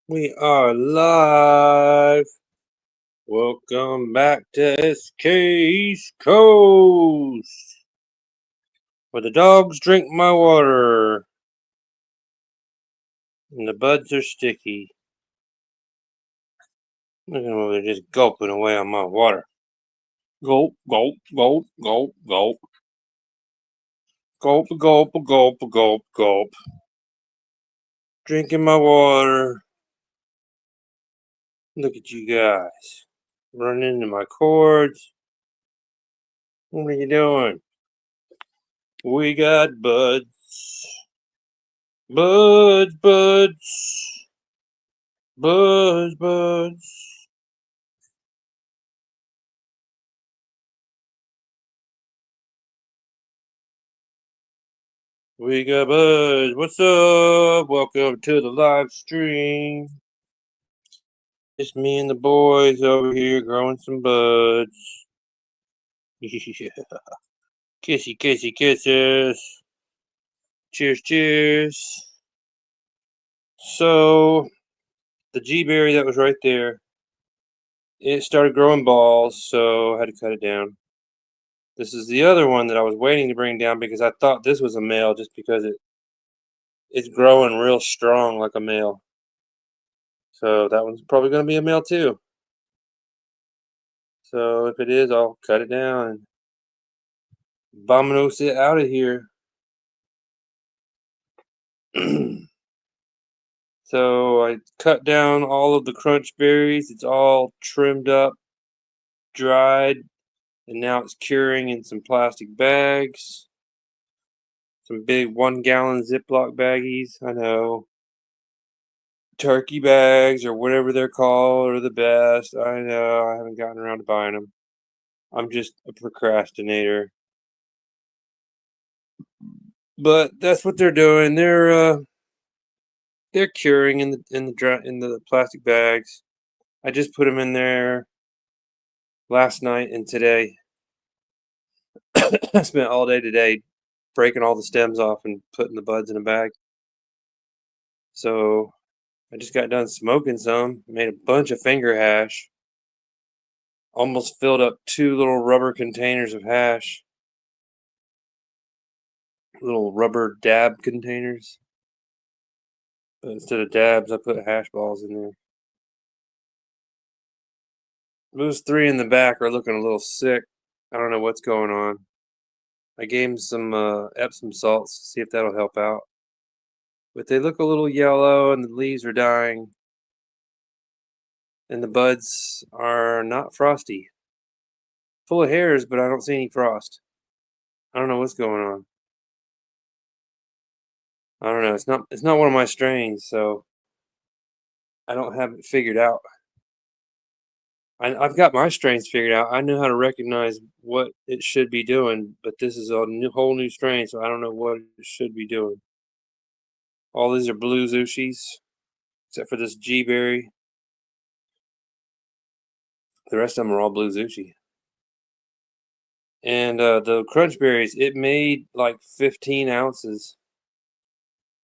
We are live. Welcome back to SK East Coast, where the dogs drink my water and the buds are sticky. Look at them over there just gulping away on my water. Gulp, gulp, gulp, gulp, gulp. Gulp, gulp, gulp, gulp, gulp. Drinking my water. Look at you guys. Running into my cords. What are you doing? We got buds. Buds, buds. Buds, buds. We got buds. What's up? Welcome to the live stream. It's me and the boys over here growing some buds. Yeah. Kissy, kissy, kisses. Cheers, cheers. So, the G berry that was right there, it started growing balls, so I had to cut it down. This is the other one that I was waiting to bring down because I thought this was a male just because it's growing real strong like a male. So that one's probably going to be a male too. So if it is, I'll cut it down and vamonos it out of here. So I cut down all of the crunch berries. It's all trimmed up, dried, and now it's curing in some plastic bags. Some big 1 gallon Ziploc baggies. I know. Turkey bags or whatever they're called are the best. I know. I haven't gotten around to buying them. I'm just a procrastinator. But that's what they're doing. They're curing in the plastic bags. I just put them in there last night and today. I spent all day today breaking all the stems off and putting the buds in a bag. So I just got done smoking some, made a bunch of finger hash. Almost filled up 2 little rubber containers of hash. Little rubber dab containers. But instead of dabs, I put hash balls in there. Those 3 in the back are looking a little sick. I don't know what's going on. I gave them some Epsom salts to see if that'll help out. But they look a little yellow and the leaves are dying. And the buds are not frosty. Full of hairs, but I don't see any frost. I don't know what's going on. I don't know. It's not one of my strains, so I don't have it figured out. I've got my strains figured out. I know how to recognize what it should be doing, but this is a whole new strain, so I don't know what it should be doing. All these are blue Zushis, except for this G berry. The rest of them are all blue Zushi. And the crunch berries, it made like 15 ounces.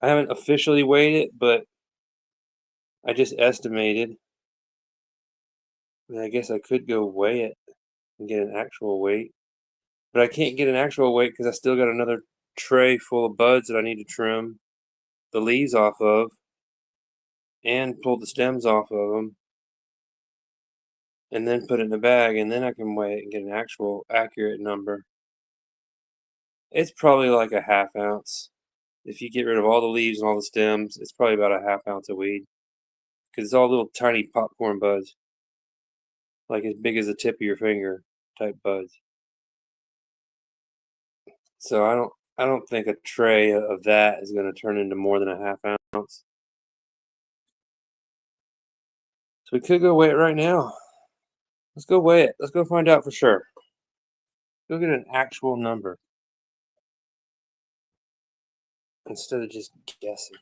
I haven't officially weighed it, but I just estimated. I mean, I guess I could go weigh it and get an actual weight. But I can't get an actual weight because I still got another tray full of buds that I need to trim the leaves off of and pull the stems off of them and then put it in a bag, and then I can weigh it and get an actual accurate number. It's probably like a ½ ounce. If you get rid of all the leaves and all the stems, it's probably about a ½ ounce of weed. Because it's all little tiny popcorn buds. Like as big as the tip of your finger type buds. So I don't think a tray of that is going to turn into more than a ½ ounce. So we could go weigh it right now. Let's go weigh it. Let's go find out for sure. Go get an actual number instead of just guessing.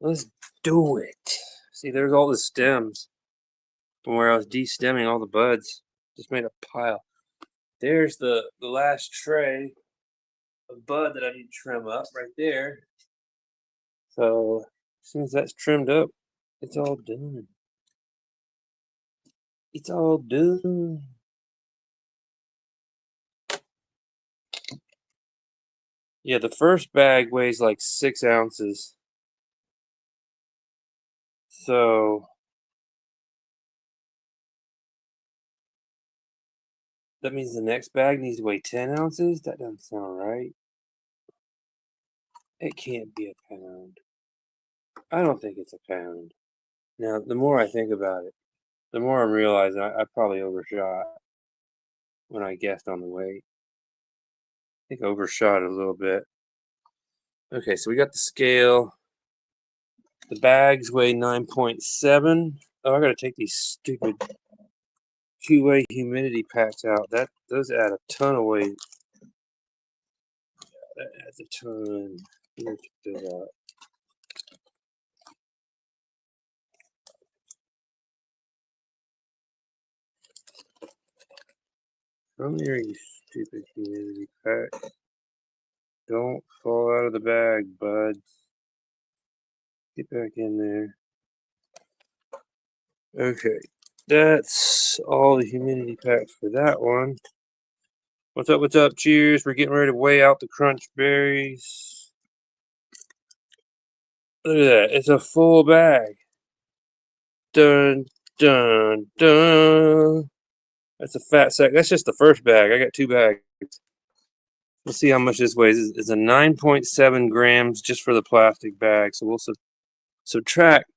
Let's do it. See, there's all the stems from where I was de-stemming all the buds. Just made a pile. There's the last tray of bud that I need to trim up right there. So As soon as that's trimmed up, it's all done. It's all done. Yeah, the first bag weighs like 6 ounces. So that means the next bag needs to weigh 10 ounces? That doesn't sound right. It can't be a pound. I don't think it's a pound. Now, the more I think about it, the more I'm realizing I probably overshot when I guessed on the weight. I think I overshot it a little bit. Okay, so we got the scale. The bags weigh 9.7. Oh, I gotta take these stupid two-way humidity packs out. Those add a ton of weight. That adds a ton. Let me check those out. Come here, you stupid humidity pack. Don't fall out of the bag, bud. Get back in there. Okay, that's all the humidity packs for that one. What's up, what's up? Cheers. We're getting ready to weigh out the crunch berries. Look at that. It's a full bag. Dun, dun, dun. That's a fat sack. That's just the first bag. I got 2 bags. Let's see how much this weighs. It's a 9.7 grams just for the plastic bag. So we'll subtract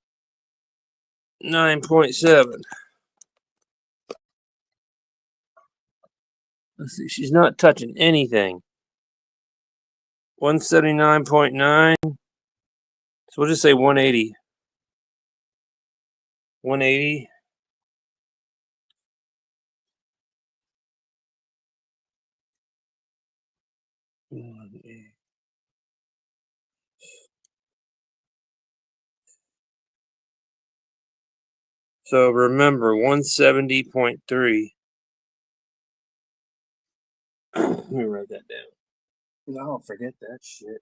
9.7. Let's see. She's not touching anything. 179.9. So we'll just say 180. 180. So remember, 170.3. Let me write that down. No, I'll forget that shit.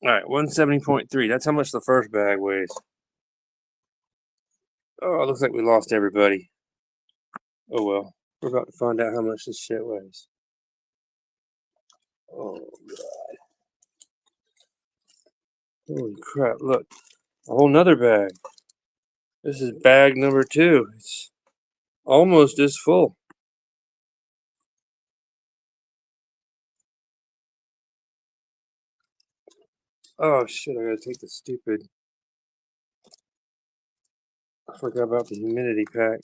All right, 170.3. That's how much the first bag weighs. Oh, it looks like we lost everybody. Oh well. We're about to find out how much this shit weighs. Oh god. Holy crap, look. A whole nother bag. This is bag number 2. It's almost as full. Oh shit, I gotta take the stupid. I forgot about the humidity pack.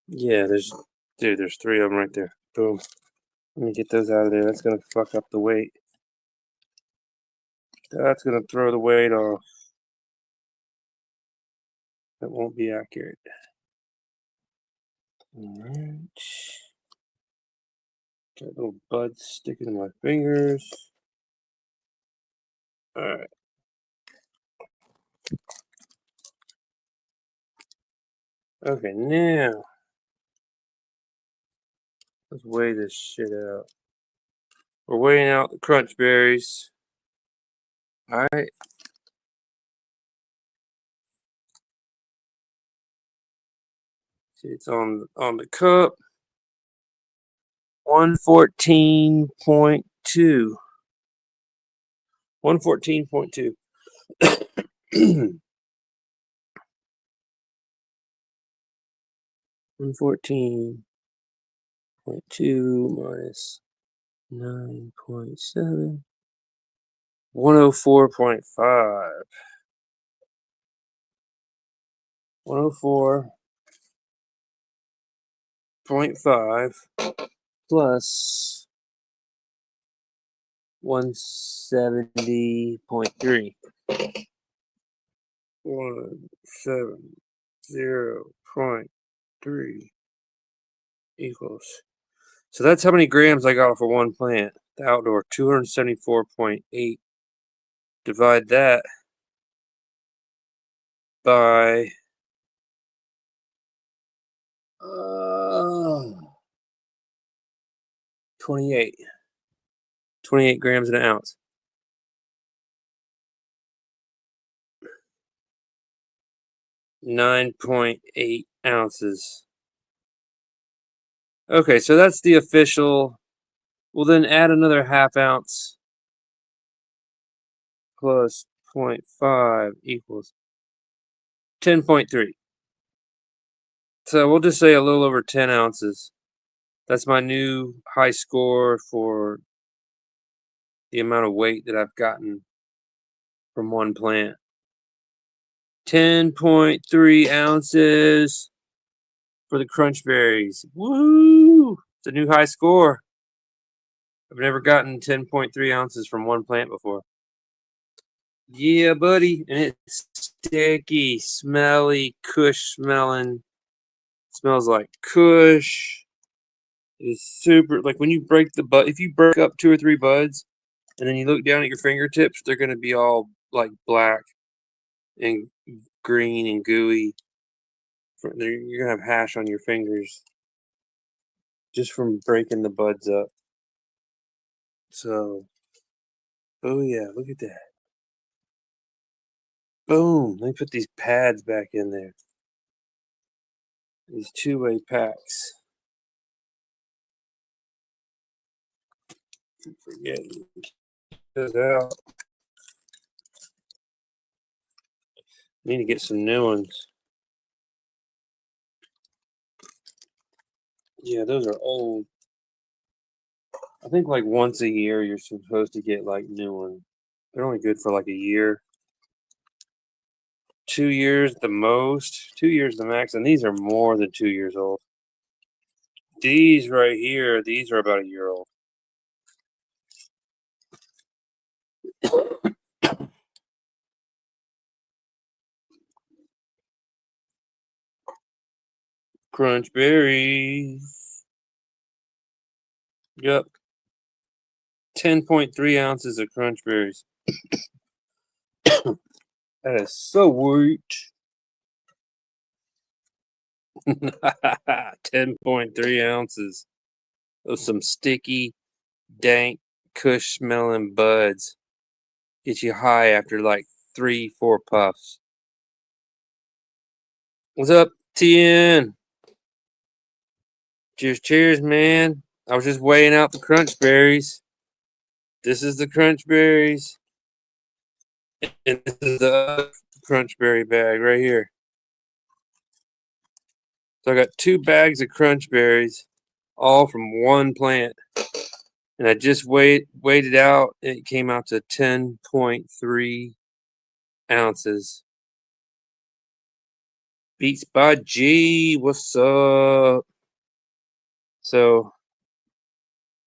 Yeah, there's 3 of them right there. Boom. Let me get those out of there. That's gonna fuck up the weight. That's gonna throw the weight off. That won't be accurate. Alright. Got little buds sticking in my fingers. Alright. Okay, now let's weigh this shit out. We're weighing out the crunch berries. Alright. See, it's on the cup. 114.2. 114.2. 114.2 minus 9.7. 104.5. 104.5 plus 170.3. 170.3 equals So that's how many grams I got for one plant. The outdoor, 274.8. Divide that by 28. 28 grams an ounce. 9.8 ounces. Okay, so that's the official. We'll then add another half ounce plus 0.5 equals 10.3. So we'll just say a little over 10 ounces. That's my new high score for the amount of weight that I've gotten from one plant. 10.3 ounces for the crunch berries. Woo! It's a new high score. I've never gotten 10.3 ounces from one plant before. Yeah, buddy. And it's sticky, smelly, kush smelling. Smells like kush. It's super, like when you break the bud, if you break up 2 or 3 buds and then you look down at your fingertips, they're going to be all like black and green and gooey. You're going to have hash on your fingers just from breaking the buds up. So, oh yeah, look at that. Boom. Let me put these pads back in there. These 2-way packs. Forget those out. Need to get some new ones. Yeah, those are old. I think like once a year you're supposed to get like new ones. They're only good for like a year. 2 years the most. 2 years the max. And these are more than 2 years old. These right here, these are about a year old. Crunch berries. Yep. 10.3 ounces of crunch berries. That is so sweet. 10.3 ounces of some sticky, dank, kush smelling buds. Get you high after like 3-4 puffs. What's up, TN? Cheers, cheers, man. I was just weighing out the crunch berries. This is the crunch berries. And this is the other crunch berry bag right here. So I got 2 bags of crunch berries, all from one plant. And I just weighed it out. And it came out to 10.3 ounces. Beats by G. What's up? So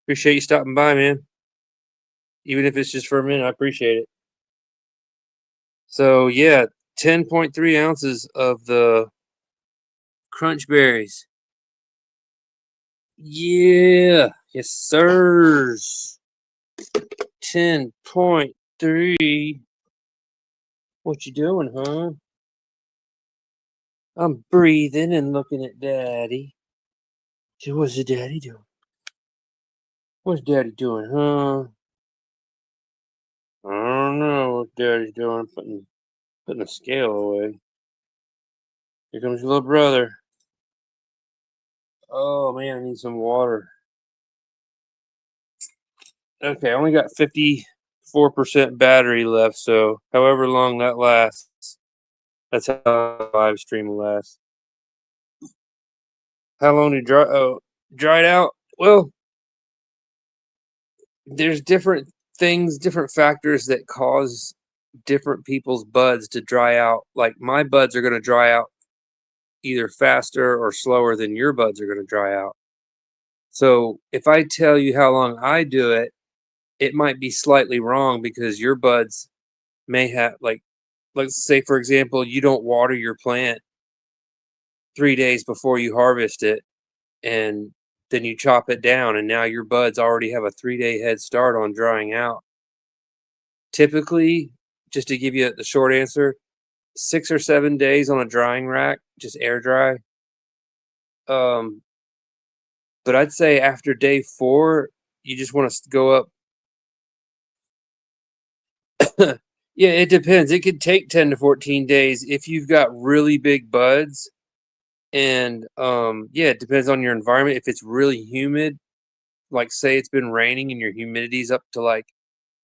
appreciate you stopping by, man. Even if it's just for a minute, I appreciate it. So yeah, 10.3 ounces of the crunch berries. Yeah, yes, sirs. 10.3. What you doing, huh? I'm breathing and looking at Daddy. So what's the Daddy doing? What's Daddy doing, huh? I don't know what Daddy's doing. Putting the scale away. Here comes your little brother. Oh man, I need some water. Okay, I only got 54% battery left, so however long that lasts, that's how the live stream will last. How long did dried out? Well, there's different things, different factors that cause different people's buds to dry out. Like my buds are going to dry out either faster or slower than your buds are going to dry out. So if I tell you how long I do it, it might be slightly wrong because your buds may have, like, let's say for example, you don't water your plant 3 days before you harvest it, and then you chop it down, and now your buds already have a 3-day head start on drying out. Typically, just to give you the short answer, 6 or 7 days on a drying rack, just air dry. But I'd say after day 4, you just want to go up. Yeah, it depends. It could take 10 to 14 days if you've got really big buds. And yeah, it depends on your environment. If it's really humid, like say it's been raining and your humidity's up to like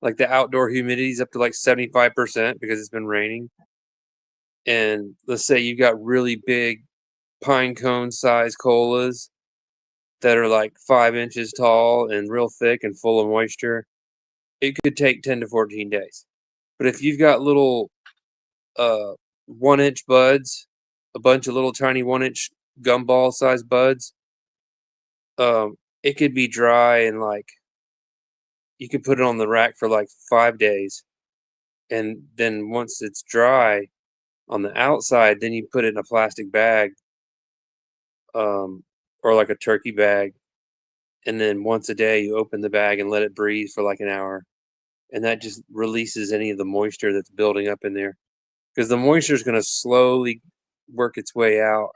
the outdoor humidity's up to like 75% because it's been raining. And let's say you've got really big pine cone size colas that are like 5 inches tall and real thick and full of moisture, it could take 10 to 14 days. But if you've got little 1-inch buds, a bunch of little tiny 1-inch gumball size buds, it could be dry and like you could put it on the rack for like 5 days. And then once it's dry on the outside, then you put it in a plastic bag, or like a turkey bag. And then once a day, you open the bag and let it breathe for like an hour. And that just releases any of the moisture that's building up in there. Because the moisture is going to slowly work its way out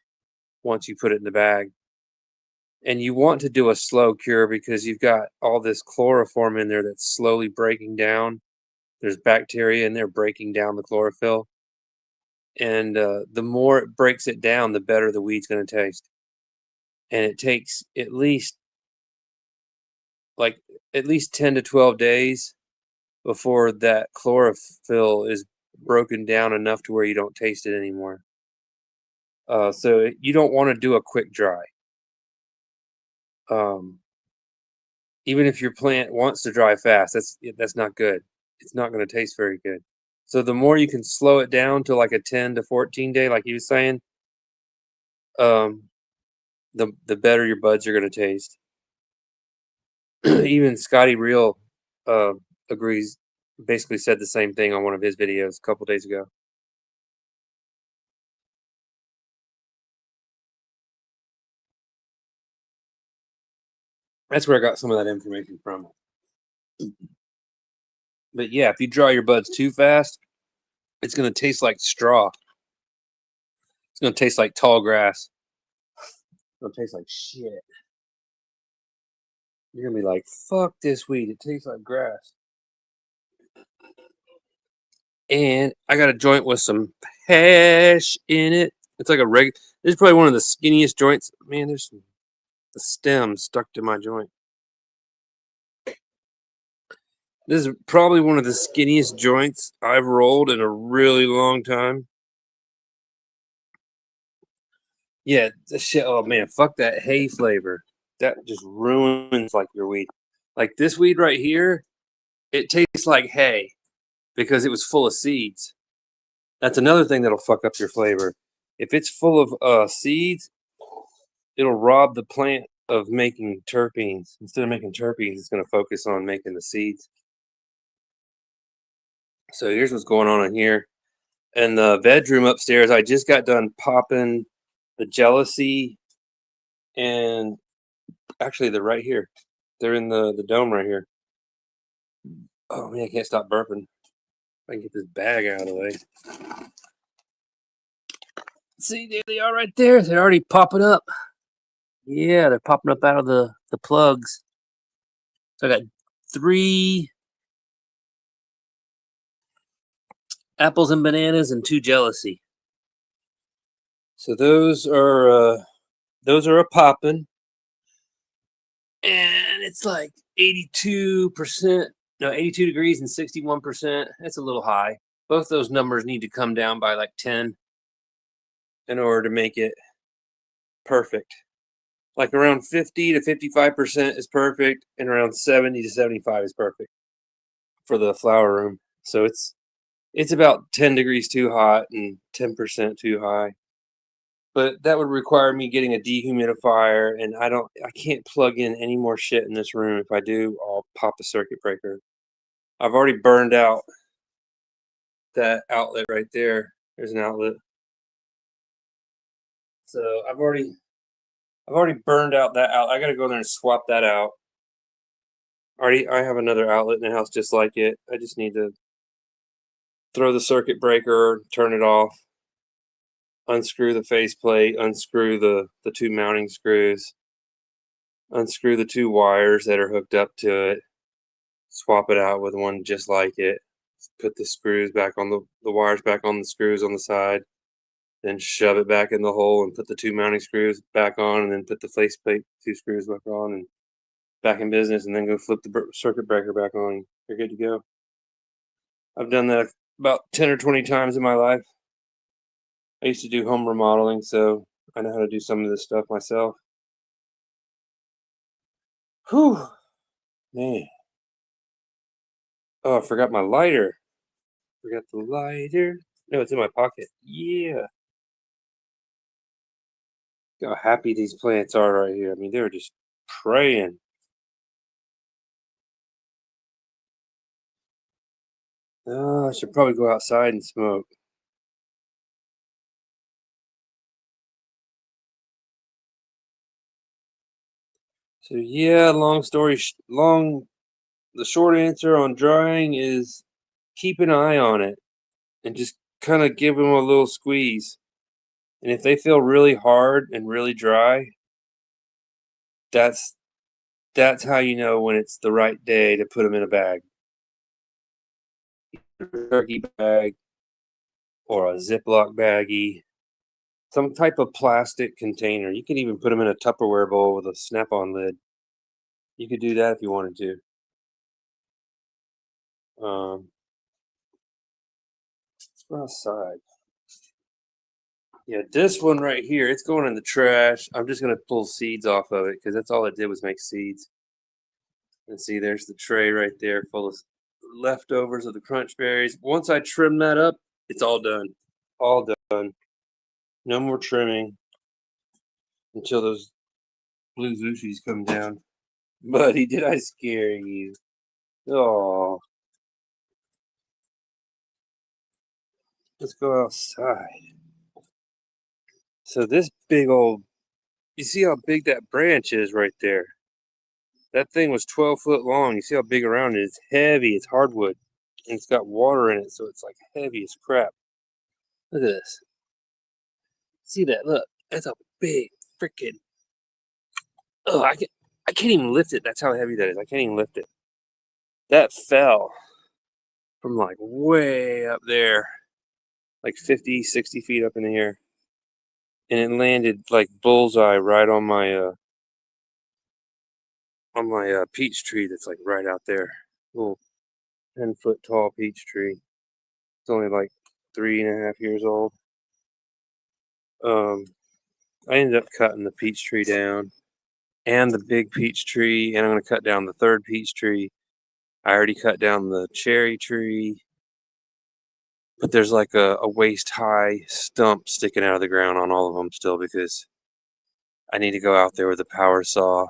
once you put it in the bag. And you want to do a slow cure because you've got all this chloroform in there that's slowly breaking down. There's bacteria in there breaking down the chlorophyll. And the more it breaks it down, the better the weed's going to taste. And it takes at least 10 to 12 days before that chlorophyll is broken down enough to where you don't taste it anymore. So you don't want to do a quick dry. Even if your plant wants to dry fast, that's not good. It's not going to taste very good. So the more you can slow it down to like a 10 to 14 day, like he was saying, the better your buds are going to taste. Even Scotty Real agrees. Basically said the same thing on one of his videos a couple days ago. That's where I got some of that information from. But yeah, if you dry your buds too fast, it's going to taste like straw. It's going to taste like tall grass. It's going to taste like shit. You're going to be like, fuck this weed. It tastes like grass. And I got a joint with some hash in it. It's like this is probably one of the skinniest joints. Man, there's the stem stuck to my joint. This is probably one of the skinniest joints I've rolled in a really long time. Yeah, this shit. Oh man, fuck that hay flavor. That just ruins like your weed. Like this weed right here, it tastes like hay because it was full of seeds. That's another thing that'll fuck up your flavor. If it's full of seeds, it'll rob the plant of making terpenes. Instead of making terpenes, it's going to focus on making the seeds. So here's what's going on in here. In the bedroom upstairs, I just got done popping the jealousy, and actually they're right here. They're in the dome right here. Oh man, I can't stop burping. I can get this bag out of the way. See, there they are right there. They're already popping up. Yeah, they're popping up out of the plugs. So I got 3 apples and bananas and 2 jealousy. So those are a popping, and it's like 82%. No, 82 degrees and 61%. That's a little high. Both those numbers need to come down by like 10 in order to make it perfect. Like around 50 to 55% is perfect, and around 70 to 75 is perfect for the flower room. So it's about 10 degrees too hot and 10% too high. But that would require me getting a dehumidifier, and I can't plug in any more shit in this room. If I do, I'll pop the circuit breaker. I've already burned out that outlet right there. There's an outlet. So I've already I've already burned out that out. I gotta go there and swap that out. I have another outlet in the house just like it. I just need to throw the circuit breaker, turn it off, unscrew the faceplate, unscrew the two mounting screws, unscrew the two wires that are hooked up to it, swap it out with one just like it, put the screws back on the wires back on the screws on the side, then shove it back in the hole and put the two mounting screws back on, and then put the faceplate two screws back on, and back in business, and then go flip the circuit breaker back on. You're good to go. I've done that about 10 or 20 times in my life. I used to do home remodeling, so I know how to do some of this stuff myself. Whew, man. Oh, I forgot my lighter. Forgot the lighter. No, it's in my pocket. Yeah. Look how happy these plants are right here. I mean, they're just praying. Oh, I should probably go outside and smoke. So yeah, long story long. The short answer on drying is keep an eye on it and just kind of give them a little squeeze. And if they feel really hard and really dry, that's that's how you know when it's the right day to put them in a bag, a turkey bag or a Ziploc baggie, some type of plastic container. You can even put them in a Tupperware bowl with a snap-on lid. You could do that if you wanted to. Let's go outside. Yeah, this one right here, it's going in the trash. I'm just gonna pull seeds off of it because that's all it did was make seeds. And see, there's the tray right there full of leftovers of the crunch berries. Once I trim that up, it's all done. All done. No more trimming until those blue Zushis come down. Buddy, did I scare you? Oh, let's go outside. So this big old, you see how big that branch is right there? That thing was 12 foot long. You see how big around it is? It's heavy. It's hardwood. And it's got water in it, so it's like heavy as crap. Look at this. See that? Look, that's a big freaking. Oh, I can't even lift it. That's how heavy that is. I can't even lift it. That fell from like way up there, like 50, 60 feet up in the air, and it landed like bullseye right on my peach tree that's like right out there. Little 10-foot tall peach tree. It's only like 3.5 years old. I ended up cutting the peach tree down and the big peach tree, and I'm going to cut down the third peach tree. I already cut down the cherry tree, but there's like a waist high stump sticking out of the ground on all of them still because I need to go out there with a power saw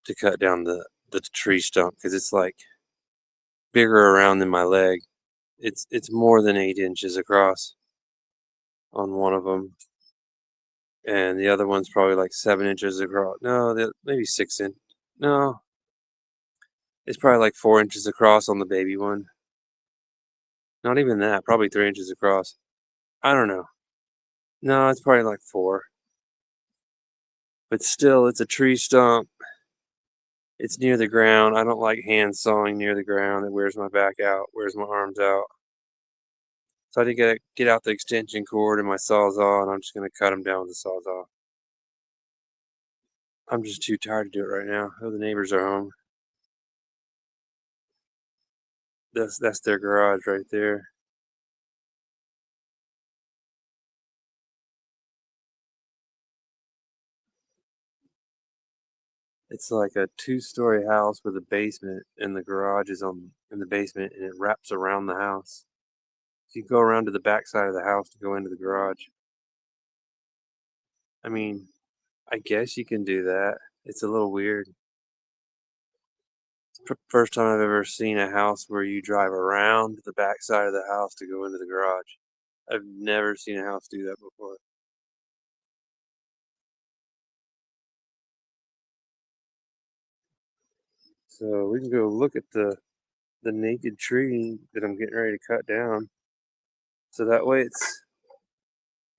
to cut down the tree stump because it's like bigger around than my leg. It's more than 8 inches across on one of them, and the other one's probably like 7 inches across. No, maybe 6 inch. No, it's probably like 4 inches across on the baby one. Not even that. Probably 3 inches across. I don't know. No, it's probably like four. But still, it's a tree stump. It's near the ground. I don't like hand sawing near the ground. It wears my back out, wears my arms out. So I need to get out the extension cord and my sawzall, and I'm just going to cut them down with the sawzall. I'm just too tired to do it right now. Oh, the neighbors are home. That's their garage right there. It's like a 2-story house with a basement, and the garage is in the basement, and it wraps around the house. So you go around to the back side of the house to go into the garage. I mean, I guess you can do that. It's a little weird. It's the first time I've ever seen a house where you drive around the back side of the house to go into the garage. I've never seen a house do that before. So we can go look at the naked tree that I'm getting ready to cut down. So that way it's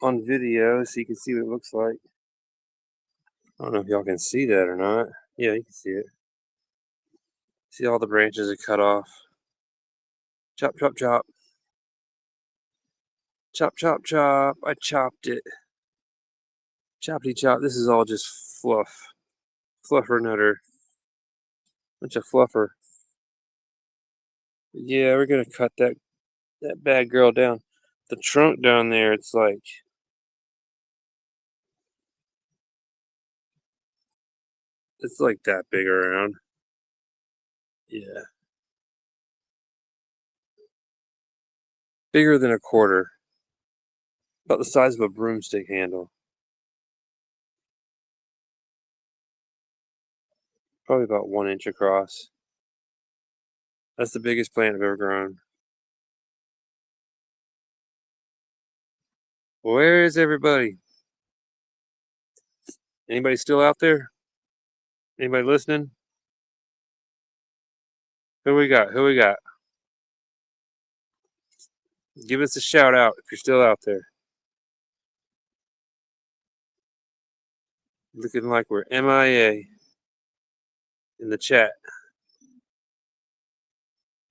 on video so you can see what it looks like. I don't know if y'all can see that or not. Yeah, you can see it. See all the branches are cut off. Chop, chop, chop. Chop, chop, chop. I chopped it. Choppity chop. This is all just fluff. Fluffer nutter. Bunch of fluffer. Yeah, we're gonna cut that bad girl down. The trunk down there, it's like that big around. Yeah. Bigger than a quarter. About the size of a broomstick handle. Probably about 1 inch across. That's the biggest plant I've ever grown. Where is everybody? Anybody still out there? Anybody listening? Who we got? Who we got? Give us a shout out if you're still out there. Looking like we're MIA in the chat.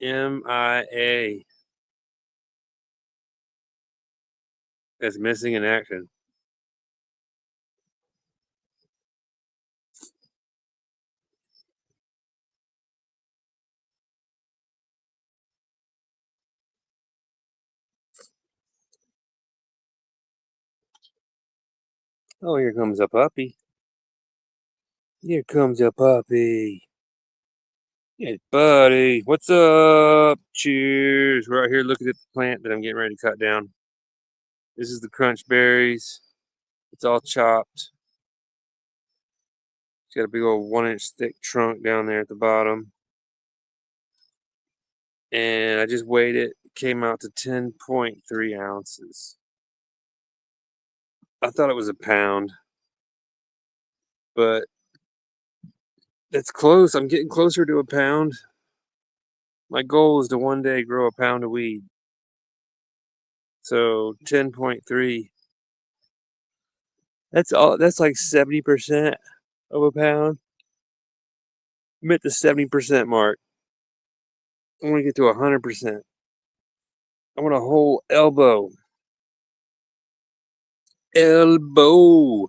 MIA. That's missing in action. Oh, here comes a puppy. Here comes a puppy. Hey, buddy. What's up? Cheers. We're out here looking at the plant that I'm getting ready to cut down. This is the crunch berries. It's all chopped. It's got a big old 1 inch thick trunk down there at the bottom. And I just weighed it. It came out to 10.3 ounces. I thought it was a pound, but it's close. I'm getting closer to a pound. My goal is to one day grow a pound of weed. So 10.3. That's all. That's like 70% of a pound. I'm at the 70% mark. I want to get to 100%. I want a whole elbow. Elbow.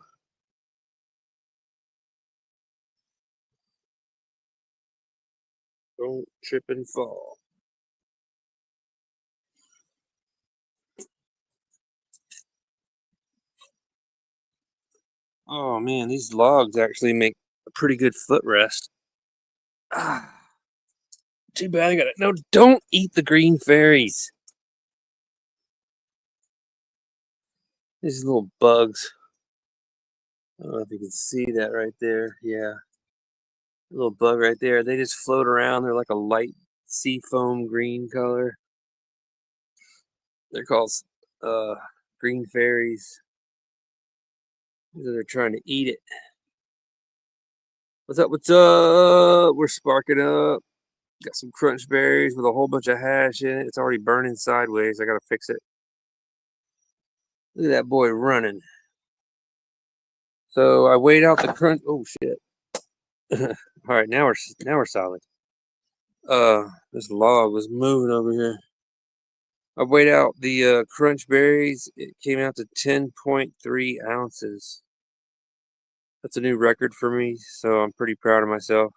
Don't trip and fall. Oh man, these logs actually make a pretty good footrest. Ah, too bad I got it. No, don't eat the green fairies. These little bugs. I don't know if you can see that right there. Yeah. A little bug right there. They just float around. They're like a light sea foam green color. They're called green fairies. They're trying to eat it. What's up? What's up? We're sparking up. Got some crunch berries with a whole bunch of hash in it. It's already burning sideways. I gotta fix it. Look at that boy running. So I weighed out the crunch. Oh shit! All right, now we're solid. This log was moving over here. I weighed out the crunch berries. It came out to 10.3 ounces. That's a new record for me, so I'm pretty proud of myself.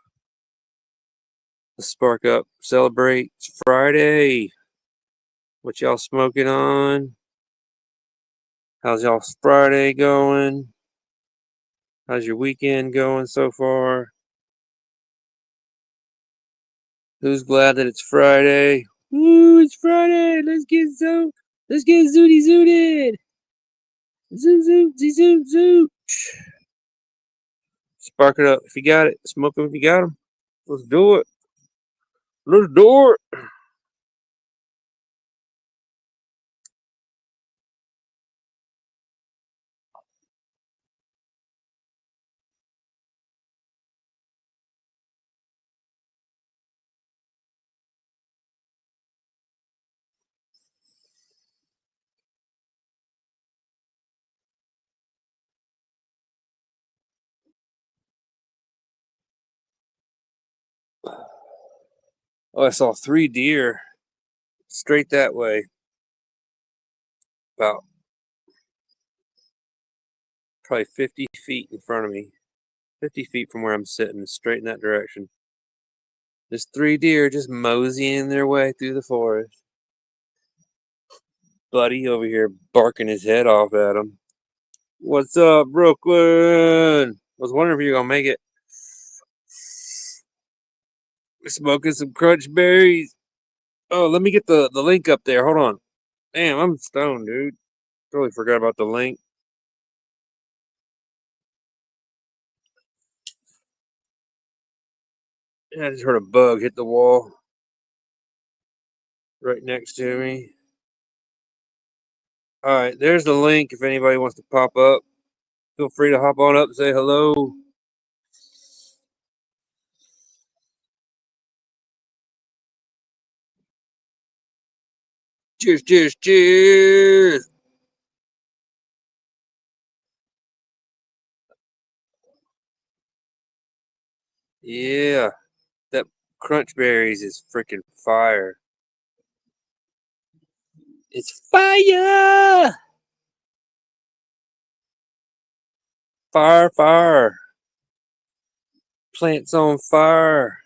Let's spark up, celebrate. It's Friday. What y'all smoking on? How's y'all's Friday going? How's your weekend going so far? Who's glad that it's Friday? Woo, it's Friday. Let's get zooty zooted. Zoom zoom zoom zoom. Spark it up if you got it. Smoke them if you got them. Let's do it. Let's do it. Oh, I saw 3 deer straight that way. About probably 50 feet in front of me. 50 feet from where I'm sitting, straight in that direction. There's 3 deer just moseying their way through the forest. Buddy over here barking his head off at him. What's up, Brooklyn? Was wondering if you're gonna make it. We're smoking some crunch berries. Oh, let me get the link up there. Hold on. Damn, I'm stoned, dude. Totally forgot about the link. Yeah, I just heard a bug hit the wall right next to me. All right, there's the link if anybody wants to pop up. Feel free to hop on up and say hello. Cheers, cheers, cheers. Yeah, that crunch berries is freaking fire. It's fire! Fire, fire. Plants on fire.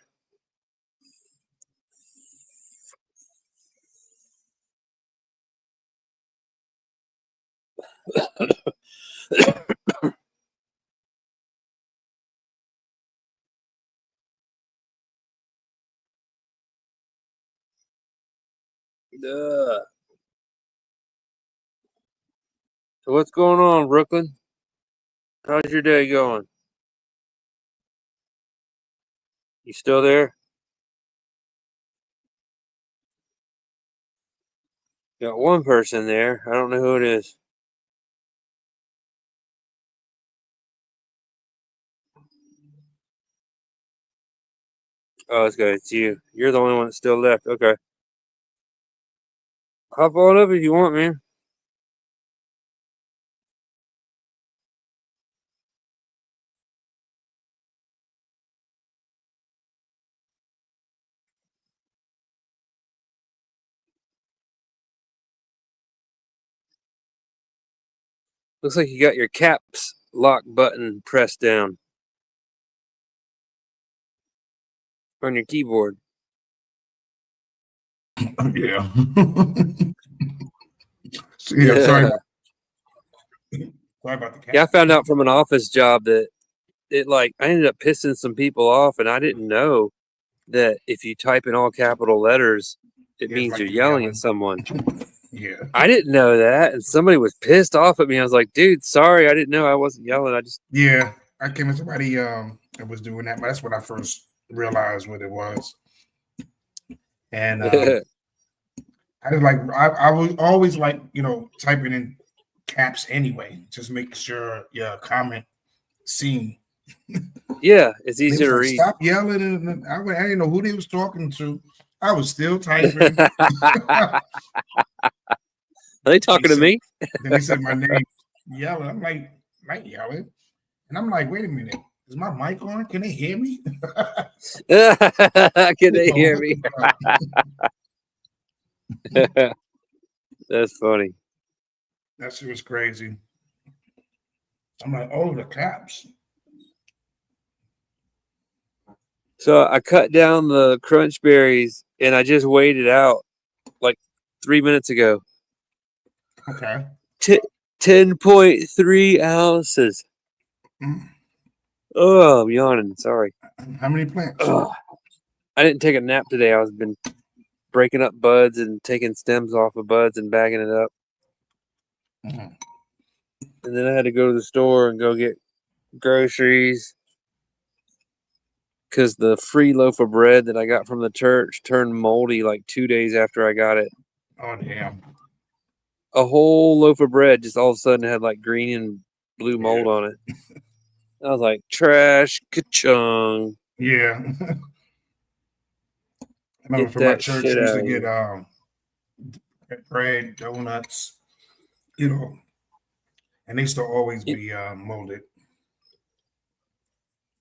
Duh. So what's going on, Brooklyn? How's your day going? You still there? Got one person there. I don't know who it is. Oh, it's good. It's you. You're the only one that's still left. Okay. Hop on up if you want, man. Looks like you got your caps lock button pressed down on your keyboard. Yeah. Yeah, sorry. Sorry about the cat. Yeah, I found out from an office job that I ended up pissing some people off, and I didn't know that if you type in all capital letters, it means like you're you're yelling yelling. at someone. Yeah. I didn't know that, and somebody was pissed off at me. I was like, dude, sorry, I didn't know I wasn't yelling. I just Yeah, I came with somebody that was doing that, but that's when I first realized what it was. And I was like, I was always like, typing in caps anyway, just make sure your comment seen. yeah, it's They easy was to like, read. stop yelling, and I didn't know who they was talking to. I was still typing. Are they talking to me? Then they said my name, yelling. I'm like, I ain't yelling. And I'm like, wait a minute, is my mic on? Can they hear me? Can they hear me? That's funny. That shit was crazy. I'm like, oh, the caps. So I cut down the crunch berries and I just weighed it out like 3 minutes ago. Okay. 10.3 ounces. Oh, I'm yawning. Sorry. How many plants? I didn't take a nap today. I was been breaking up buds and taking stems off of buds and bagging it up. Mm-hmm. And then I had to go to the store and go get groceries because the free loaf of bread that I got from the church turned moldy like 2 days after I got it. Oh, damn. A whole loaf of bread just all of a sudden had like green and blue mold on it. I was like, trash, ka-chung. Yeah. I remember from my church, we used to get bread, donuts, and they used to always be molded.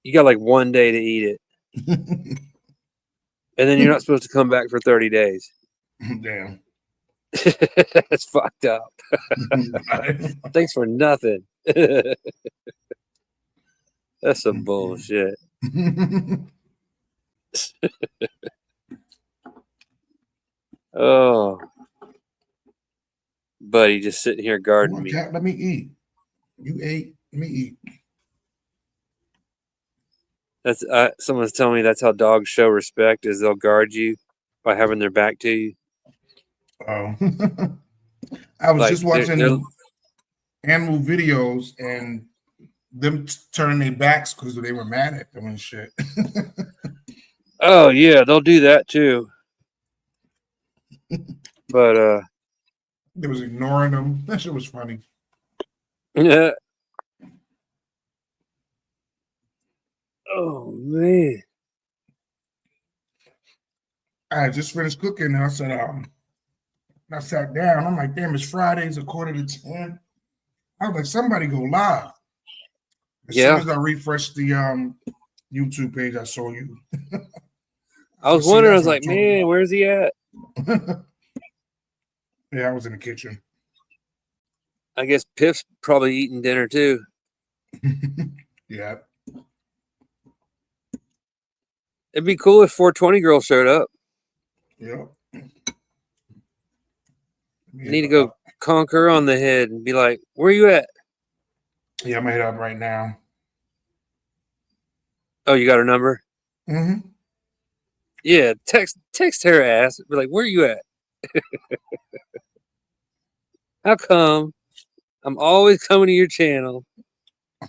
You got like 1 day to eat it. And then you're not supposed to come back for 30 days. Damn. That's fucked up. Thanks for nothing. That's some bullshit. Oh, buddy, just sitting here guarding me. Cat, let me eat. You ate. Let me eat. That's someone's telling me that's how dogs show respect, is they'll guard you by having their back to you. Oh, I was Like, just watching animal videos and them turning their backs because they were mad at them and shit. Oh yeah, they'll do that too. But they was ignoring them. That shit was funny. yeah. Oh man. I just finished cooking and I said, I sat down. I'm like, damn, it's Fridays, 9:45. I was like, somebody go live. As soon as I refreshed the YouTube page, I saw you. I was wondering, I was like, man, where's he at? Yeah, I was in the kitchen. I guess Piff's probably eating dinner too. Yeah. It'd be cool if 420 girl showed up. Yeah. I need to go conk her on the head and be like, where you at? Yeah, I'm gonna hit up right now. Oh, you got her number? Mm-hmm. Yeah, text her ass. Be like, where you at? How come I'm always coming to your channel,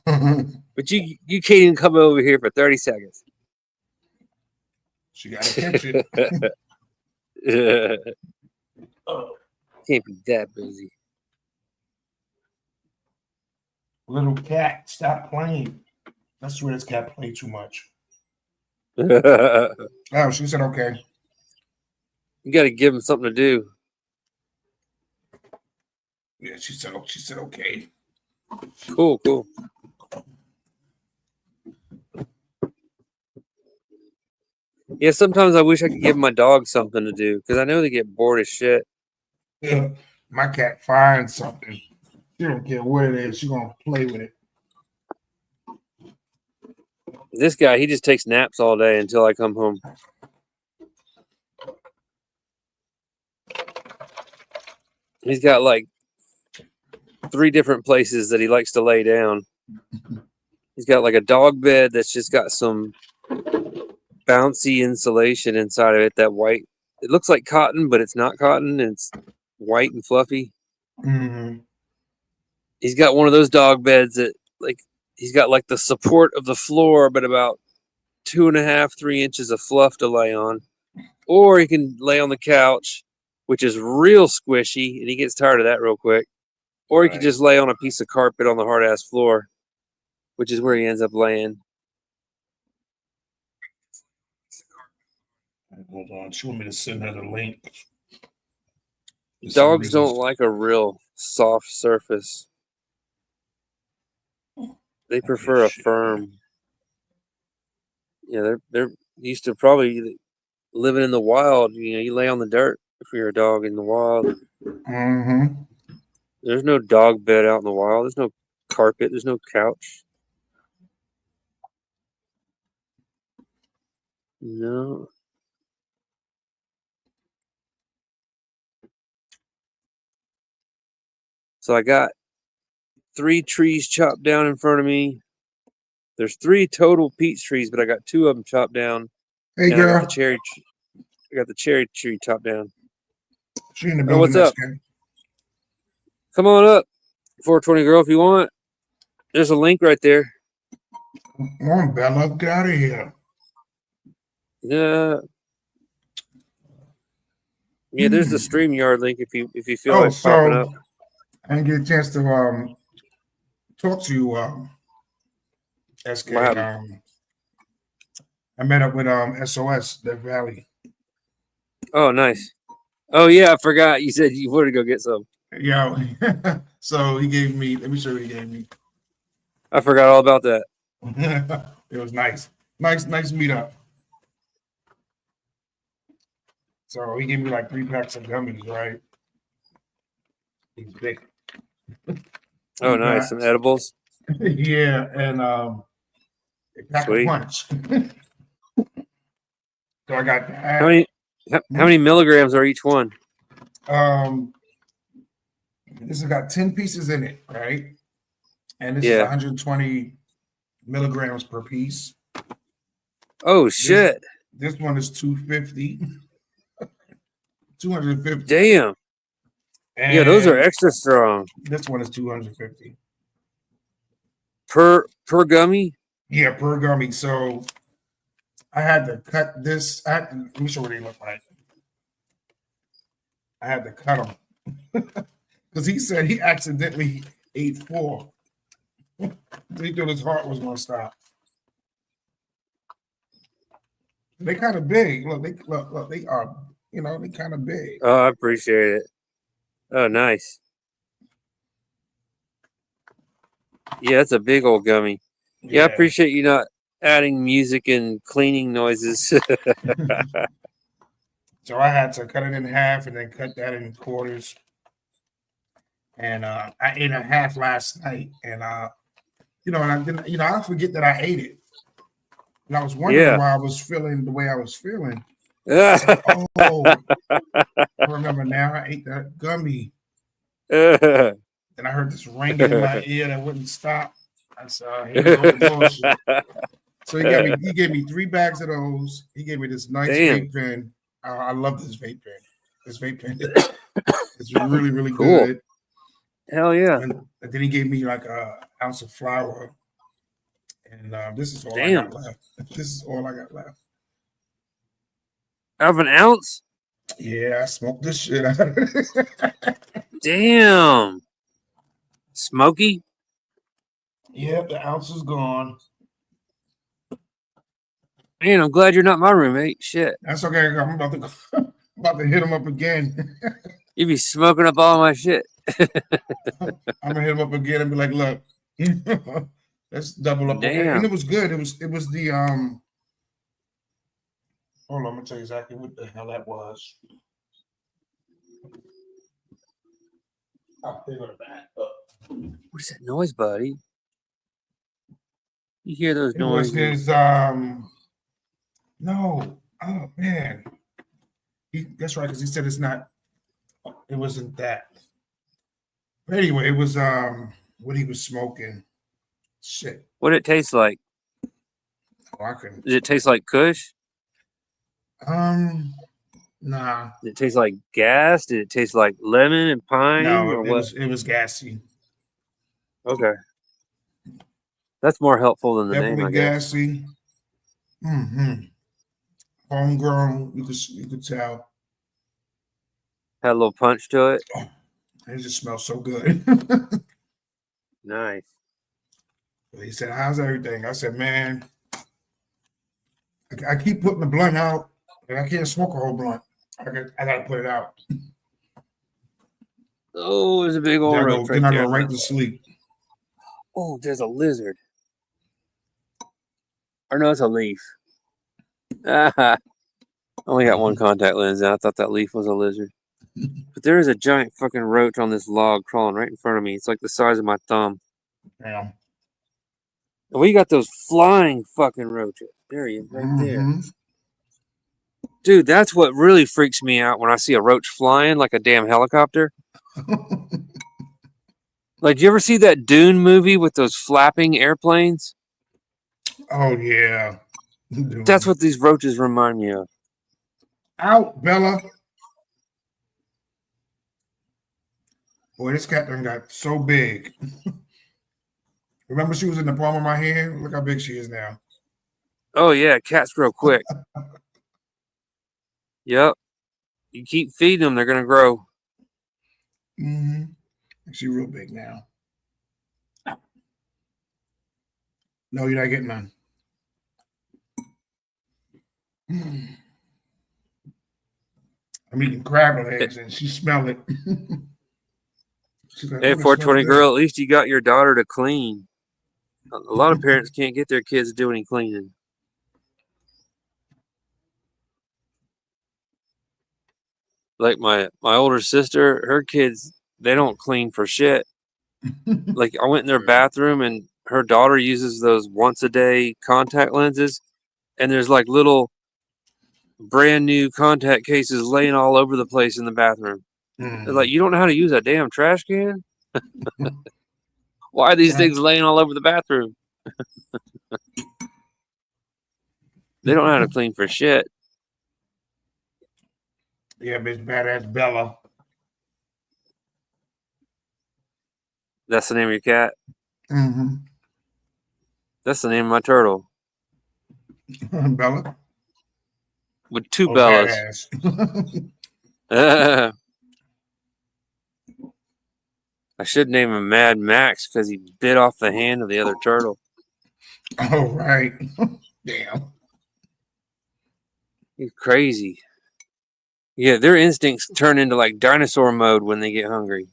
but you can't even come over here for 30 seconds? She gotta catch it. Can't be that busy. Little cat, stop playing. I swear this cat played too much. Oh, she said okay. You got to give him something to do. Yeah, she said okay. Cool. Yeah, sometimes I wish I could give my dog something to do because I know they get bored as shit. Yeah, my cat finds something. She don't care what it is. She gonna play with it. This guy, he just takes naps all day until I come home. He's got like 3 different places that he likes to lay down. He's got like a dog bed that's just got some bouncy insulation inside of it. That white, it looks like cotton, but it's not cotton. And it's white and fluffy. Mm-hmm. He's got one of those dog beds that like he's got like the support of the floor, but about 2.5, 3 inches of fluff to lay on. Or he can lay on the couch, which is real squishy, and he gets tired of that real quick. Or he could just lay on a piece of carpet on the hard ass floor, which is where he ends up laying. Hold on, she want me to send her the link. Dogs don't like a real soft surface. They prefer a firm. Yeah, they're used to probably living in the wild. You know, you lay on the dirt if you're a dog in the wild. Mm-hmm. There's no dog bed out in the wild. There's no carpet. There's no couch. No. So I got 3 trees chopped down in front of me. There's 3 total peach trees, but I got 2 of them chopped down. Hey, girl. I got the cherry tree chopped down. She in the building. What's up? Come on up, 420 girl, if you want. There's a link right there. Come on, Bella, get out of here. Yeah. Yeah, there's the StreamYard link if you feel like so popping up. I didn't get a chance to talk to you, SK. I met up with SOS, Death Valley. Oh, nice. Oh yeah, I forgot. You said you wanted to go get some. Yeah. So he gave me. Let me show you what he gave me. I forgot all about that. It was nice. Nice meetup. So he gave me like 3 packs of gummies, right? He's big. Oh, nice. Some edibles. Yeah, and a pack of Sweet. punch. So I got that. How many milligrams are each one? This has got 10 pieces in it, right? And this is 120 milligrams per piece. Oh shit! This one is 250. 250. Damn. And yeah, those are extra strong. This one is 250 per gummy. Yeah, per gummy. So I had to cut this. Let me show what they look like. I had to cut them because he said he accidentally ate 4. He thought his heart was going to stop. They kind of big. Look, they are. They kind of big. Oh, I appreciate it. Oh, nice. Yeah, it's a big old gummy. Yeah, I appreciate you not adding music and cleaning noises. So I had to cut it in half and then cut that in quarters. And I ate a half last night, and I didn't. I forget that I ate it, and I was wondering why I was feeling the way I was feeling. Like, I remember now. I ate that gummy. Then I heard this ringing in my ear that wouldn't stop. I said, "Here goes the bullshit." So he gave me 3 bags of those. He gave me this nice vape pen. I love this vape pen. This vape pen is really, really cool. good. Hell yeah! And then he gave me like an ounce of flour, and this is all I got left. This is all I got left. Out of an ounce? Yeah, I smoked this shit out. Damn. Smoky? Yep, the ounce is gone. Man, I'm glad you're not my roommate. Shit. That's okay. I'm about to hit him up again. You be smoking up all my shit. I'm gonna hit him up again and be like, "Look, let's double up." Damn. And it was good. It was the Hold on, I'm gonna tell you exactly what the hell that was. Oh, they're gonna back up. What is that noise, buddy? You hear those noises? It was his no. Oh man. That's right, because he said it's not. It wasn't that. But anyway, it was what he was smoking. Shit. What did it taste like? Oh, I couldn't. Did it taste like Kush? Nah. Did it taste like gas? Did it taste like lemon and pine? No, or what? It was gassy. Okay. That's more helpful than the Definitely name, I guess. Gassy. Homegrown, you could tell. Had a little punch to it. Oh, it just smells so good. Nice. He said, "How's everything?" I said, "Man, I keep putting the blunt out, and I can't smoke a whole blunt. I got to put it out." Oh, there's a big old roach right then I there. go right to sleep. Oh, there's a lizard. Or no, it's a leaf. I only got one contact lens, and I thought that leaf was a lizard. But there is a giant fucking roach on this log crawling right in front of me. It's like the size of my thumb. Yeah. And we got those flying fucking roaches. There he is, right there. Dude, that's what really freaks me out when I see a roach flying like a damn helicopter. Like, do you ever see that Dune movie with those flapping airplanes? Oh, yeah. That's what these roaches remind me of. Out, Bella. Boy, this cat done got so big. Remember she was in the palm of my hand? Look how big she is now. Oh, yeah. Cats grow quick. Yep. You keep feeding them, they're going to grow. She's real big now. No, you're not getting none. I'm eating crab legs and she smelled it. Like, hey, 420 girl, at least you got your daughter to clean. A lot of parents can't get their kids to do any cleaning. Like my older sister, her kids, they don't clean for shit. Like I went in their bathroom and her daughter uses those once a day contact lenses, and there's like little brand new contact cases laying all over the place in the bathroom. They're like, you don't know how to use a damn trash can? Why are these things laying all over the bathroom? They don't know how to clean for shit. Yeah, Miss Badass Bella. That's the name of your cat? Mm-hmm. That's the name of my turtle. Bella? With two Bellas. I should name him Mad Max because he bit off the hand of the other turtle. Oh, right. Damn. He's crazy. Yeah, their instincts turn into like dinosaur mode when they get hungry.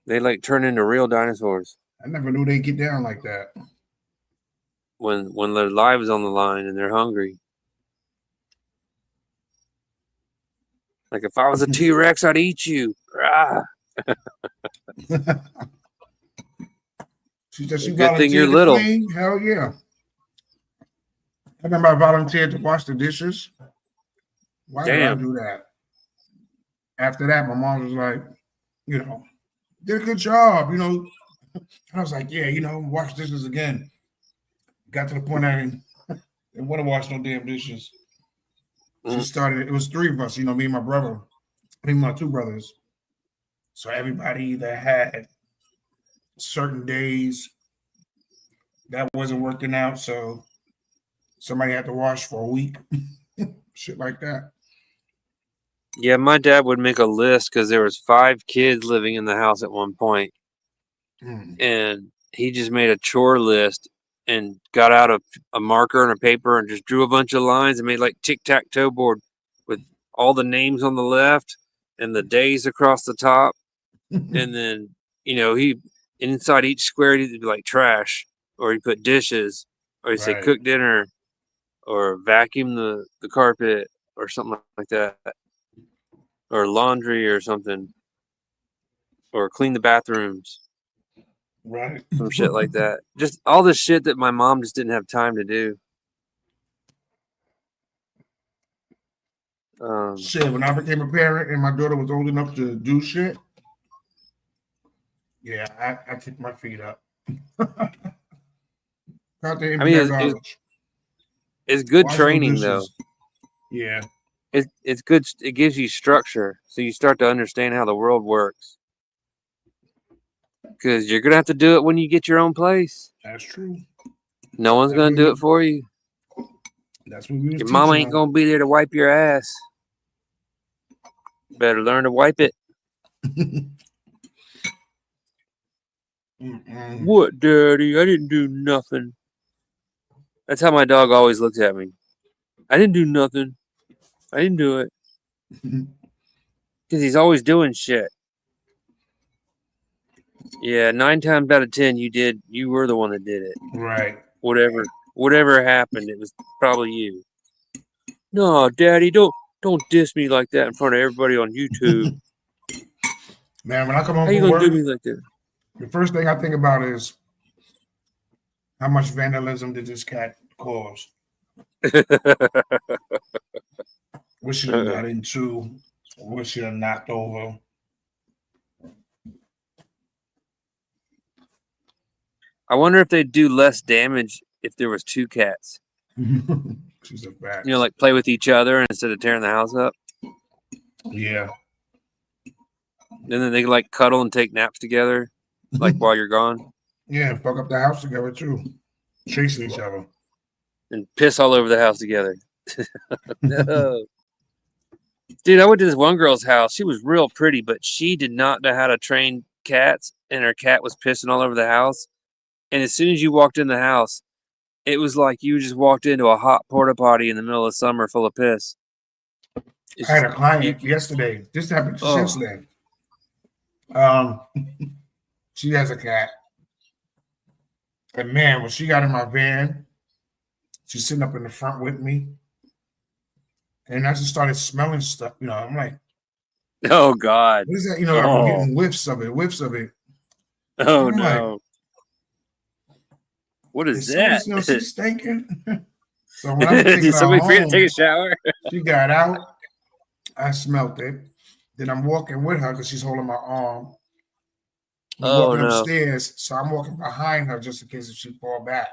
They like turn into real dinosaurs. I never knew they'd get down like that. When their lives on the line and they're hungry. Like if I was a T-Rex, I'd eat you. Rah. She said she Good thing you're volunteered to little. clean. Hell yeah. I remember I volunteered to wash the dishes. Why did I do that? After that, my mom was like, you know, did a good job, you know. And I was like, yeah, you know, wash dishes again. Got to the point I didn't want to wash no damn dishes. She started, it was three of us, you know, me and my brother, me and my two brothers. So everybody that had certain days that wasn't working out, so somebody had to wash for a week. Shit like that. Yeah, my dad would make a list because there was 5 kids living in the house at one point. And he just made a chore list and got out a marker and a paper and just drew a bunch of lines and made like tic-tac-toe board with all the names on the left and the days across the top. And then, you know, he inside each square he'd be like trash, or he put dishes, or he'd say cook dinner, or vacuum the carpet, or something like that, or laundry or something, or clean the bathrooms. Right. Some shit like that. Just all the shit that my mom just didn't have time to do. Shit, when I became a parent and my daughter was old enough to do shit, yeah, I kicked my feet up. I mean, it's good training though. Yeah. It's good. It gives you structure, so you start to understand how the world works. Because you're gonna have to do it when you get your own place. That's true. No one's gonna do it for you. That's what we was your mama ain't gonna be there to wipe your ass. Better learn to wipe it. What, Daddy? I didn't do nothing. That's how my dog always looks at me. I didn't do nothing. I didn't do it. Because he's always doing shit. Yeah, 9 times out of 10, you were the one that did it. Right. Whatever happened, it was probably you. No, Daddy, don't diss me like that in front of everybody on YouTube. Man, when I come home how you from gonna work, do me like that? The first thing I think about is how much vandalism did this cat cause? What should have got into? What should have knocked over? I wonder if they'd do less damage if there was 2 cats. She's a bat. You know, like play with each other instead of tearing the house up. Yeah. And then they like cuddle and take naps together, like while you're gone. Yeah, fuck up the house together too. Chasing each other. And piss all over the house together. No. Dude, I went to this one girl's house. She was real pretty, but she did not know how to train cats, and her cat was pissing all over the house. And as soon as you walked in the house, it was like you just walked into a hot porta potty in the middle of summer full of piss. I had a client yesterday. This happened since then. She has a cat. And man, when she got in my van, she's sitting up in the front with me. and I just started smelling stuff. I'm like, Oh God. what is that? I'm Oh. getting whiffs of it. Oh And I'm like, no. What is is so that? she's stinking. So when I'm taking Did her somebody forget to home, take a shower? she got out. I smelt it. Then I'm walking with her because she's holding my arm. We're Oh walking no. upstairs, so I'm walking behind her just in case if she fall back.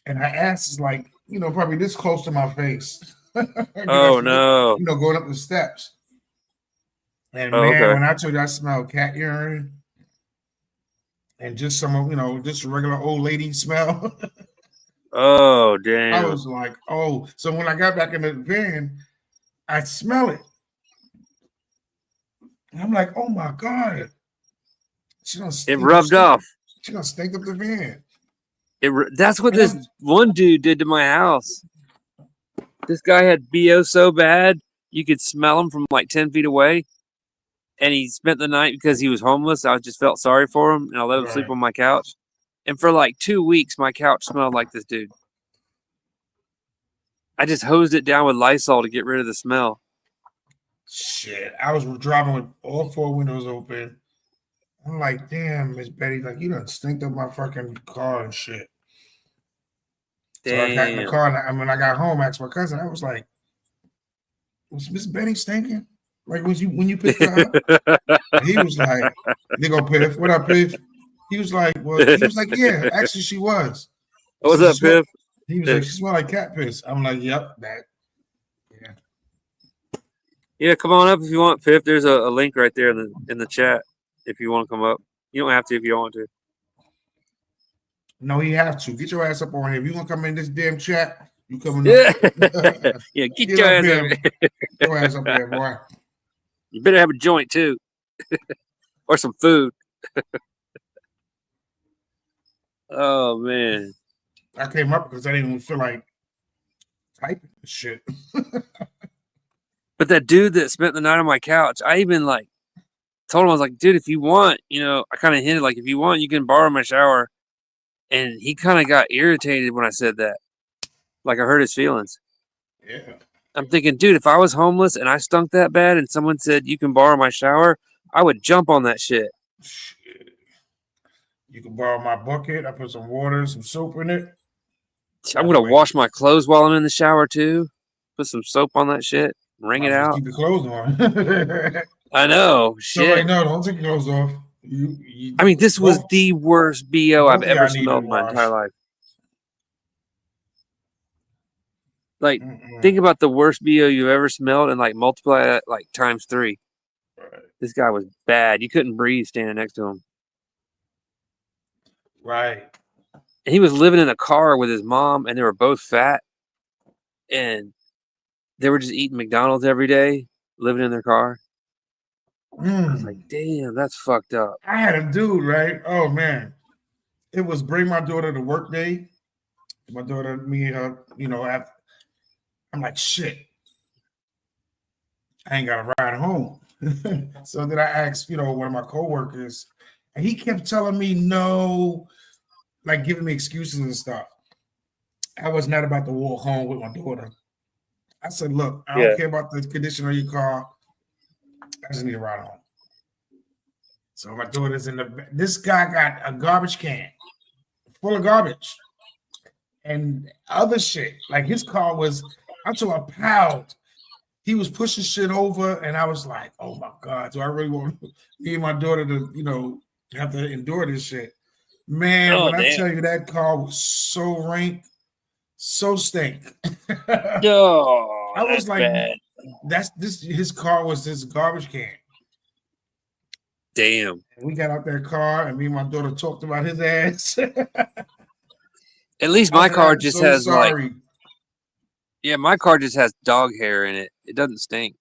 And her ass is like, probably this close to my face. Oh no. Going up the steps. And Oh, man, okay. when I told you I smelled cat urine and just some, just regular old lady smell, Oh I damn. was like, oh. So when I got back in the van, I smell it. And I'm like, oh my God. It rubbed off. She's going to stink up the van. That's what this one dude did to my house. This guy had BO so bad you could smell him from like 10 feet away. And he spent the night because he was homeless. I just felt sorry for him, and I let him sleep on my couch. And for like 2 weeks, my couch smelled like this dude. I just hosed it down with Lysol to get rid of the smell. Shit, I was driving with all 4 windows open. I'm like, damn, Miss Betty, like you done stinked up my fucking car and shit. Damn. So I got in the car, and when I got home, I asked my cousin, I was like, was Miss Betty stinking? Like when you picked her up? He was like, they go Piff. What up, Piff? He was like, yeah, actually she was. What's up, Piff? He was like, she smelled like cat piss. I'm like, yep, that. Yeah. Yeah, come on up if you want, Piff. There's a link right there in the chat if you want to come up. You don't have to if you don't want to. No, you have to. Get your ass up on here. If you want to come in this damn chat, you coming up. Yeah, get your ass up here. Get your ass up there, boy. You better have a joint, too. Or some food. Oh, man. I came up because I didn't even feel like typing this shit. But that dude that spent the night on my couch, I even like told him, I was like, dude, if you want, I kind of hinted like, if you want, you can borrow my shower. And he kind of got irritated when I said that. Like I hurt his feelings. Yeah. I'm thinking, dude, if I was homeless and I stunk that bad and someone said you can borrow my shower, I would jump on that shit. You can borrow my bucket. I put some water, some soap in it. I'm going to wash my clothes while I'm in the shower too. Put some soap on that shit. Wring it out. Keep the clothes on. I know. Shit. No, don't take your clothes off. I mean, this was the worst BO I've ever smelled in my entire life. Like, think about the worst BO you've ever smelled and like multiply that like times 3. Right. This guy was bad. You couldn't breathe standing next to him. Right. And he was living in a car with his mom, and they were both fat, and they were just eating McDonald's every day, living in their car. I was like, damn, that's fucked up. I had a dude, right? Oh, man. It was bring my daughter to work day. My daughter, me and her, I'm like, shit. I ain't got to ride home. So then I asked, one of my coworkers, and he kept telling me no, like giving me excuses and stuff. I was not about to walk home with my daughter. I said, look, I don't care about the condition of your car. I just need to ride home. So my daughter's this guy got a garbage can full of garbage and other shit. Like his car was up to a pound. He was pushing shit over, and I was like, oh my God, do I really want me and my daughter to, have to endure this shit? Man, I tell you, that car was so rank, so stink. Oh, I was like, bad. His car was this garbage can. Damn. We got out that car, and me and my daughter talked about his ass. At least my car just has like, yeah, my car just has dog hair in it. It doesn't stink.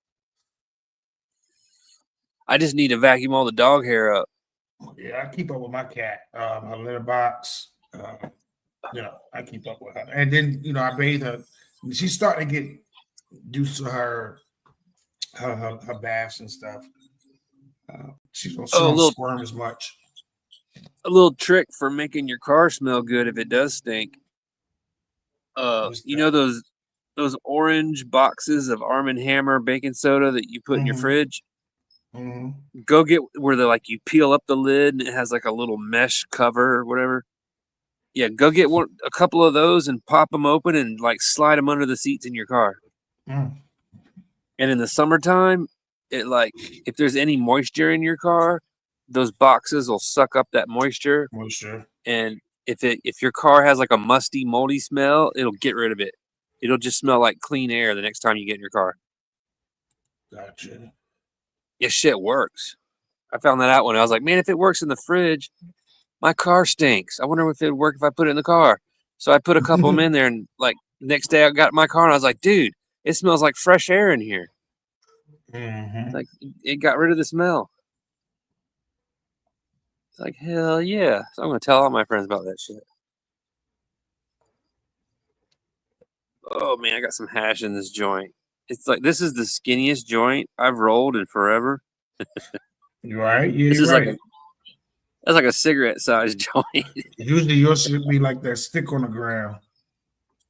I just need to vacuum all the dog hair up. Yeah, I keep up with my cat. Her litter box. I keep up with her, and then I bathe her. She's starting to get used to her baths and stuff. She don't squirm as much. A little trick for making your car smell good if it does stink. You know those those orange boxes of Arm & Hammer baking soda that you put in your fridge. Go get where they're like you peel up the lid and it has like a little mesh cover or whatever. Yeah, go get a couple of those and pop them open and like slide them under the seats in your car. And in the summertime, it like if there's any moisture in your car, those boxes will suck up that moisture. And if your car has like a musty, moldy smell, it'll get rid of it. It'll just smell like clean air the next time you get in your car. Gotcha. Yeah, shit works. I found that out when I was like, man, if it works in the fridge, my car stinks. I wonder if it would work if I put it in the car. So I put a couple of them in there, and like next day I got in my car and I was like, dude, it smells like fresh air in here. Like it got rid of the smell. It's like, hell yeah. So I'm going to tell all my friends about that shit. Oh man, I got some hash in this joint. It's like this is the skinniest joint I've rolled in forever. You right? Yeah, this is right. That's like a cigarette size joint. Usually yours should be like that stick on the ground.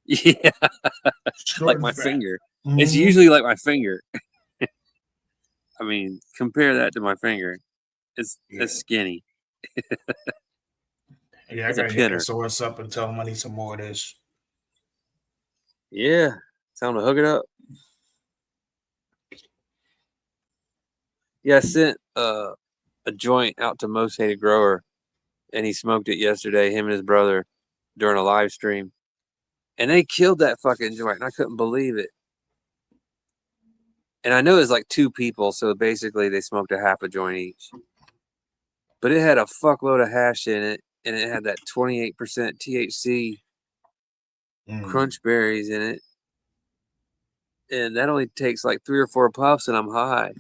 Yeah. Like my finger. It's usually like my finger. I mean, compare that to my finger. It's skinny. Yeah, I gotta hit SOS up and tell them I need some more of this. Yeah. Tell them to hook it up. Yeah, I sent a joint out to Most Hated Grower, and he smoked it yesterday, him and his brother, during a live stream. And they killed that fucking joint, and I couldn't believe it. And I know it's like 2 people, so basically they smoked a half a joint each. But it had a fuckload of hash in it, and it had that 28% THC crunch berries in it. And that only takes like 3 or 4 puffs, and I'm high.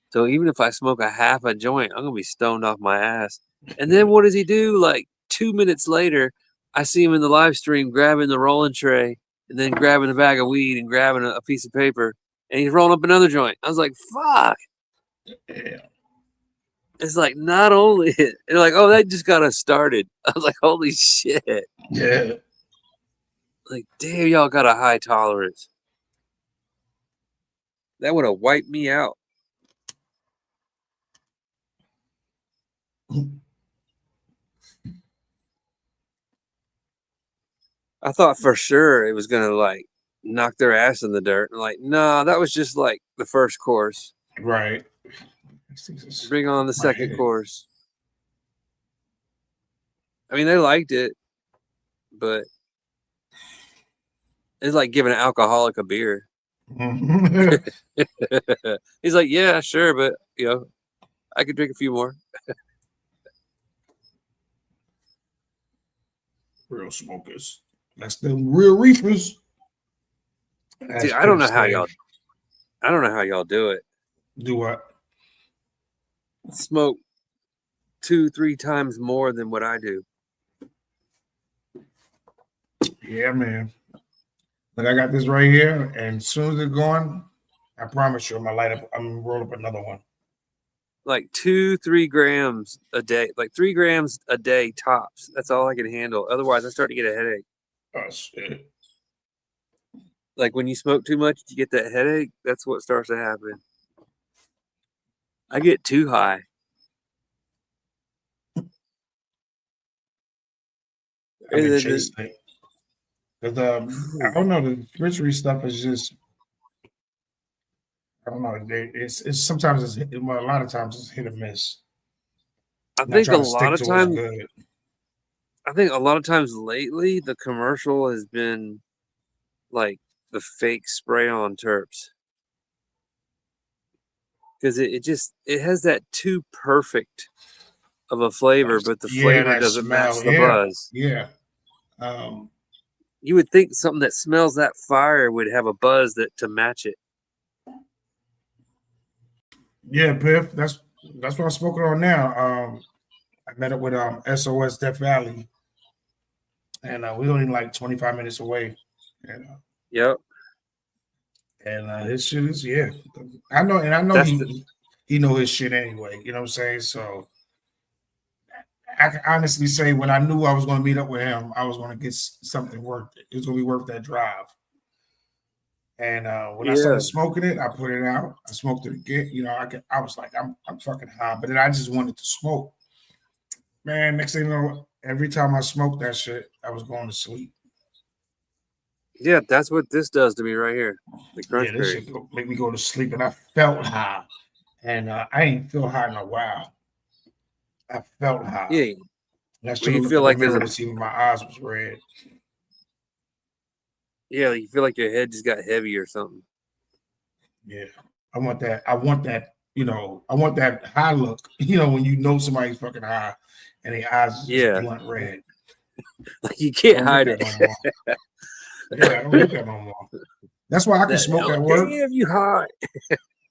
So even if I smoke a half a joint, I'm going to be stoned off my ass. And then what does he do? Like 2 minutes later, I see him in the live stream grabbing the rolling tray and then grabbing a bag of weed and grabbing a piece of paper. And he's rolling up another joint. I was like, fuck. Yeah. It's like not only, and like, oh, that just got us started. I was like, holy shit. Yeah. Like, damn, y'all got a high tolerance. That would have wiped me out. I thought for sure it was going to like knock their ass in the dirt. And like, nah, that was just like the first course. Right. Bring on the second course. I mean, they liked it, but it's like giving an alcoholic a beer. He's like, yeah, sure, but you know, I could drink a few more. Real smokers. That's the real reefers. See, I don't know how y'all do it. Do what? Smoke 2-3 times more than what I do. Yeah, man. But I got this right here, and as soon as it's gone, I promise you, I'm gonna roll up another one. Like 2-3 grams a day, like 3 grams a day tops. That's all I can handle. Otherwise, I start to get a headache. Oh shit! Like when you smoke too much, you get that headache. That's what starts to happen. I get too high. I don't know, the fishery stuff is just, I don't know. It's sometimes a lot of times it's hit or miss. I think a lot of times lately the commercial has been like the fake spray on terps. Because it has that too perfect of a flavor, but the flavor doesn't match the buzz. Yeah. You would think something that smells that fire would have a buzz to match it. Yeah, Piff. That's what I'm smoking on now. I met up with SOS Death Valley, and we're only like 25 minutes away. And, yep. And his shit is, yeah. I know he know his shit anyway. You know what I'm saying? So I can honestly say when I knew I was going to meet up with him, I was going to get something worth it. It was going to be worth that drive. And when I Yeah. started smoking it, I put it out. I smoked it again. I was like, I'm fucking high, but then I just wanted to smoke. Man, next thing you know, every time I smoked that shit, I was going to sleep. Yeah, that's what this does to me right here. The Yeah, crunch this berries. shit make me go to sleep, and I felt high, and I ain't feel high in a while. I felt high. Yeah. And I Well, should you have looked feel in the like there's mirror a to see if my eyes was red. you feel like your head just got heavy or something. Yeah, I want that. I want that. I want that high look. When you know somebody's fucking high, and their eyes is just Yeah. blunt red. Like you I can't don't hide get it. that no more. Yeah, I don't get that no more. That's why I can That smoke oh at work damn you hot.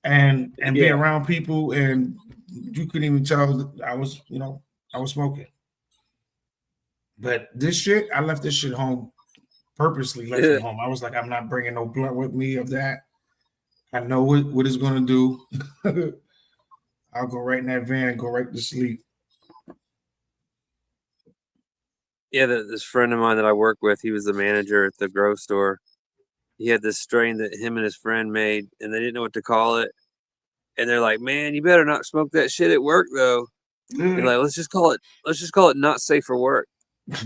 and be Yeah. around people, and you couldn't even tell that I was smoking. But this shit, I left this shit home. Purposely left it home. I was like, I'm not bringing no blunt with me of that. I know what it's gonna do. I'll go right in that van and go right to sleep. Yeah, this friend of mine that I work with, he was the manager at the grow store. He had this strain that him and his friend made, and they didn't know what to call it. And they're like, "Man, you better not smoke that shit at work, though." And like, let's just call it not safe for work.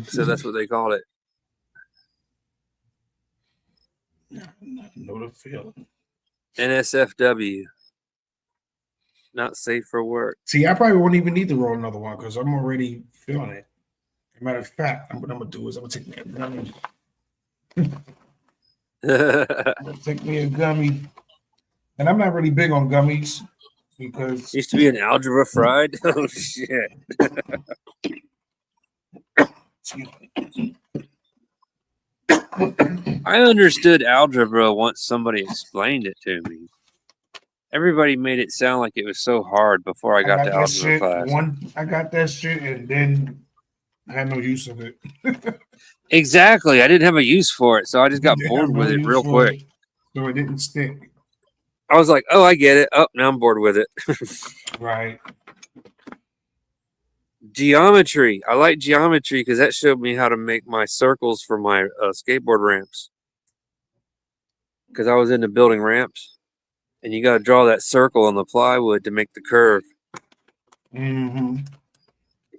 So that's what they called it. I know the feeling. NSFW, not safe for work. See, I probably won't even need to roll another one because I'm already feeling it. As a matter of fact, what I'm gonna do is I'm gonna take me a gummy. I'm gonna take me a gummy, and I'm not really big on gummies because Used to be an algebra fried. Oh shit! excuse me. I understood algebra once somebody explained it to me. Everybody made it sound like it was so hard before I got to algebra class. I got that shit, and then I had no use of it. Exactly. I didn't have a use for it, so I just got Didn't have bored with no it use real for quick. it, so it didn't stick. I was like, "Oh, I get it. Oh, now I'm bored with it." Right. Geometry. I like geometry because that showed me how to make my circles for my skateboard ramps. Because I was into building ramps, and you got to draw that circle on the plywood to make the curve. Mm-hmm.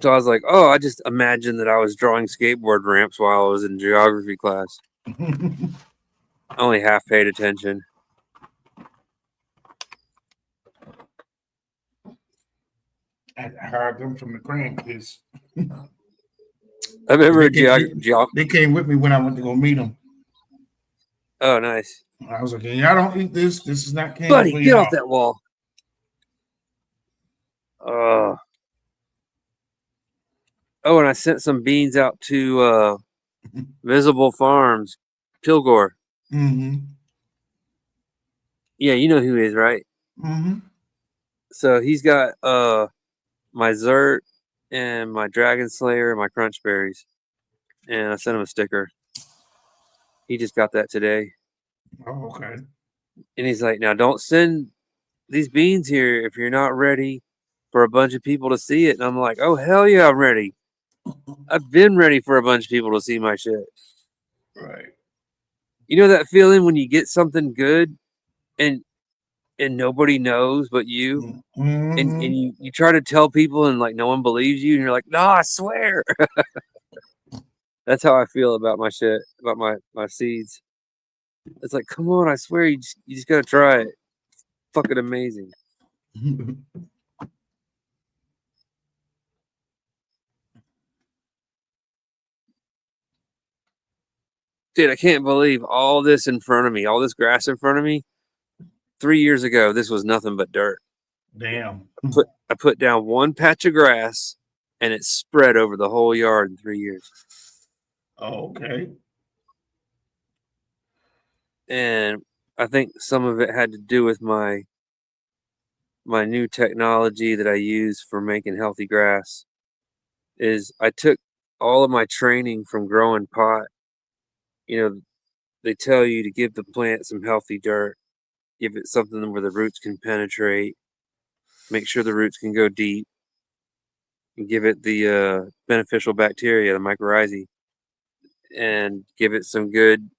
So I was like, "Oh, I just imagined that I was drawing skateboard ramps while I was in geography class." I only half paid attention. I hired them from the grandkids. I remember They came with me when I went to go meet them. Oh, nice. I was like, y'all don't eat this. This is not candy Buddy, for get y'all. off that wall. Oh, and I sent some beans out to Visible Farms, Kilgore. Mm-hmm. Yeah, you know who he is, right? Mm-hmm. So he's got my Zert and my Dragon Slayer and my Crunch Berries. And I sent him a sticker. He just got that today. Oh, okay. And he's like, "Now don't send these beans here if you're not ready for a bunch of people to see it." And I'm like, "Oh, hell yeah, I'm ready. I've been ready for a bunch of people to see my shit." Right. You know that feeling when you get something good and nobody knows but you? Mm-hmm. And you try to tell people and like no one believes you and you're like, "No, I swear." That's how I feel about my shit, about my seeds. It's like, come on, I swear you just gotta try it. Fucking amazing. Dude, I can't believe all this in front of me, all this grass in front of me. 3 years ago, this was nothing but dirt. Damn. I put down one patch of grass and it spread over the whole yard in 3 years. Oh, okay. And I think some of it had to do with my new technology that I use for making healthy grass. Is I took all of my training from growing pot. You know, they tell you to give the plant some healthy dirt, give it something where the roots can penetrate, make sure the roots can go deep, and give it the beneficial bacteria, the mycorrhizae, and give it some good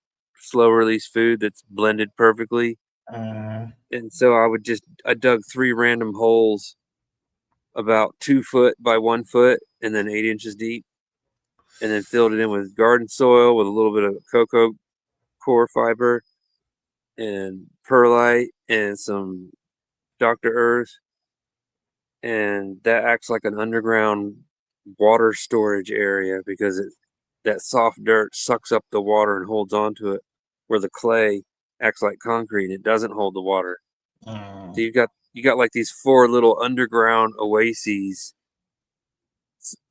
slow release food that's blended perfectly. And so I dug 3 random holes about 2 foot by 1 foot and then 8 inches deep, and then filled it in with garden soil with a little bit of cocoa core fiber and perlite and some Dr. Earth, and that acts like an underground water storage area because that soft dirt sucks up the water and holds onto it, where the clay acts like concrete. It doesn't hold the water. So you got like these 4 little underground oases.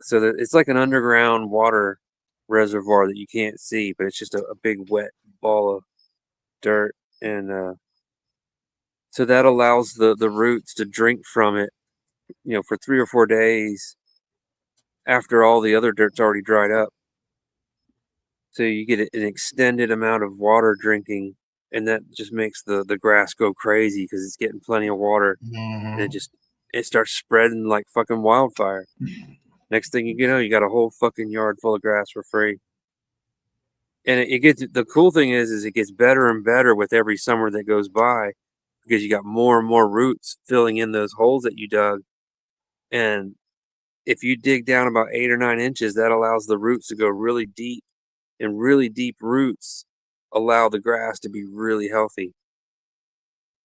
So that it's like an underground water reservoir that you can't see, but it's just a big wet ball of dirt, and so that allows the roots to drink from it, for 3 or 4 days after all the other dirt's already dried up. So you get an extended amount of water drinking, and that just makes the grass go crazy because it's getting plenty of water, and it starts spreading like fucking wildfire. Next thing you know, you got a whole fucking yard full of grass for free. And the cool thing is it gets better and better with every summer that goes by, because you got more and more roots filling in those holes that you dug. And if you dig down about 8 or 9 inches, that allows the roots to go really deep, and really deep roots allow the grass to be really healthy.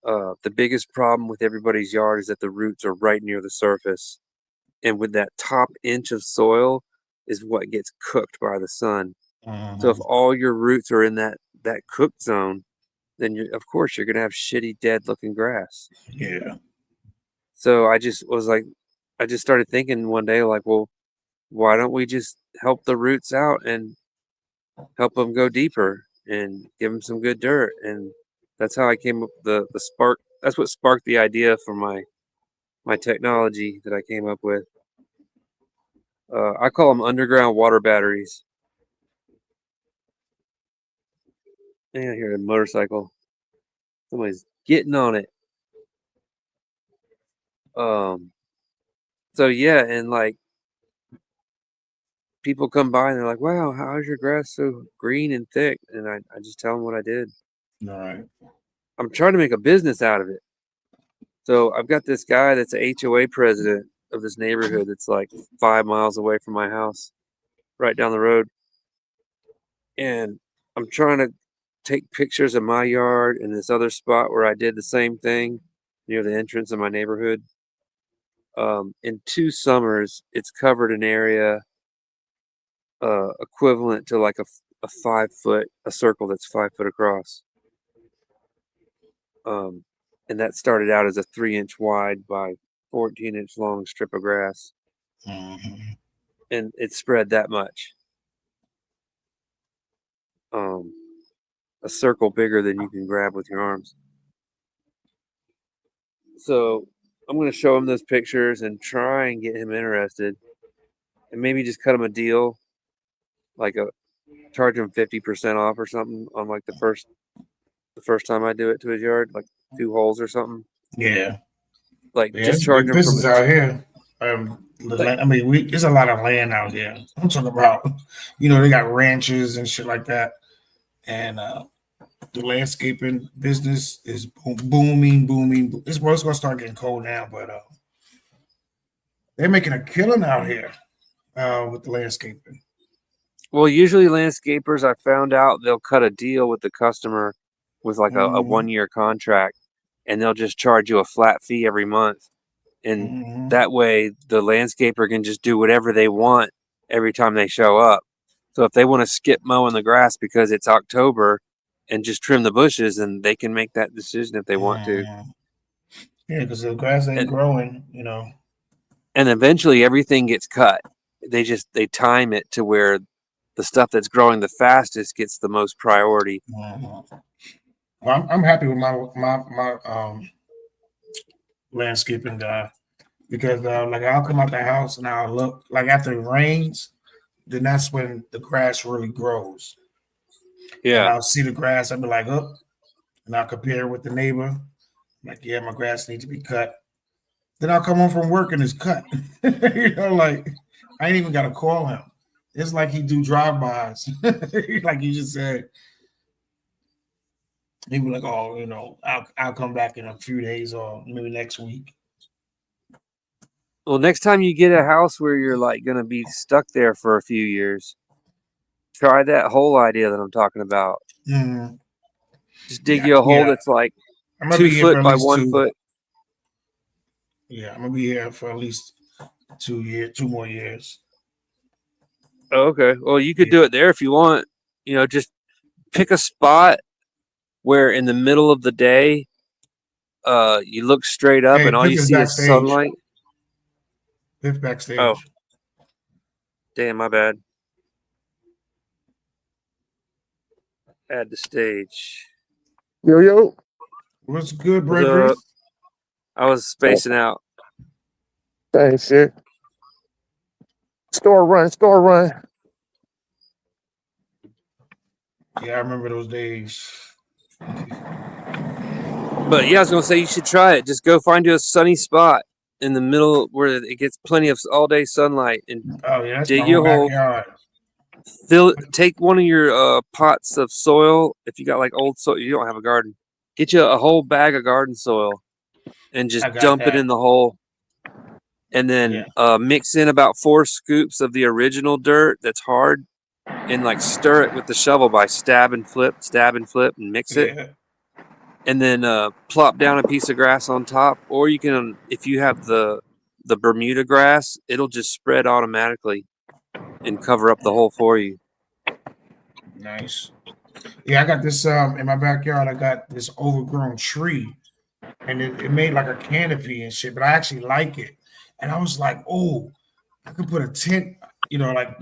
The biggest problem with everybody's yard is that the roots are right near the surface. And with that top inch of soil is what gets cooked by the sun. So if all your roots are in that cooked zone, then of course you're going to have shitty, dead looking grass. Yeah. So I just started thinking one day, like, well, why don't we just help the roots out and help them go deeper and give them some good dirt? And that's how I came up with the spark. That's what sparked the idea for my technology that I came up with. I call them underground water batteries. Yeah, I hear a motorcycle. Somebody's getting on it. So yeah, and like people come by and they're like, "Wow, how is your grass so green and thick?" And I just tell them what I did. All right. I'm trying to make a business out of it. So I've got this guy that's a HOA president of this neighborhood that's like 5 miles away from my house, right down the road. And I'm trying to take pictures of my yard and this other spot where I did the same thing near the entrance of my neighborhood. In 2 summers, it's covered an area equivalent to like a 5 foot, a circle that's 5 foot across. And that started out as a 3-inch wide by 14-inch long strip of grass. And it spread that much. A circle bigger than you can grab with your arms. So I'm going to show him those pictures and try and get him interested, and maybe just cut him a deal, like charge him 50% off or something on like the first time I do it to his yard, like 2 holes or something. Yeah. Like just charge him business out here. I mean, there's a lot of land out here. I'm talking about, they got ranches and shit like that, and the landscaping business is booming. It's going to start getting cold now, but they're making a killing out here with the landscaping. Well, usually landscapers, I found out, they'll cut a deal with the customer with like a 1-year contract, and they'll just charge you a flat fee every month. And that way the landscaper can just do whatever they want every time they show up. So if they want to skip mowing the grass because it's October and just trim the bushes, and they can make that decision if they want to. Yeah, because the grass ain't growing, And eventually everything gets cut. They time it to where the stuff that's growing the fastest gets the most priority. Well, I'm happy with my landscaping guy, because like I'll come out the house and I'll look, like after it rains, then that's when the grass really grows. Yeah. And I'll see the grass, I'll be like, oh, and I'll compare it with the neighbor. I'm like, yeah, my grass needs to be cut. Then I'll come home from work and it's cut. Like I ain't even got to call him. It's like he do drive-bys, like you just said. He was like, "Oh, I'll come back in a few days or maybe next week." Well, next time you get a house where you're like gonna be stuck there for a few years, try that hole idea that I'm talking about. Mm-hmm. Just dig you a hole Yeah. that's like I'm gonna 2 be here for foot at by least 1 two. foot. Yeah, I'm gonna be here for at least 2 years, 2 more years. Oh, okay. Well, you could do it there if you want. Just pick a spot where in the middle of the day, you look straight up Hey, and all Piff you is see is backstage. sunlight. Piff backstage. Oh, damn, my bad. Add the stage. Yo. What's good, What's Gregory? up? I was spacing out. Thanks, shit. Store run. Yeah, I remember those days. But yeah, I was gonna say you should try it. Just go find you a sunny spot in the middle where it gets plenty of all day sunlight and Oh yeah, that's dig my your whole hole. backyard. Take one of your pots of soil. If you got like old soil, you don't have a garden. Get you a whole bag of garden soil and just dump it in the hole. And then mix in about 4 scoops of the original dirt that's hard, and like stir it with the shovel by stab and flip, and mix it. Yeah. And then plop down a piece of grass on top, or you can, if you have the Bermuda grass, it'll just spread automatically and cover up the hole for you. Nice. Yeah, I got this in my backyard. I got this overgrown tree, and it made like a canopy and shit. But I actually like it, and I was like, oh, I could put a tent. Not a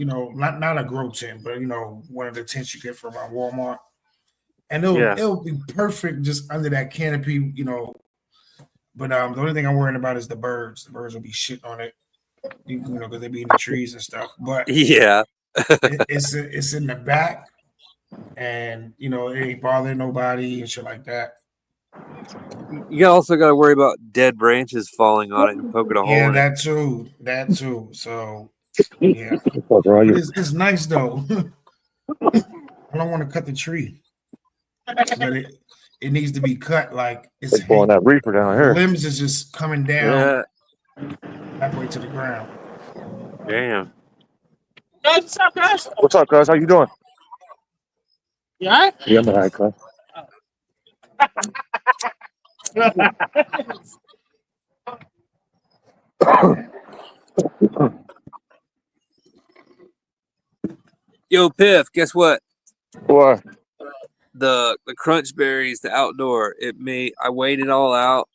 grow tent, but one of the tents you get from Walmart, and it'll be perfect just under that canopy. But the only thing I'm worrying about is the birds. The birds will be shitting on it, because they be in the trees and stuff. But yeah, it's in the back, and it ain't bothering nobody and shit like that. You also got to worry about dead branches falling on it and poking a hole in that too. So yeah, it's nice though. I don't want to cut the tree, but it needs to be cut like it's pulling that reaper down here. Limbs is just coming down halfway to the ground. Damn. What's up, guys? What's up, guys? How you doing? You all right? Yeah, I'm all right, cuz. Yo, Piff, guess what? What? The crunch berries, the outdoor, I weighed it all out.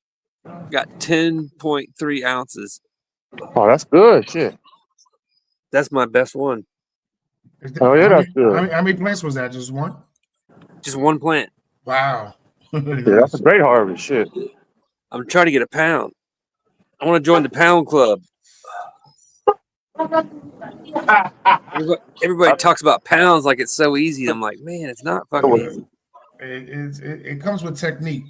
Got 10.3 ounces. Oh, that's good. Shit. That's my best one. Oh yeah, that's good. How many plants was that? Just one? Just one plant. Wow. Yeah, that's a great harvest. Shit. I'm trying to get a pound. I want to join the pound club. Everybody talks about pounds like it's so easy. I'm like, man, it's not fucking easy. It comes with technique.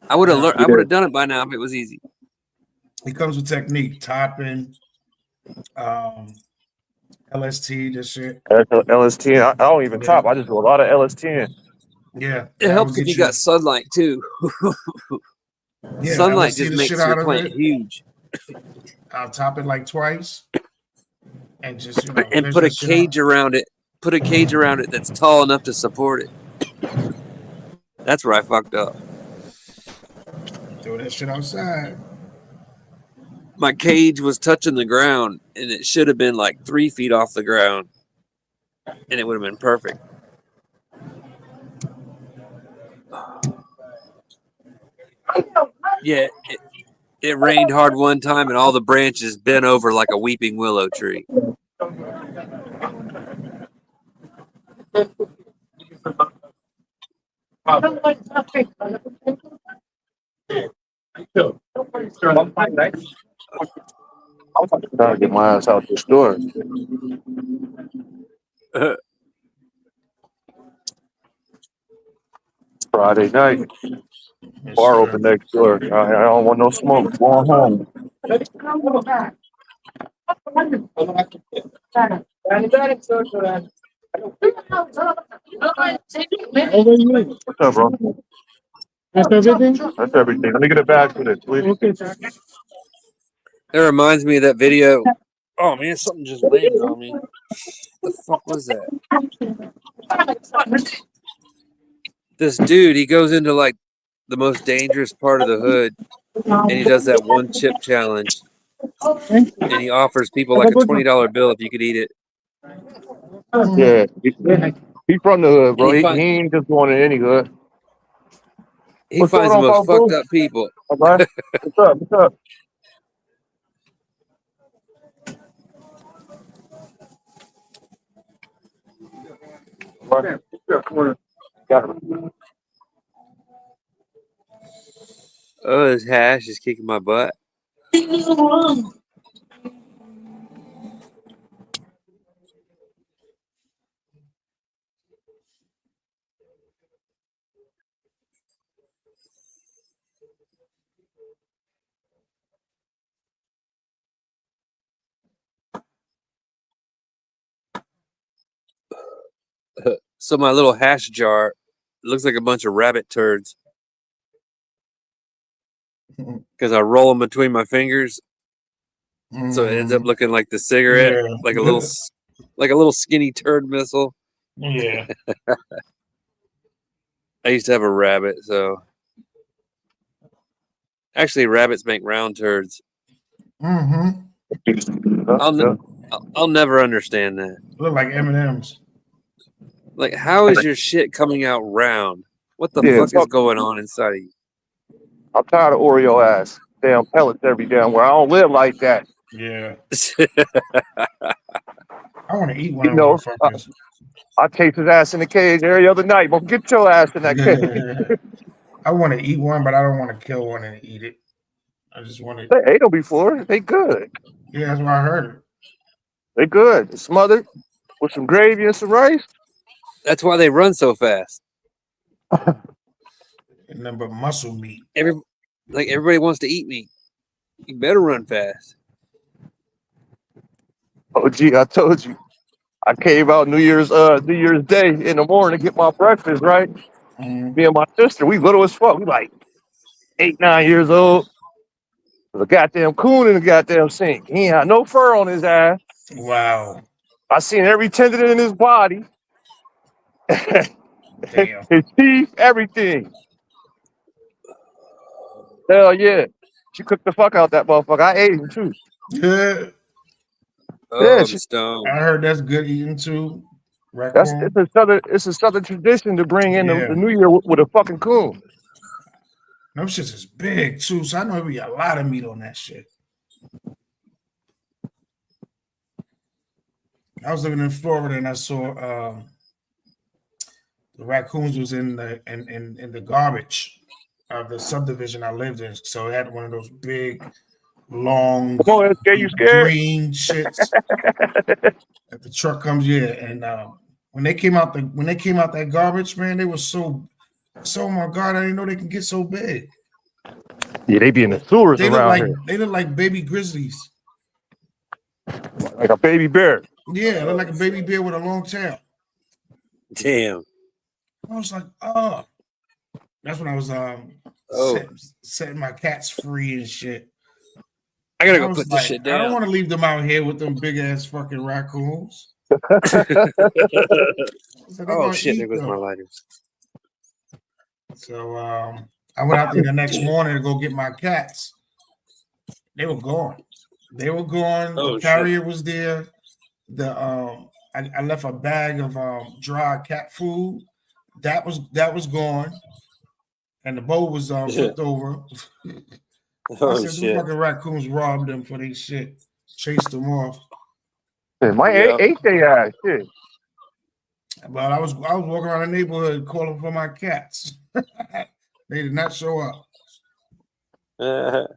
I would have learned. I would have done it by now if it was easy. It comes with technique, topping, LST, this shit. LST. I don't even top. I just do a lot of LST. Yeah, it helps if you got sunlight too. Sunlight just makes your plant huge. I'll top it like twice, and just and put a cage around it. Put a cage around it that's tall enough to support it. That's where I fucked up. Throw that shit outside. My cage was touching the ground, and it should have been like 3 feet off the ground, and it would have been perfect. Yeah, it rained hard one time, and all the branches bent over like a weeping willow tree. I'm trying to get my ass out the store. Friday night. Bar open next door. I don't want no smoke. Going home. What's up, bro? That's everything? That's everything. Let me get a bag for this, please. Okay. That reminds me of that video. Oh man, something just landed on me. What the fuck was that? This dude, he goes into like the most dangerous part of the hood, and he does that one chip challenge, and he offers people like a $20 bill if you could eat it. Yeah. He from the hood, bro. And He ain't just going in any hood. He What's finds the going on, most Bob, fucked boo? up people. Okay. What's up? What's up? Got it. Oh, this hash is kicking my butt. So my little hash jar looks like a bunch of rabbit turds because I roll them between my fingers, so it ends up looking like the cigarette, Yeah. like a little skinny turd missile. Yeah. I used to have a rabbit, so actually rabbits make round turds. I'll never understand that. Look like M&Ms. Like, how is your shit coming out round? What the Yeah, fuck is going on inside of you? I'm tired of Oreo ass. Damn pellets every damn where. I don't live like that. Yeah. I want to eat one You of know, those motherfuckers. I chase his ass in the cage every other night. But get your ass in that cage. I want to eat one, but I don't want to kill one and eat it. I just want to. They ate them before. They good. Yeah, that's why I heard it. They good. It's smothered with some gravy and some rice. That's why they run so fast. And then but muscle meat. Everybody wants to eat meat. You better run fast. Oh gee, I told you. I came out New Year's Day in the morning to get my breakfast, right? Me and my sister, we little as fuck. We like 8, 9 years old. There's a goddamn coon in the goddamn sink. He ain't had no fur on his ass. Wow. I seen every tendon in his body. Damn. His teeth, everything. Hell yeah. She cooked the fuck out that motherfucker. I ate him too. Yeah. Oh, Yeah, I'm she- stoned. I heard that's good eating too. Raccoon. It's a southern tradition to bring in Yeah. the new year with a fucking coon. Them shits is big too, so I know we got a lot of meat on that shit. I was living in Florida and I saw the raccoons was in the garbage of the subdivision I lived in. So it had one of those big, long, Come on, SK, you scared? green shits. That the truck comes, yeah. And when they came out that garbage, man, they were so my God, I didn't know they can get so big. Yeah, they be in the sewers They look around like here. they look like baby grizzlies. Like a baby bear. Yeah, look like a baby bear with a long tail. Damn. I was like, oh. That's when I was setting my cats free and shit. I gotta I go was put like, this shit I don't down. want to leave them out here with them big ass fucking raccoons. So they're Oh gonna shit, eat there goes them. my lighter. So I went out there the next morning to go get my cats. They were gone. Oh, The carrier was there. I left a bag of dry cat food. That was gone. And the bowl was flipped over. I Oh said, the shit. fucking raccoons robbed them for their shit. Chased them off. Yeah, my Yep. ate they ass. Shit. But I was walking around the neighborhood calling for my cats. They did not show up. So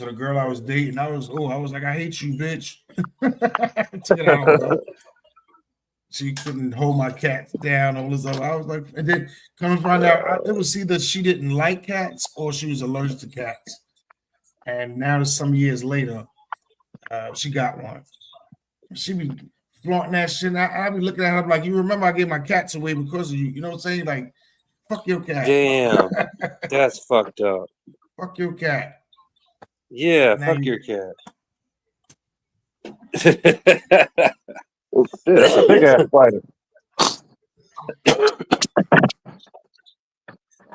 the girl I was dating, I was like, I hate you, bitch. Took it out on her. She couldn't hold my cats down. All this other. I was like, and then come to find out, it was either she didn't like cats or she was allergic to cats. And now, some years later, she got one. She be flaunting that shit. I be looking at her like, you remember I gave my cats away because of you. You know what I'm saying? Like, Fuck your cat. Damn, that's fucked up. Fuck your cat. Yeah, Now fuck you- your cat. Oh, shit, that's a big ass spider.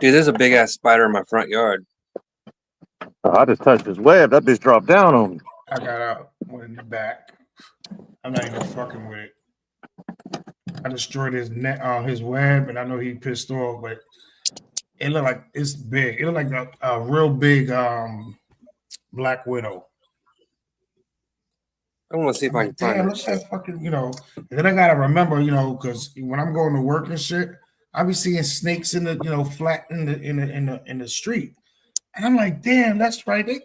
Dude, there's a big ass spider in my front yard. I just touched his web. That bitch dropped down on me. I got out, went in the back. I'm not even fucking with it. I destroyed his net, his web, and I know he pissed off, but it looked like it's big. It looked like a real big black widow. I want to see if I can find Damn, that look at shit. that fucking, and then I gotta remember, because when I'm going to work and shit, I be seeing snakes in the, flat in the street, and I'm like, damn, that's right. I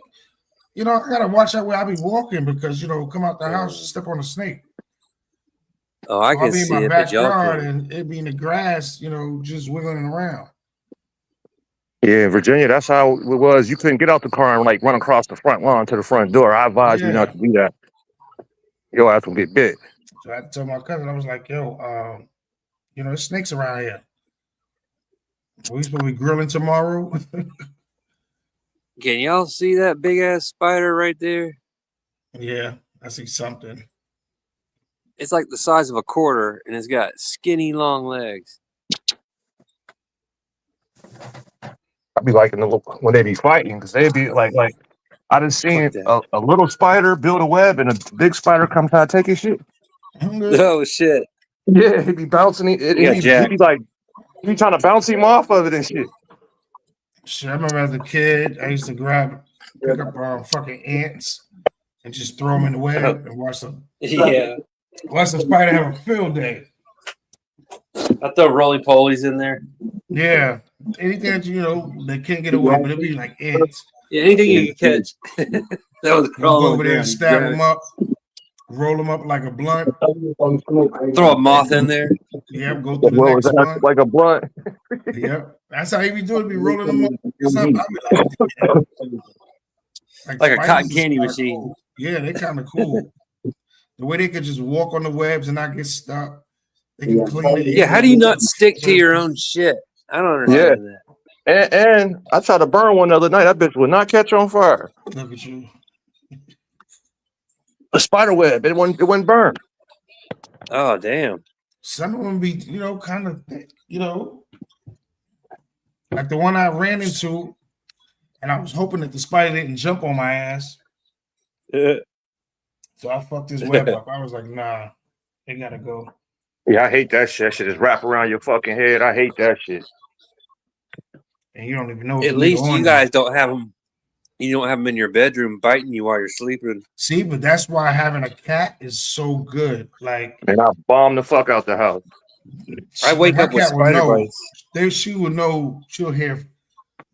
gotta watch out where I be walking because come out the house, step on a snake. Oh, I So can I'll be in see my it, but y'all backyard can. and it be in the grass, just wiggling around. Yeah, in Virginia, that's how it was. You couldn't get out the car and like run across the front lawn to the front door. I advise you not to do that. Your ass will get bit. So I had to tell my cousin, I was like, yo, there's snakes around here. We supposed to be grilling tomorrow. Can y'all see that big ass spider right there? Yeah, I see something. It's like the size of a quarter, and it's got skinny, long legs. I'd be liking the look when they be fighting because they'd be like I done seen Fuck a little spider build a web and a big spider come try to take his shit. Oh shit! Yeah, he'd be bouncing. He'd be trying to bounce him off of it and shit. Shit, I remember as a kid, I used to pick up fucking ants and just throw them in the web and watch the spider have a field day. I throw roly polies in there. Yeah, anything that they can't get away, but it'd be like ants. Yeah, anything you can catch. That was You crawling go over there and stab them. them up, roll them up like a blunt. Throw a moth in there. Yep, go through the next one. Like a blunt. Yep, that's how he be doing. Be rolling them up. I be Like a spiders cotton is candy kinda machine. cool. Yeah, they kind of cool. The way they could just walk on the webs and not get stuck. They can clean it. Yeah, how do you not stick to your own shit? I don't understand that. And I tried to burn one the other night. That bitch would not catch on fire. Look at you. A spider web. It wouldn't burn. Oh damn. Some of them be, kind of, like the one I ran into, and I was hoping that the spider didn't jump on my ass. So I fucked his web up. I was like, nah, they gotta go. Yeah, I hate that shit. That shit just wrap around your fucking head. I hate that shit. And you don't even know. At least you guys don't have them. You don't have them in your bedroom biting you while you're sleeping. See, but that's why having a cat is so good. Like, and I bomb the fuck out the house. I wake up with spider bites. She would know. She'll hear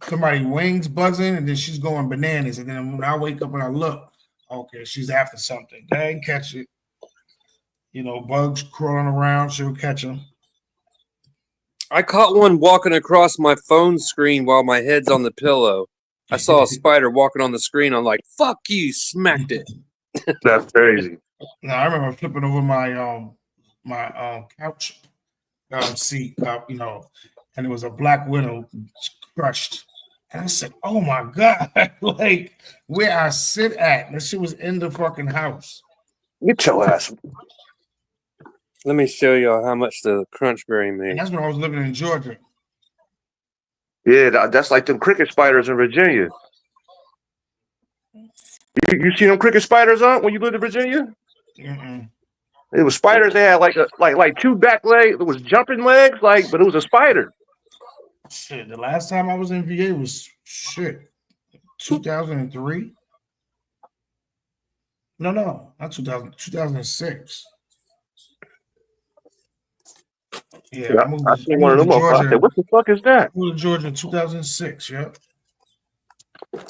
somebody wings buzzing, and then she's going bananas. And then when I wake up and I look, okay, she's after something. They ain't catch it. Bugs crawling around, she'll catch them. I caught one walking across my phone screen while my head's on the pillow. I saw a spider walking on the screen. I'm like, "Fuck you!" Smacked it. That's crazy. No, I remember flipping over my couch seat, and it was a black widow crushed. And I said, "Oh my god!" Like where I sit at, that shit was in the fucking house. Get your ass. Let me show y'all how much the crunchberry made. And that's when I was living in Georgia. Yeah, that's like them cricket spiders in Virginia. You see them cricket spiders on when you lived in Virginia? Mm-mm. It was spiders. They had like two back legs. It was jumping legs, but it was a spider. Shit, the last time I was in VA was 2003. No, not 2000, 2006. Yeah, I seen one of them. I said, what the fuck is that? I moved to Georgia in 2006. Yeah. And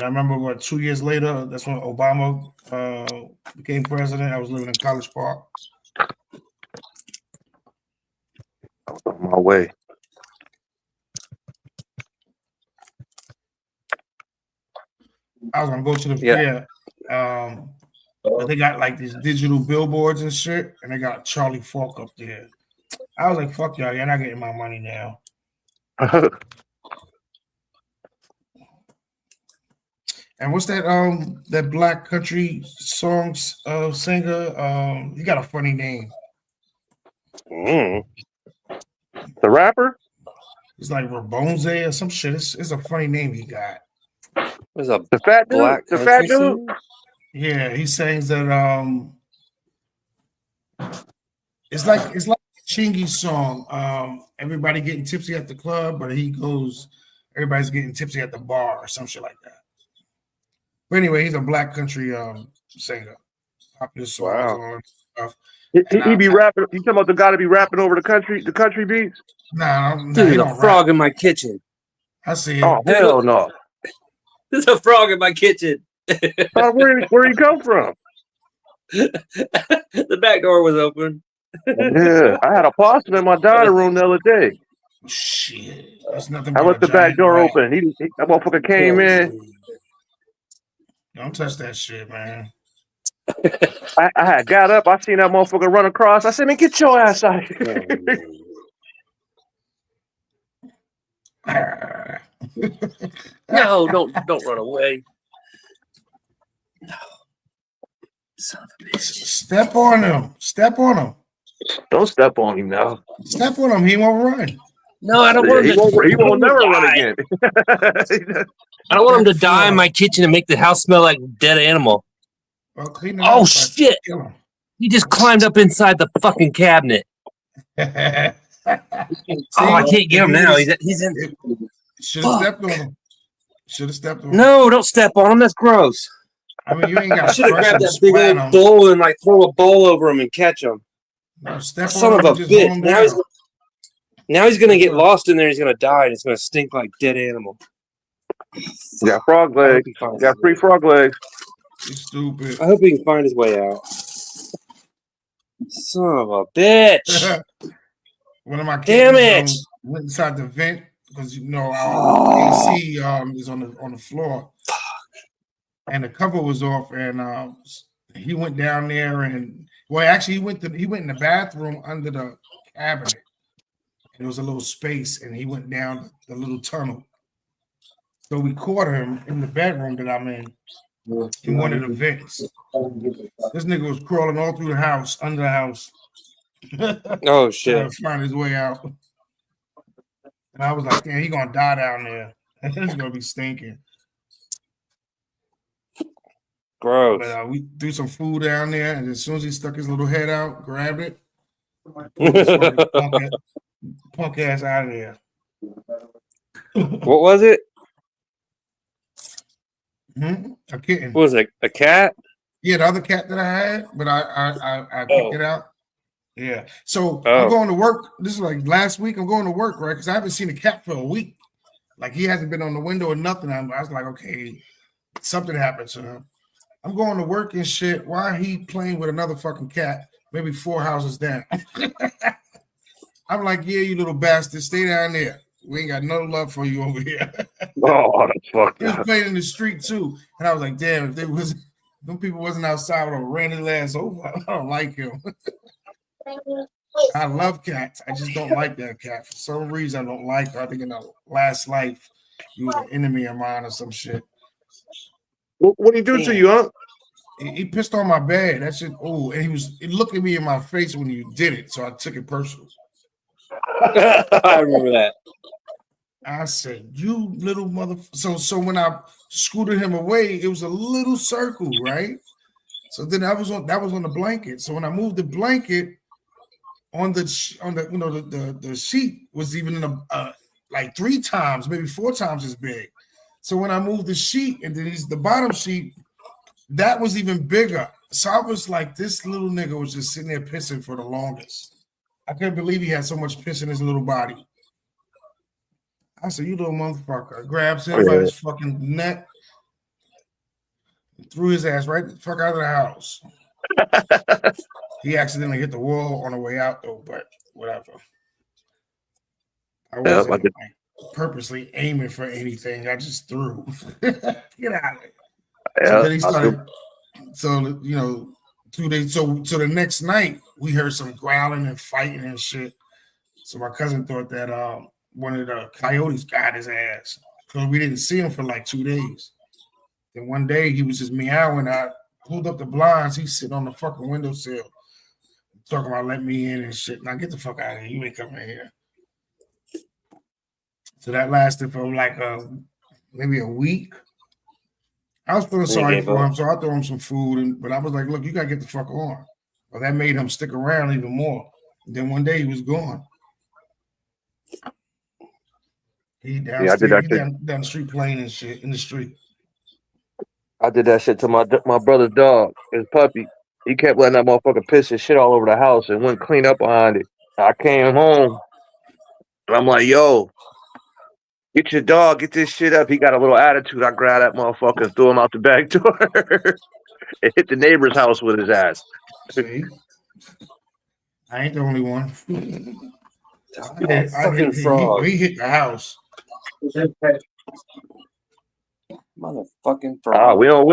I remember 2 years later, that's when Obama became president. I was living in College Park. I was on my way. I was gonna go to the fair. But they got like these digital billboards and shit, and they got Charlie Falk up there. I was like, fuck y'all, you're not getting my money now. And what's that black country songs singer? He got a funny name. The rapper? It's like Rabonze or some shit. It's a funny name he got. There's a The fat dude? black The fat country dude? singer? Yeah, he sings that it's like a Chingy song. Everybody getting tipsy at the club, but he goes, everybody's getting tipsy at the bar or some shit like that. But anyway, he's a black country singer. Popular songs Wow. and all that stuff. He be rapping. You talking about the guy to be rapping over the country beats? Nah, Dude, he there's don't a frog rap. in my kitchen. I see it. Oh, hell no. There's a frog in my kitchen. Where he come from? The back door was open. Yeah, I had a possum in my dining room the other day. Shit, that's nothing. I but left a the back giant door rat. open. That motherfucker came in. Don't touch that shit, man. I had got up. I seen that motherfucker run across. I said, man, get your ass out here. No, don't run away. No. Son of a bitch. Step on him. Step on him. Don't step on him now. Step on him. He won't run. No, I don't want him to. He won't never run again. I don't want him to die in my kitchen and make the house smell like dead animal. Well, clean it Oh up, shit! kill him. He just climbed up inside the fucking cabinet. See, I can't get him now. He's in. Should have stepped on him. Should have stepped on him. No, don't step on him. That's gross. I mean, you ain't got I to should have crush grabbed him, that big splat old him. bowl and like throw a bowl over him and catch him. No, step Son on of him a and just hold bitch! him Now down. he's gonna get lost in there. He's gonna die, and it's gonna stink like dead animal. You got frog I hope legs. he finds You got his 3 way. frog legs. You stupid. I hope he can find his way out. Son of a bitch! One of my Damn kids it! went inside the vent because our AC is on the floor, and the cover was off, and he went down there and actually he went in the bathroom under the cabinet, and there was a little space, and he went down the little tunnel. So we caught him in the bedroom that I'm in one of the vents. This nigga was crawling all through the house, under the house. Oh Trying shit! to find his way out. And I was like, damn, he gonna die down there. It's gonna be stinking. Gross. But we threw some food down there, and as soon as he stuck his little head out, grabbed it, pulled his fucking punk ass out of there. What was it? A kitten. What was it? A cat? Yeah, the other cat that I had, but I kicked it out. Yeah. So I'm going to work. This is like last week. I'm going to work, right? Because I haven't seen a cat for a week. Like he hasn't been on the window or nothing. I was like, okay, something happened to him. I'm going to work and shit. Why he playing with another fucking cat? Maybe 4 houses down. I'm like, yeah, you little bastard, stay down there. We ain't got no love for you over here. Oh, that's fucked He was up. playing in the street too, and I was like, damn, if them people wasn't outside, I would have ran his ass over. I don't like him. I love cats. I just don't like that cat. For some reason, I don't like her. I think in the last life, he was an enemy of mine or some shit. What did he do to you, huh? He pissed on my bed. That shit. Oh, and he looked at me in my face when you did it, so I took it personal. I remember that. I said, "You little motherfucker." So when I scooted him away, it was a little circle, right? So then that was on the blanket. So when I moved the blanket on the sheet was even in like 3 times, maybe 4 times as big. So when I moved the sheet and then the bottom sheet, that was even bigger. So I was like, this little nigga was just sitting there pissing for the longest. I couldn't believe he had so much piss in his little body. I said, you little motherfucker. Grabs him by his fucking neck, threw his ass right the fuck out of the house. He accidentally hit the wall on the way out, though, but whatever. I wasn't purposely aiming for anything. I just threw. Get out of it. So then he started. So, 2 days. So the next night, we heard some growling and fighting and shit. So my cousin thought that one of the coyotes got his ass because we didn't see him for like 2 days. And one day he was just meowing. I pulled up the blinds. He's sitting on the fucking windowsill talking about let me in and shit. Now get the fuck out of here. You ain't coming here. So that lasted for like maybe a week. I was feeling sorry for him, so I threw him some food. But I was like, look, you got to get the fuck on. Well, that made him stick around even more. And then one day he was gone. He downstairs, down the street playing and shit in the street. I did that shit to my brother's dog, his puppy. He kept letting that motherfucker piss his shit all over the house and wouldn't clean up behind it. I came home and I'm like, yo, get your dog, get this shit up. He got a little attitude. I grabbed that motherfucker and threw him out the back door. It hit the neighbor's house with his ass. See? I ain't the only one. Fucking frog. He hit the house. Motherfucking frog. I don't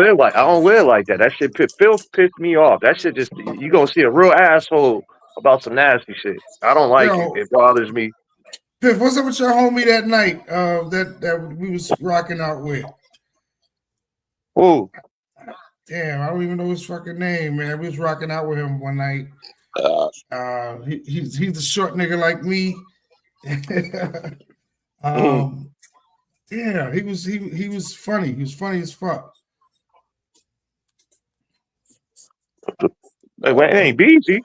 wear like that. That shit pissed me off. That shit just you gonna see a real asshole about some nasty shit. I don't like it. It bothers me. Piff, what's up with your homie that night that we was rocking out with? Ooh. Damn, I don't even know his fucking name, man. We was rocking out with him one night. He's the short nigga like me. Yeah, he was funny. He was funny as fuck. It ain't Beezy.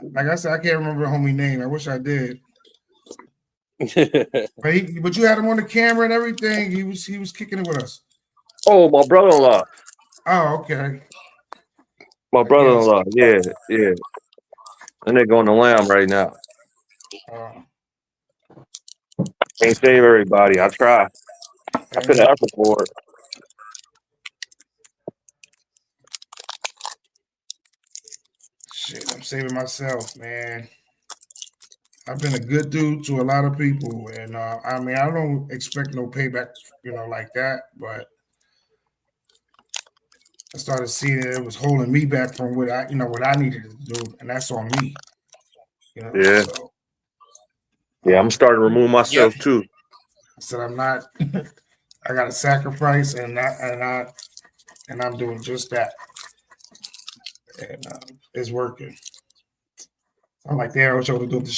Like I said, I can't remember homie name. I wish I did. But you had him on the camera and everything. He was kicking it with us. Oh, my brother-in-law. Oh, okay. My brother-in-law. Yeah. And they're going to Lamb right now. Can't save everybody. I try. I put an effort for it. Shit, I'm saving myself, man. I've been a good dude to a lot of people, and I mean, I don't expect no payback, like that. But I started seeing it was holding me back from what I needed to do, and that's on me. Yeah. So. Yeah, I'm starting to remove myself too. I said I'm not. I got to sacrifice, and I'm doing just that, and it's working. I'm like, damn, I wish I would have done this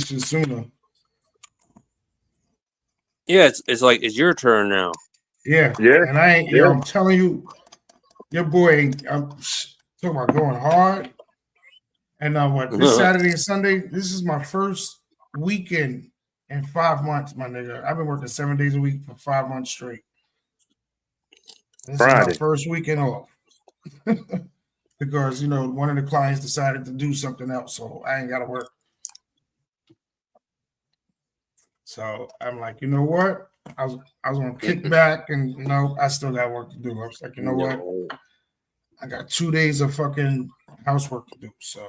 shit sooner. Yeah, it's like it's your turn now. Yeah. And I ain't. I'm telling you, your boy. I'm talking about going hard. And this Saturday and Sunday, this is my first weekend in 5 months, my nigga. I've been working 7 days a week for 5 months straight. This is my first weekend off. Because, one of the clients decided to do something else, so I ain't got to work. So I'm like, you know what? I was going to kick back, and I still got work to do. I was like, you know what? I got 2 days of fucking housework to do, so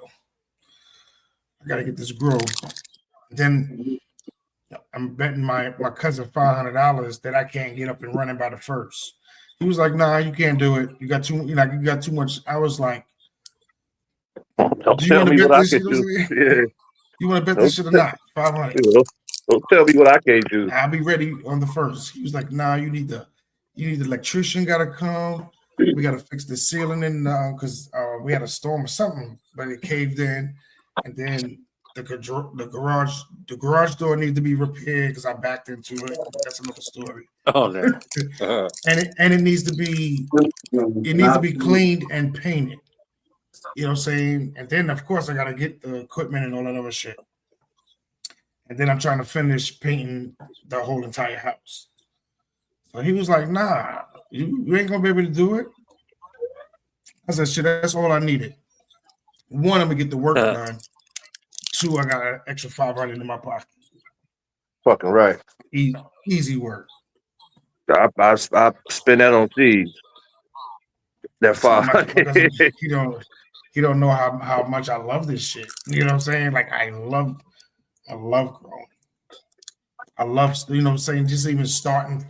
I got to get this grow. Then I'm betting my cousin $500 that I can't get up and running by the first. He was like, "Nah, you can't do it. You got too much." I was like, "Don't tell me what I can do." Yeah. You want to bet this shit or not? 500. Don't tell me what I can't do. I'll be ready on the first. He was like, "Nah, you need the electrician got to come. We got to fix the ceiling in because we had a storm or something, but it caved in, and then the garage door needs to be repaired because I backed into it. That's another story. Oh no. and it needs to be cleaned and painted. You know what I'm saying? And then of course I gotta get the equipment and all that other shit. And then I'm trying to finish painting the whole entire house. So he was like, "Nah, you ain't gonna be able to do it." I said, "Shit, that's all I needed. One, I'm gonna get the work done. Two, I got an extra 500 in my pocket." Fucking right. Easy work. I spend that on seeds. That 500. He don't know how much I love this shit. You know what I'm saying? Like I love growing. I love, what I'm saying, just even starting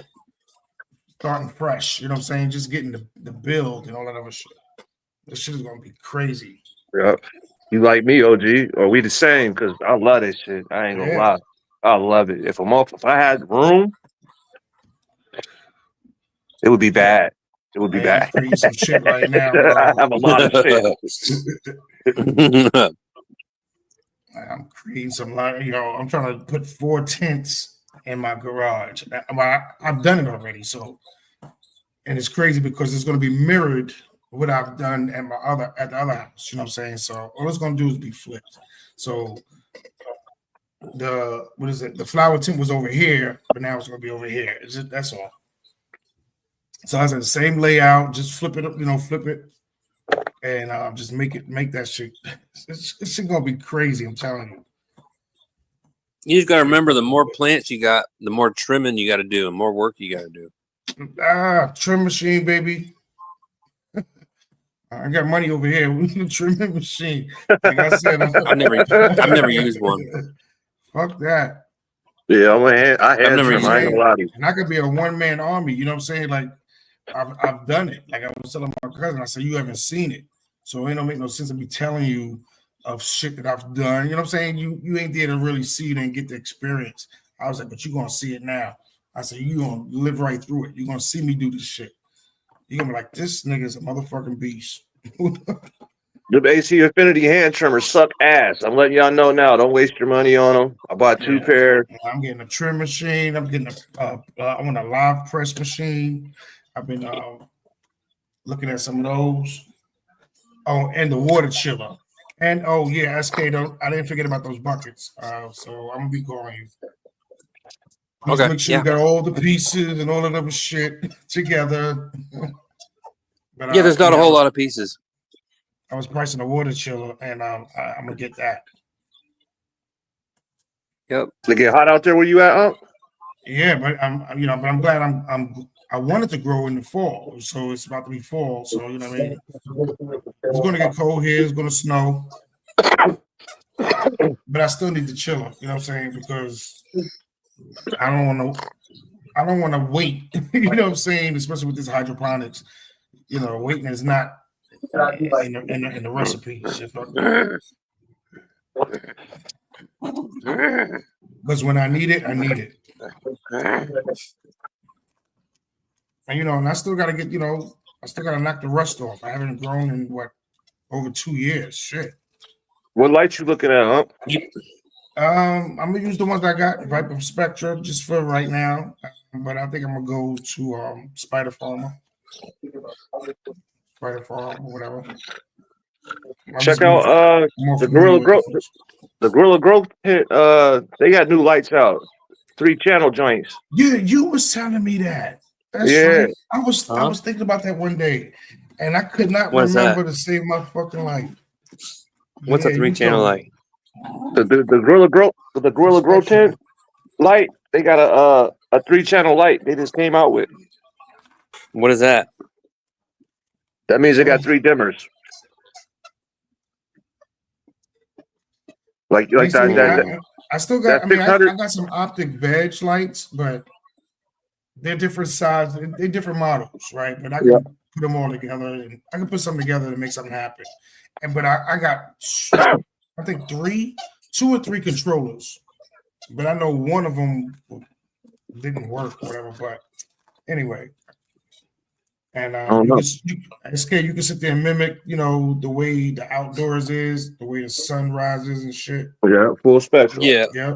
fresh. You know what I'm saying? Just getting the build and all that other shit. This shit is gonna be crazy. Yeah. You like me, OG, or we the same? Because I love this shit. I ain't gonna Yeah. lie. I love it. If I had room, it would be bad. It would be Man, I'm bad. creating some shit right now, I bro. have a lot of shit. I'm creating some, I'm trying to put 4 tents in my garage. I've done it already, so, and it's crazy because it's going to be mirrored what I've done at the other house. You know what I'm saying? So all it's going to do is be flipped. So the flower tent was over here, but now it's going to be over here. That's all. So I said the same layout, just flip it up, flip it, and just make that shit. It's gonna be crazy. I'm telling you. You just got to remember, the more plants you got, the more trimming you got to do, and more work you got to do. Trim machine, baby. I got money over here. Trimming machine. Like I said, I've never used one. Fuck that. Yeah, I had never trim. I ain't gonna lie to you. And I could be a one-man army. You know what I'm saying? Like I've done it. Like I was telling my cousin, I said, you haven't seen it, so it don't make no sense to be telling you of shit that I've done. You know what I'm saying? You ain't there to really see it and get the experience. I was like, but you're gonna see it now. I said, you're gonna live right through it. You're gonna see me do this shit. You're gonna be like, this nigga's a motherfucking beast. The AC Infinity hand trimmers suck ass. I'm letting y'all know now. Don't waste your money on them. I bought 2 pairs. I'm getting a trim machine. I'm getting I want a live press machine. I've been looking at some of those. Oh, and the water chiller. And oh yeah, SK, I didn't forget about those buckets. So I'm gonna be calling you. Just Okay, make sure you got all the pieces and all of them shit together. But, Yeah, there's not a whole lot of pieces. I was pricing a water chiller, and I'm gonna get that. Yep. It get hot out there where you at, huh? Yeah, but I'm glad I wanted to grow in the fall, so it's about to be fall. So you know what I mean. It's gonna get cold here. It's gonna snow, but I still need the chiller. You know what I'm saying? Because I don't want to wait. You know what I'm saying? Especially with this hydroponics. Waiting is not in the recipes. Because when I need it, I need it. And and I still gotta get, I still gotta knock the rust off. I haven't grown in over 2 years. Shit. What lights you looking at, huh? I'm gonna use the ones I got, Viper Spectra, just for right now. But I think I'm gonna go to Spider Farmer, or whatever. Check out the Gorilla Growth. The Gorilla Growth pit, they got new lights out. 3-channel joints. Yeah, you was telling me that. That's right. I was thinking about that one day, and I could not remember to save my fucking life. What's a 3-channel light? The Gorilla Growth tent light. They got a 3-channel light they just came out with. What is that? That means they got 3 dimmers. Like that. I still got. I mean, I got some optic veg lights, but they're different sizes. They're different models, right? But I can put them all together, and I can put something together to make something happen. But I got, I think 2 or 3 controllers, but I know one of them didn't work, whatever. But anyway, and SK, you can sit there and mimic, the way the outdoors is, the way the sun rises and shit. Yeah, full spectrum. Yeah. Yeah.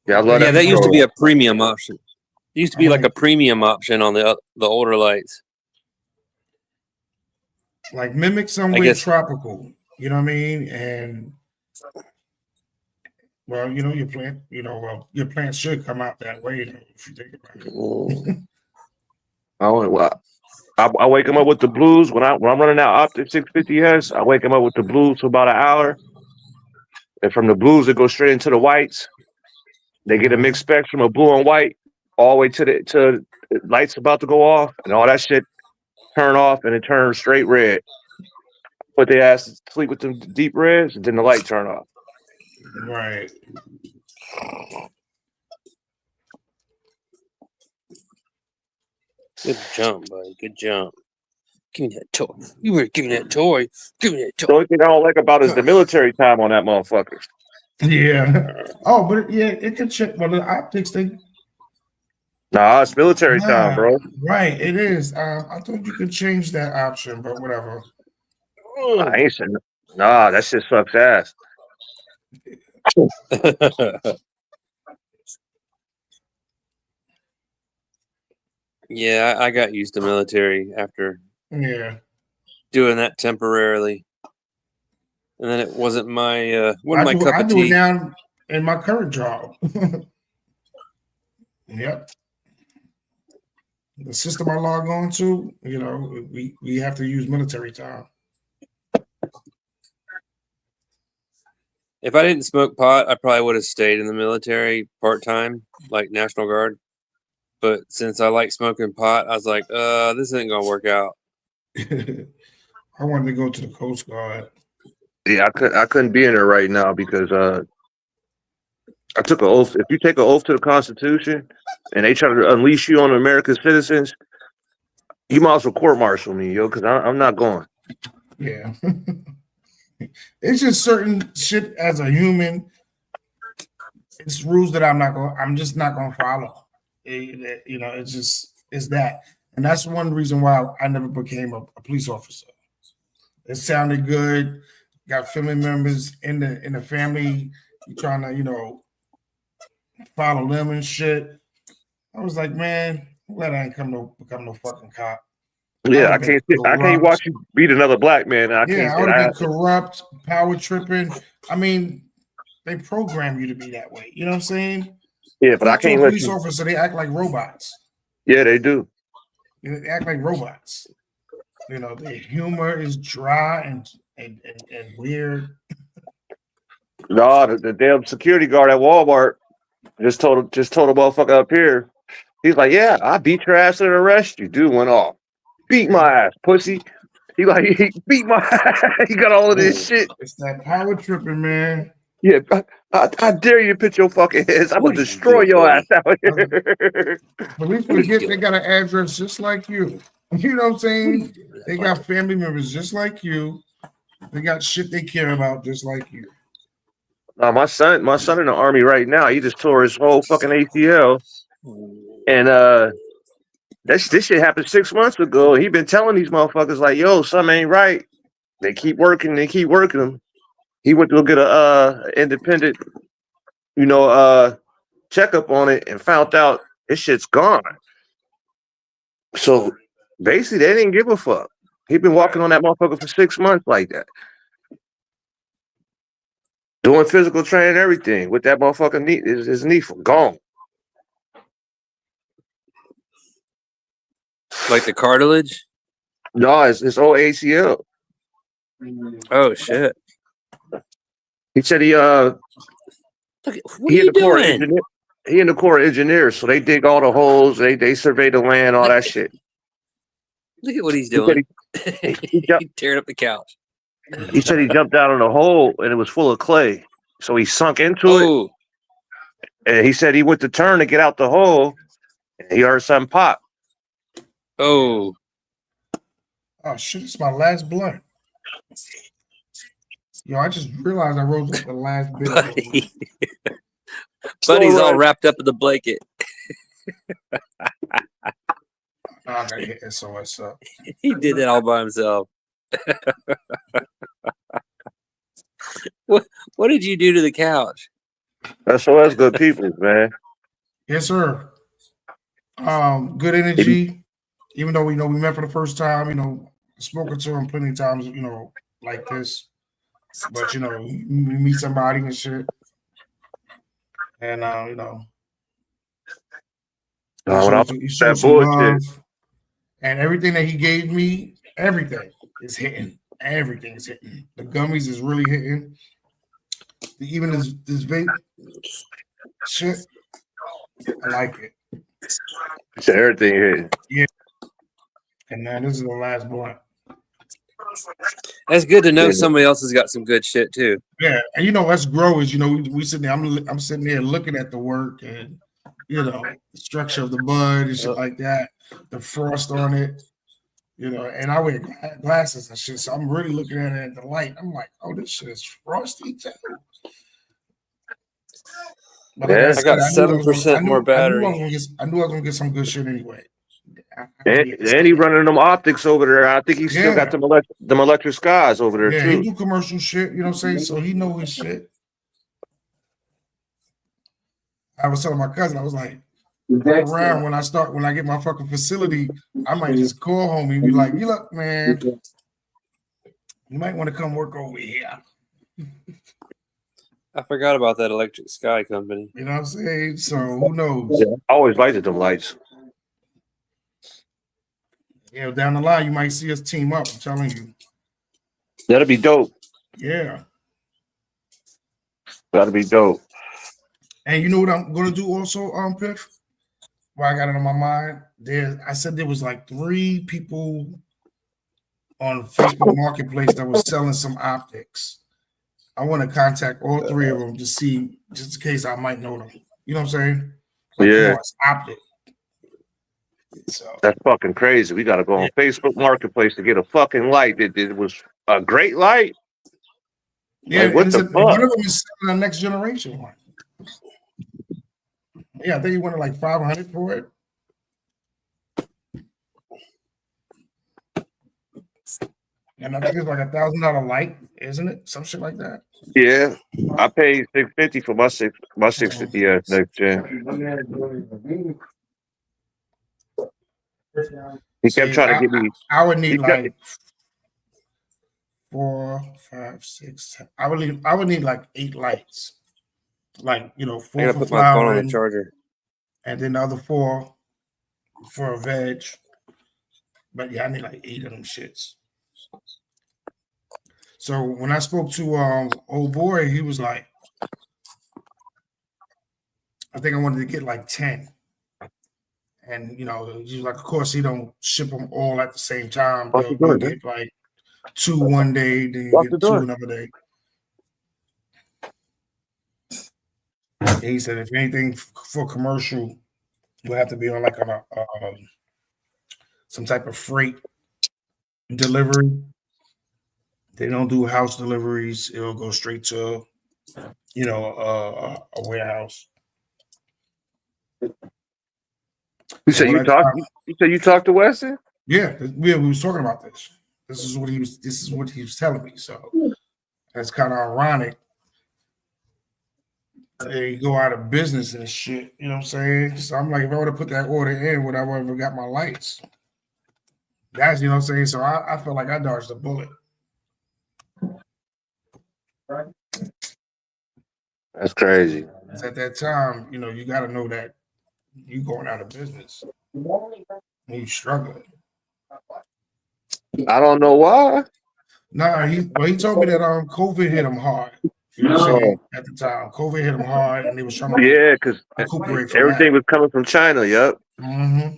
Yeah, I love that. That used to be a premium option. It used to be like a premium option on the older lights. Like mimic somewhere tropical, you know what I mean? And well, your plant, your plant should come out that way if you think about it. I wake them up with the blues when I'm running out optic 650s. I wake them up with the blues for about an hour, and from the blues it goes straight into the whites. They get a mixed spectrum of blue and white all the way to the lights about to go off, and all that shit turn off, and it turns straight red. Put their ass to sleep with them deep reds, and then the light turn off. Right. Good jump, buddy. Good jump. Give me that toy. You were giving that toy. Give me that The toy. only thing I don't like about it is the military time on that motherfucker. Yeah. Oh, but it can check. Well, the optics thing. Nah, it's military time, bro. Right, it is. I thought you could change that option, but whatever. I ain't saying. Nah, that shit sucks ass. Yeah, I got used to military after Yeah. doing that temporarily, and then it wasn't my I cup of do it tea. now in my current job. Yep. The system I log on to, we have to use military time. If I didn't smoke pot, I probably would have stayed in the military part-time, like National Guard. But since I like smoking pot, I was like, this isn't gonna work out. I wanted to go to the Coast Guard. Yeah, I couldn't be in there right now because I took an oath. If you take an oath to the Constitution and they try to unleash you on American citizens, you might as well court-martial me, yo, because I'm not going. Yeah. It's just certain shit as a human. It's rules that I'm just not gonna follow. It's that. And that's one reason why I never became a police officer. It sounded good. Got family members in the family. You trying to, follow them and shit. I was like, man, I'm glad I ain't become no fucking cop. Yeah, I can't watch you beat another black man. I would have been corrupt, power tripping. I mean, they program you to be that way. You know what I'm saying? Yeah, but I can't let police officer, they act like robots. Yeah, they do. They act like robots. Their humor is dry and weird. No, the damn security guard at Walmart just told a motherfucker up here. He's like, yeah, I beat your ass and arrest you. Dude went off. Beat my ass, pussy. He beat my ass. He got all of this shit. It's that power tripping, man. Yeah, I dare you to put your fucking heads. I'm gonna destroy your ass out here. Police forget they got an address just like you. You know what I'm saying? They got family members just like you. They got shit they care about just like you. My son in the army right now. He just tore his whole fucking ACL, and this shit happened 6 months ago. He been telling these motherfuckers like, "Yo, something ain't right." They keep working. Him. He went to go get a independent, checkup on it and found out this shit's gone. So basically, they didn't give a fuck. He been walking on that motherfucker for 6 months like that, doing physical training, everything with that motherfucker knee. His knee gone. Like the cartilage? No, it's old ACL. Oh shit! He said he Look, what are you doing? He in the Corps of Engineers, so they dig all the holes, they survey the land, all that shit. Look at what he's doing. He's tearing up the couch. He said he jumped down in a hole and it was full of clay, so he sunk into it. And he said he went to turn to get out the hole, and he heard something pop. Oh shit! It's my last blunt. Yo, I just realized I rolled up the last bit. Buddy's all wrapped up in the blanket. I gotta hit SOS up. He did that all by himself. What did you do to the couch? SOS good people, man. Yes, sir. Good energy. Even though we met for the first time, spoken to him plenty of times, like this. But we meet somebody and shit. And he showed some love. And everything that he gave me, everything is hitting. Everything is hitting. The gummies is really hitting. Even this vape shit, I like it. So everything hitting. Yeah. And now this is the last blunt. That's good to know somebody else has got some good shit too. Yeah, and us growers, we sitting there. I'm sitting there looking at the work and the structure of the bud and shit like that, the frost on it. You know, and I wear glasses and shit, so I'm really looking at it at the light. I'm like, oh, this shit is frosty too. But like Yeah. I I got said, I knew I 7% more battery. I knew I was gonna get some good shit anyway. And he running them optics over there. I think he still got them electric skies over there Yeah, he too. do commercial shit, you know what I'm saying? So he know his shit. I was telling my cousin, I was like, look around when I get my fucking facility, I might just call home and be like, you look, man, you might want to come work over here. I forgot about that Electric Sky company. You know what I'm saying? So who knows? Yeah, I always liked them lights. Yeah, down the line, you might see us team up. I'm telling you. That'd be dope. Yeah. That'd be dope. And you know what I'm gonna do also, Piff? Why I got it on my mind. I said there was like 3 people on Facebook Marketplace that was selling some optics. I want to contact all 3 of them to see, just in case I might know them. You know what I'm saying? Like, Yeah. come on, it's optic. So That's fucking crazy. We got to go on Facebook Marketplace to get a fucking light. It was a great light. yeah, Like, what the one fuck? of them is selling the next generation one. Yeah, I think he wanted like $500 for it. And I think it's like $1,000 light, isn't it? Some shit like that. Yeah, I paid $650 for my 650 next gen. He kept trying to give me. I would need like 4, 5, 6, 7. I would need like 8 lights. Like, you know, 4 I gotta for put my phone on flowering, the charger. and then the other 4 for a veg. But yeah, I need like 8 of them shits. So when I spoke to old boy, he was like, I think I wanted to get like 10. And you know, he's like, of course, he don't ship them all at the same time. They'll get like 2 one day, then you get 2 another day. And he said, if anything for commercial, you'll have to be on like on some type of freight delivery. They don't do house deliveries. It'll go straight to, you know, a warehouse. You said you talked to Weston? Yeah, we was talking about this. This is what he was telling me. So that's kind of ironic. They go out of business and shit. You know what I'm saying? So I'm like, if I would have put that order in, would I ever got my lights? That's, you know what I'm saying? So I feel like I dodged a bullet. That's crazy. At that time, you know, you got to know that you going out of business. You struggling. I don't know why. Nah, he told me that COVID hit him hard. You know what I'm saying? At the time, COVID hit him hard, and they was trying to because everything was coming from China. Yep. Mm-hmm.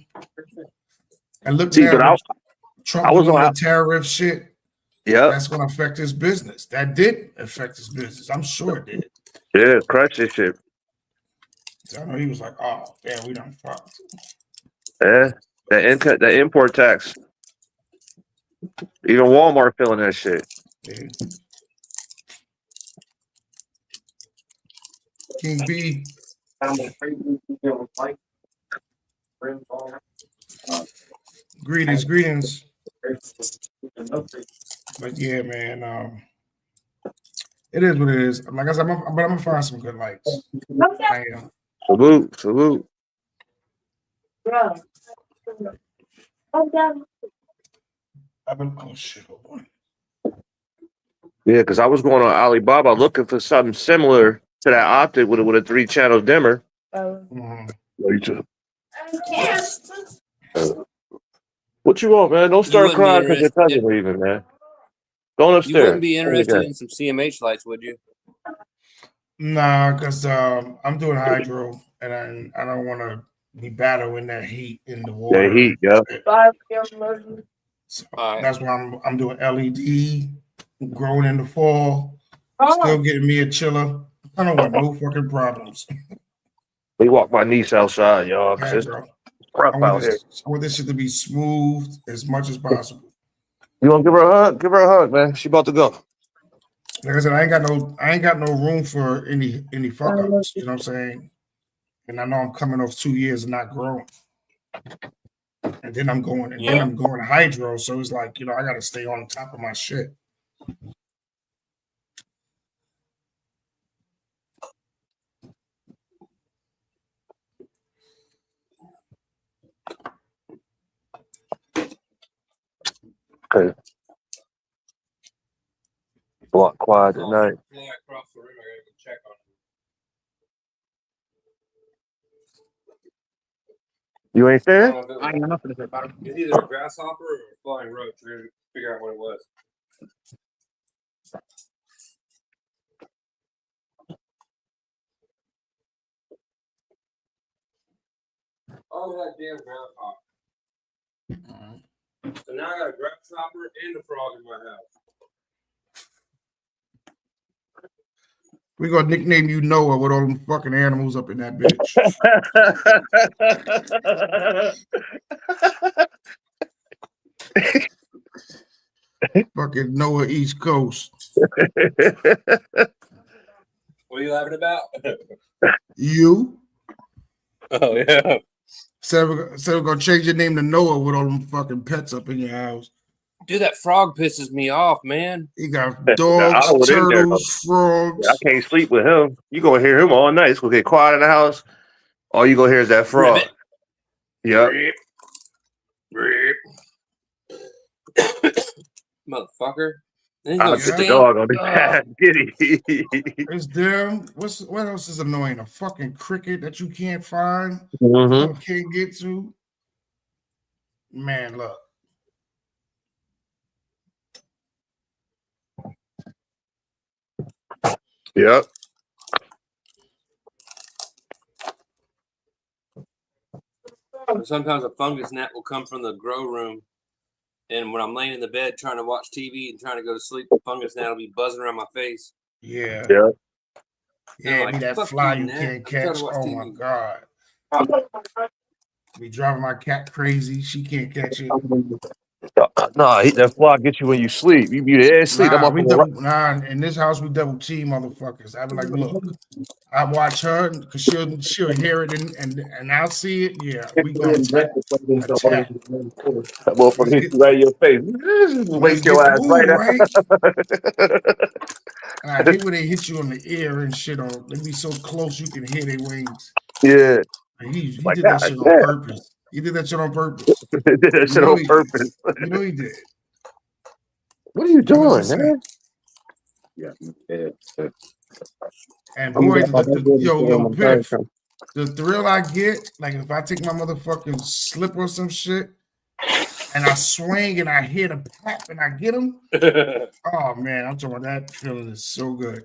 And look, now, Trump was on the tariff shit. Yeah, that's going to affect his business. That did affect his business. I'm sure it did. Yeah, crush this shit. So I know he was like, "Oh, damn, we done fucked." Yeah, the import tax. Even Walmart feeling that shit. Yeah. King B. Greetings. But yeah, man, it is what it is. Like I said, I'm gonna find some good lights. I am. Salute. Oh shit, hold on. Yeah, because I was going on Alibaba looking for something similar to that optic with a 3-channel dimmer. What you want, man? Don't start crying because your cousin's leaving, man. Going upstairs. You wouldn't be interested in some CMH lights, would you? Nah, because I'm doing hydro, and I don't want to be battling that heat in the water. That heat, yeah. So that's why I'm doing LED, growing in the fall. Still getting me a chiller. I don't want no fucking problems. We walk my niece outside, y'all. Yeah, rough out here. I want this shit to be smooth as much as possible. You want to give her a hug? Give her a hug, man. She about to go. Like I said, I ain't got no room for any fuck ups. You know what I'm saying? And I know I'm coming off 2 years of not growing. And then I'm going hydro. So it's like, I gotta stay on top of my shit. Okay. Block quiet tonight. Fly across the room. I gotta go check on him. You ain't there? I ain't got nothing to say about it. It's either a grasshopper or a flying roach. I gotta figure out what it was. Oh, that damn grasshopper. So now I got a grasshopper and a frog in my house. We gonna nickname you Noah with all them fucking animals up in that bitch. Fucking Noah East Coast. What are you laughing about? You Oh yeah. said we're gonna change your name to Noah with all them fucking pets up in your house. Dude, that frog pisses me off, man. You got I dogs, was in there, turtles, frogs. I can't sleep with him. You gonna hear him all night. It's gonna get quiet in the house. All you gonna hear is that frog. Ribbit. Yep. Rip. Motherfucker. Then I'll go get the stink. dog on the ass. Giddy. It's them. What else is annoying? A fucking cricket that you can't find, Mm-hmm. can't get to. Man, look. Yep. Sometimes a fungus gnat will come from the grow room, and when I'm laying in the bed trying to watch TV and trying to go to sleep, the fungus gnat will be buzzing around my face. Yeah. Yeah. Yeah, like, be that fuck fly you, you Nat. can't I'm trying catch. to watch Oh TV. my god. Be driving my cat crazy. She can't catch it. Nah, that fly gets you when you sleep. You be there asleep. In this house we double team motherfuckers. I be like, look, I watch her because she'll hear it and I'll see it. Yeah, we gonna attack. That motherfucker hit you right in your face. Wake your ass right up. Right? And I hate when they hit you on the ear and shit. Or they be so close you can hear their wings. Yeah. And he Like did that, that shit yeah. on purpose. He did that shit on purpose. He did that shit on purpose. You know he did. What are you doing, man? Yeah. And boy, yo, Piff, the thrill I get, like if I take my motherfucking slipper or some shit and I swing and I hit a pap and I get him. Oh man, I'm talking about that feeling is so good.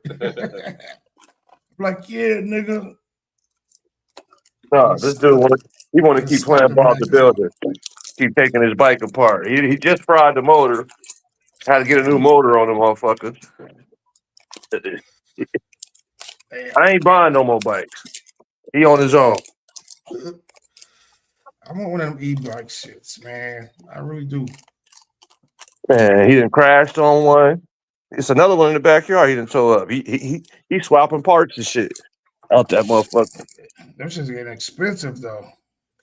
Like, yeah, nigga. No, this dude want to keep playing ball the builder. Keep taking his bike apart. He just fried the motor. Had to get a new motor on the motherfucker. I ain't buying no more bikes. He on his own. I want one of them e-bike shits, man. I really do. Man, he done crashed on one. It's another one in the backyard. He done tow up. He swapping parts and shit out that motherfucker. Them shit's getting expensive though.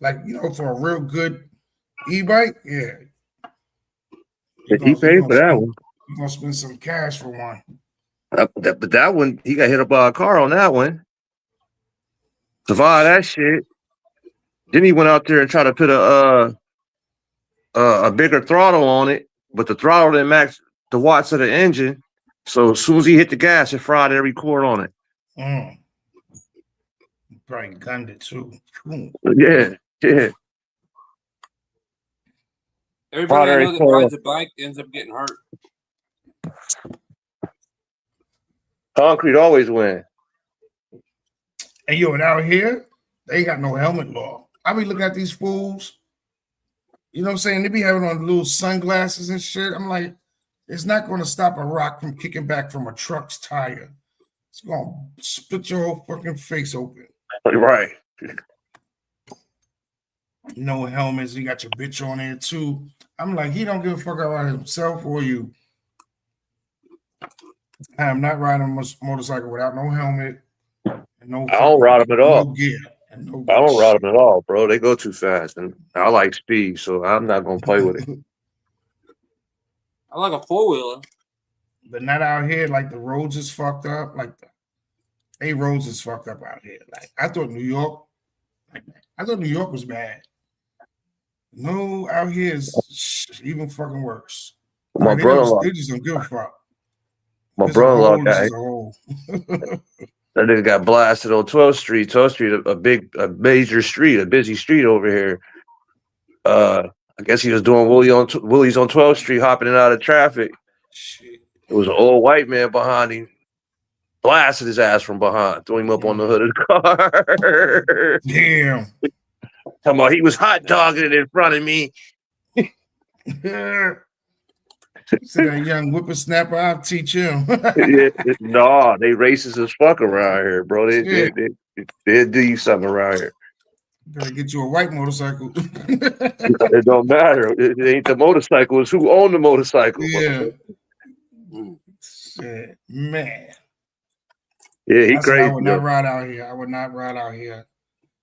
Like, for a real good e-bike, yeah. He paid for that one. You're gonna spend some cash for one. But that one, he got hit up by a car on that one. Survived that shit. Then he went out there and tried to put a bigger throttle on it, but the throttle didn't match the watts of the engine. So as soon as he hit the gas, it fried every cord on it. Probably gunned it too. Yeah. Everybody I know that rides a bike ends up getting hurt. Concrete always win. And out here, they ain't got no helmet law. I be looking at these fools. You know what I'm saying? They be having on little sunglasses and shit. I'm like, it's not going to stop a rock from kicking back from a truck's tire. It's going to split your whole fucking face open. Right. no helmets. You got your bitch on there too. I'm like, he don't give a fuck about himself or you. I am not riding a motorcycle without no helmet and no. I don't ride them at all. No gear and no. I don't ride them at all, bro. They go too fast, and I like speed, so I'm not gonna play with it. I like a 4-wheeler. But not out here. Like the roads is fucked up. Like the roads is fucked up out here. Like I thought New York. I thought New York was bad. No, out here is even fucking worse. My brother-in-law, they just don't give a fuck. my brother-in-law guy, that nigga got blasted on 12th Street. 12th Street, a major street, a busy street over here. I guess he was doing Willie's on 12th Street, hopping in and out of traffic. Shit. It was an old white man behind him, blasted his ass from behind, threw him up on the hood of the car. Damn. Talking about he was hot dogging it in front of me. So that young whippersnapper, I'll teach him. No, they racist as fuck around here, bro. They'll do you something around here. Better get you a white motorcycle. It don't matter. It ain't the motorcycle. It's who owned the motorcycle. Yeah. Shit, man. Yeah, he crazy. I would not ride out here. I would not ride out here.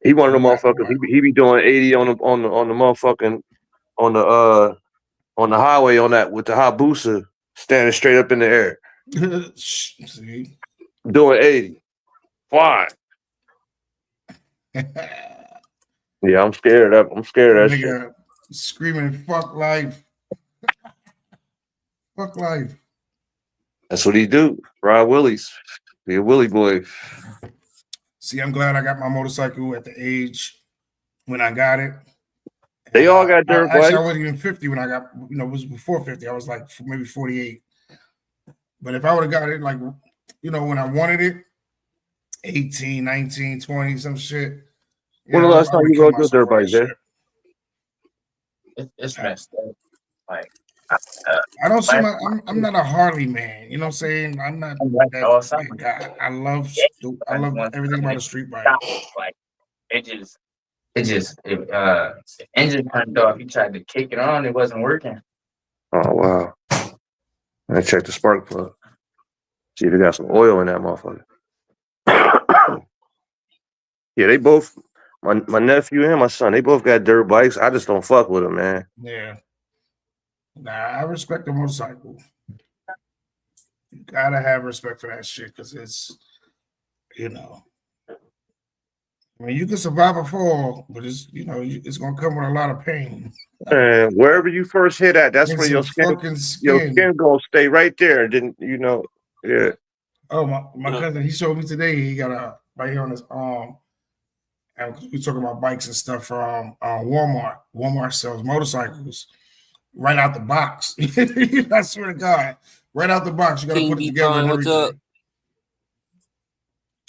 He one of the motherfuckers. He be doing 80 on the motherfucking on the highway on that with the Hayabusa standing straight up in the air. See? Doing 80. Fine. Yeah, I'm scared of that. I'm scared of that shit. Screaming, fuck life. Fuck life. That's what he do. Ride Willies. Be a Willie boy. See, I'm glad I got my motorcycle at the age when I got it. They all got dirt bikes. Actually, I wasn't even 50 when I got, it was before 50. I was like maybe 48. But if I would have got it, like, when I wanted it, 18, 19, 20, some shit. When the last time you rode your dirt bike, there? It's messed up. Like, I don't see I'm not a Harley man. You know what I'm saying? I'm not that guy. I love everything about a street bike. Like the engine turned off. You tried to kick it on, it wasn't working. Oh wow. I checked the spark plug. See if it got some oil in that motherfucker. Yeah, they both my nephew and my son, they both got dirt bikes. I just don't fuck with them, man. Yeah. Nah, I respect the motorcycle. You gotta have respect for that shit because it's, I mean, you can survive a fall, but it's, it's gonna come with a lot of pain. And wherever you first hit at, that's where your skin gonna stay right there. Didn't yeah. Oh, my cousin, he showed me today. He got a right here on his arm. And we talking about bikes and stuff from Walmart. Walmart sells motorcycles right out the box. I swear to God, right out the box, you got to put it together and everything. What's up?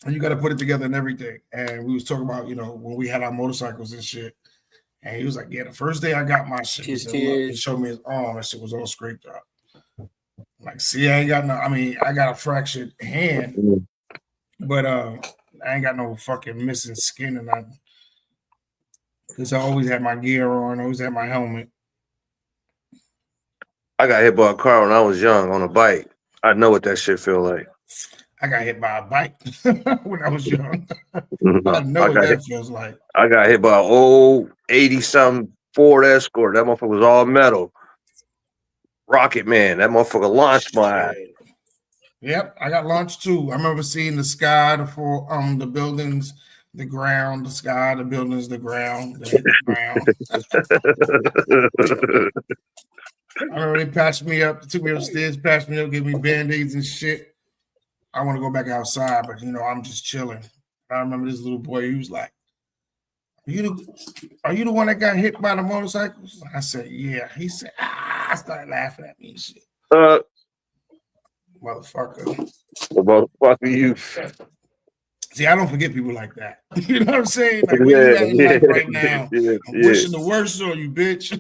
And you got to put it together and everything. And we was talking about, when we had our motorcycles and shit. And he was like, "Yeah, the first day I got my shit, he showed me his arm. That shit was all scraped up. Like, see, I got a fractured hand, but I ain't got no fucking missing skin and nothing. Because I always had my gear on, always had my helmet. I got hit by a car when I was young on a bike. I know what that shit feel like. I got hit by a bike when I was young. I know what that feels like. I got hit by an old 80-something Ford Escort. That motherfucker was all metal. Rocket Man. That motherfucker launched my ass. Yep, I got launched too. I remember seeing the sky, the buildings, the ground, the sky, the buildings, the ground, the ground. I remember they patched me up, took me upstairs, patched me up, gave me band-aids and shit. I want to go back outside, but I'm just chilling. I remember this little boy, he was like, Are you the one that got hit by the motorcycles? I said, yeah. He said, I started laughing at me and shit. Motherfucker. Motherfucker, you. See, I don't forget people like that. You know what I'm saying? Like, where you at in life right now? I'm wishing the worst on you, bitch.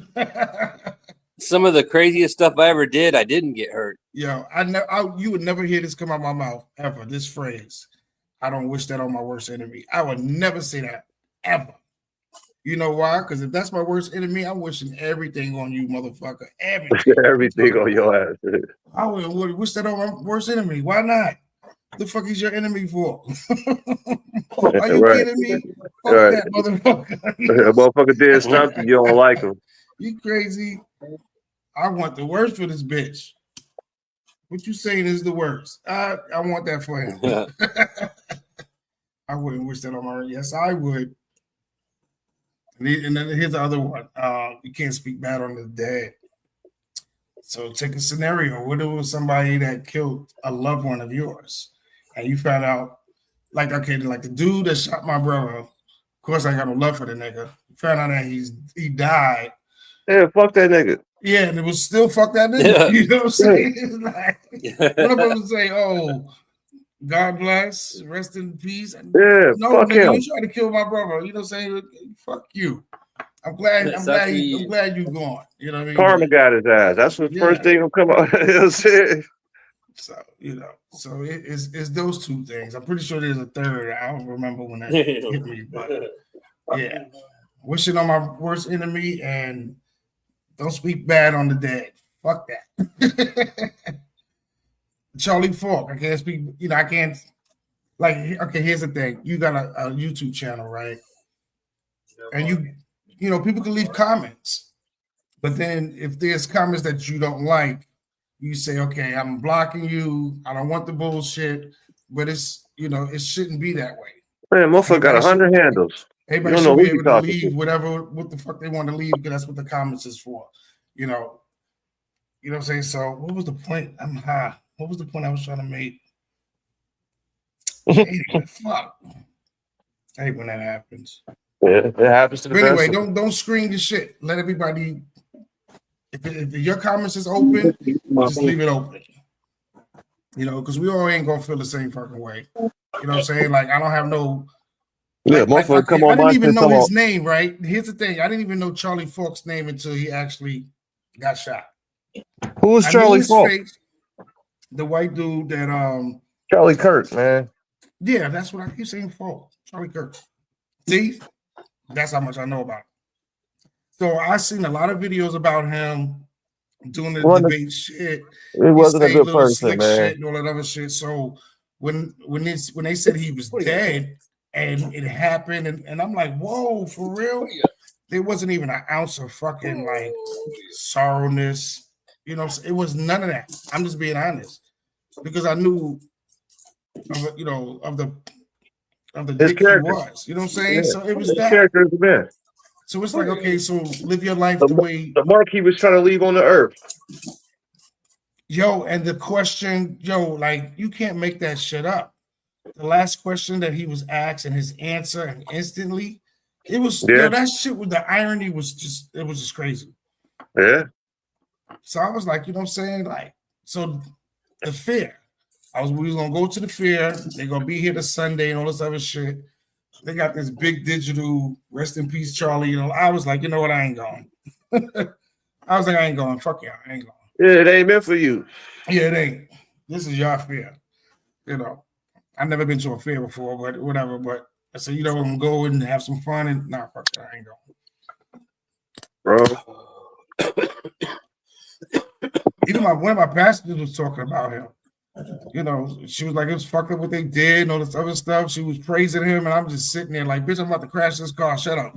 Some of the craziest stuff I ever did, I didn't get hurt. Yo, you would never hear this come out of my mouth ever. This phrase, I don't wish that on my worst enemy. I would never say that ever. You know why? Because if that's my worst enemy, I'm wishing everything on you, motherfucker. Everything. Everything on your ass. I would wish that on my worst enemy. Why not? The fuck is your enemy for? Are you Right. kidding me? Fuck Right. that motherfucker. A motherfucker did something, you don't like him. You crazy? I want the worst for this bitch. What you saying is the worst. I want that for him. I wouldn't wish that on my. Yes, I would. And then here's the other one. You can't speak bad on the dead. So take a scenario. What if it was somebody that killed a loved one of yours, and you found out, like, okay, like the dude that shot my brother. Of course, I got no love for the nigga. Found out that he died. Yeah, fuck that nigga. Yeah, and it was still fuck that nigga. Yeah. You know what I'm saying? It's like, what am I supposed to say? Oh, God bless, rest in peace. Yeah, No, fuck nigga, him. you tried to kill my brother. You know what I'm saying? Fuck you. I'm glad you're gone. You know what I mean? Karma got his ass. That's the first thing will come out. You know what I'm saying? So it's those two things. I'm pretty sure there's a third. I don't remember when that hit me, but yeah. Wishing on my worst enemy and don't speak bad on the dead. Fuck that. Charlie Falk. I can't speak, I can't okay, here's the thing. You got a YouTube channel, right? And people can leave comments. But then if there's comments that you don't like, you say, okay, I'm blocking you. I don't want the bullshit. But it's, it shouldn't be that way. Man, motherfucker got 100 handles. Everybody should be able to leave what the fuck they want to leave, because that's what the comments is for. You know what I'm saying? So what was the point? I'm high. What was the point I was trying to make? Fuck. I hate when that happens. Yeah, it happens to the best. Anyway, best. don't screen the shit. Let everybody. If your comments is open, just leave it open. Because we all ain't gonna feel the same fucking way. You know what I'm saying? Like, I don't have no. Yeah, motherfucker, come on. I didn't even know his name, right? Here's the thing. I didn't even know Charlie Falk's name until he actually got shot. Who was Charlie Falk? The white dude that Charlie Kirk, man. Yeah, that's what I keep saying. Falk. Charlie Kirk. See, that's how much I know about it. So I seen a lot of videos about him doing the debate shit. It wasn't a good person, man. Shit and all that other shit. So when they said he was dead and it happened, and I'm like, whoa, for real? There wasn't even an ounce of fucking like sorrowness. It was none of that. I'm just being honest, because I knew of the dick he was. You know what I'm saying? Yeah. So it was that. Character is the man. So it's like, okay, so live your life the way the mark he was trying to leave on the earth. And the question, like, you can't make that shit up. The last question that he was asked and his answer, and instantly, it was that shit with the irony was just crazy. Yeah. So I was like, you know what I'm saying? Like, so the fair. We was gonna go to the fair. They're gonna be here this Sunday and all this other shit. They got this big digital rest in peace, Charlie. I was like, you know what? I ain't going. I was like, I ain't going. Fuck y'all. I ain't going. Yeah, it ain't meant for you. Yeah, it ain't. This is your fair. I've never been to a fair before, but whatever. But I said, I'm gonna go and have some fun, and fuck that. I ain't going. Bro. Even one of my pastors was talking about him. She was like, it was fucked up what they did and all this other stuff. She was praising him, and I'm just sitting there like, bitch, I'm about to crash this car. Shut up.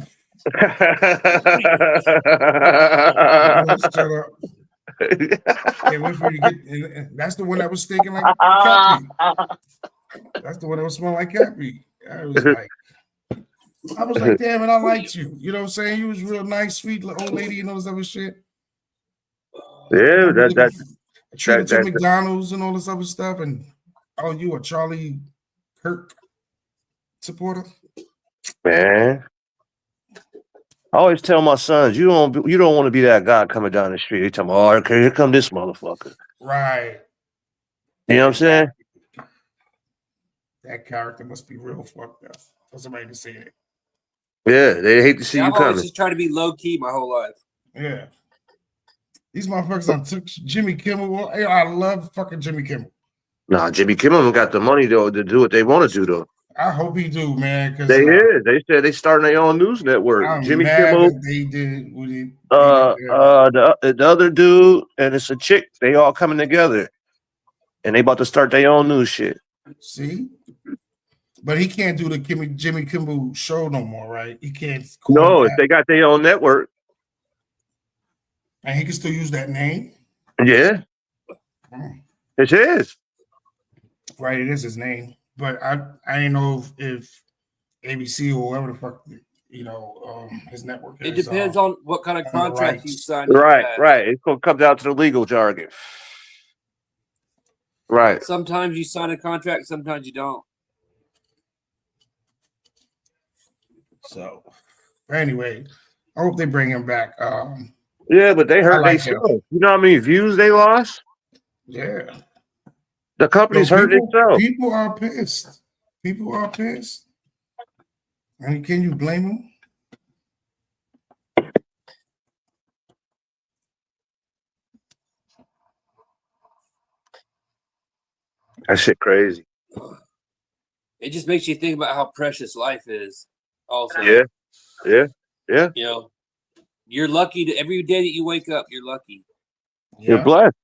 Shut up. Can't wait for you to get. That's the one that was stinking like Cappy. That's the one that was smelling like Cappy. I was like, damn it, I liked you. You know what I'm saying? You was real nice, sweet old lady and all this other shit. Yeah, treated to McDonald's and all this other stuff, and you a Charlie Kirk supporter? Man, I always tell my sons, you don't want to be that guy coming down the street. They tell me, oh, okay, here come this motherfucker. Right. You know what I'm saying? That character must be real fucked up for somebody to say it. Yeah, they hate to see you coming. I've always just tried to be low key my whole life. Yeah. These motherfuckers on took Jimmy Kimmel. I love fucking Jimmy Kimmel. Nah, Jimmy Kimmel got the money though to do what they want to do though. I hope he do, man. Because They is. They said they starting their own news network. I'm Jimmy mad Kimmel, that they did what they did. the other dude, and it's a chick. They all coming together, and they about to start their own news shit. See, but he can't do the Jimmy Kimmel show no more, right? He can't. Call No, it if that. they got their own network, And he can still use that name. yeah, it's his. Right, it is his name. But I didn't know if ABC or whoever the fuck his network is. It depends on what kind of on the contract you rights. signed. in the Right, past. right. It's gonna come down to the legal jargon. Right. Sometimes you sign a contract, sometimes you don't. So anyway, I hope they bring him back. Yeah, but they hurt like they him. self. You know how many views they lost? Yeah. The company's So hurt themselves. people are pissed. People are pissed. I mean, can you blame them? That shit crazy. It just makes you think about how precious life is. Also, Yeah. Yeah. you know, you're lucky to every day that you wake up. You're lucky. You're blessed.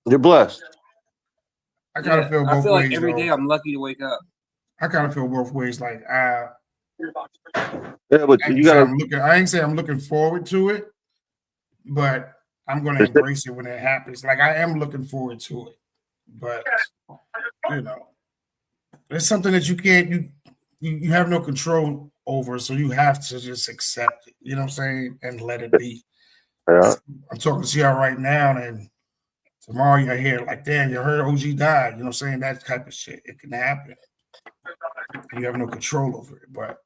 You're blessed. I kind of feel both I feel ways. like every day I'm lucky to wake up. I kind of feel both ways. Like Yeah, but you gotta. I ain't saying I'm looking forward to it, but I'm going to embrace it when it happens. Like I am looking forward to it, but it's something that you can't. You have no control over, so you have to just accept it. You know what I'm saying, and let it be. Yeah. I'm talking to y'all right now, and tomorrow you're here like, damn, you heard OG died. You know what I'm saying? That type of shit. It can happen. You have no control over it, but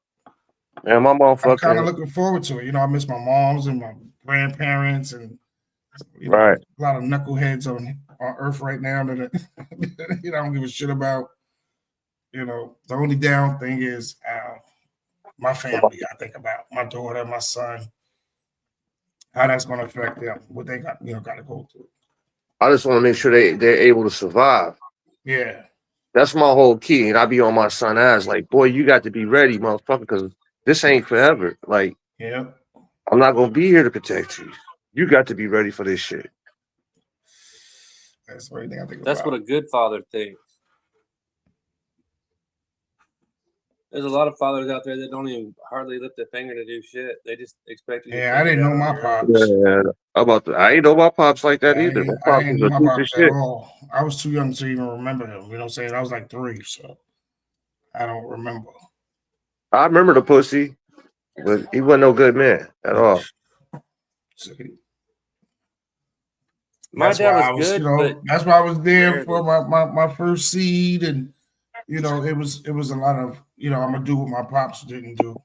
Yeah, my motherfucker. I'm kind of looking forward to it. I miss my moms and my grandparents, and Right. a lot of knuckleheads on Earth right now that I don't give a shit about. The only down thing is my family. I think about my daughter, my son, how that's going to affect them, what they got to go through. I just want to make sure they're able to survive. Yeah. That's my whole key. And I be on my son's ass like, boy, you got to be ready, motherfucker, because this ain't forever. Like, yeah, I'm not gonna be here to protect you. You got to be ready for this shit. That's what I think. That's what a good father thinks. There's a lot of fathers out there that don't even hardly lift a finger to do shit. They just expect you. Yeah, I didn't know my pops. Yeah, I ain't know my pops like that either. My I pops didn't was know a my piece of pops at shit. all. I was too young to even remember him. You know what I'm saying? I was like 3, so I don't remember. I remember the pussy, but he wasn't no good man at all. My dad was good, but that's why I was there rarely. for my first seed, and it was a lot of I'm gonna do what my pops didn't do,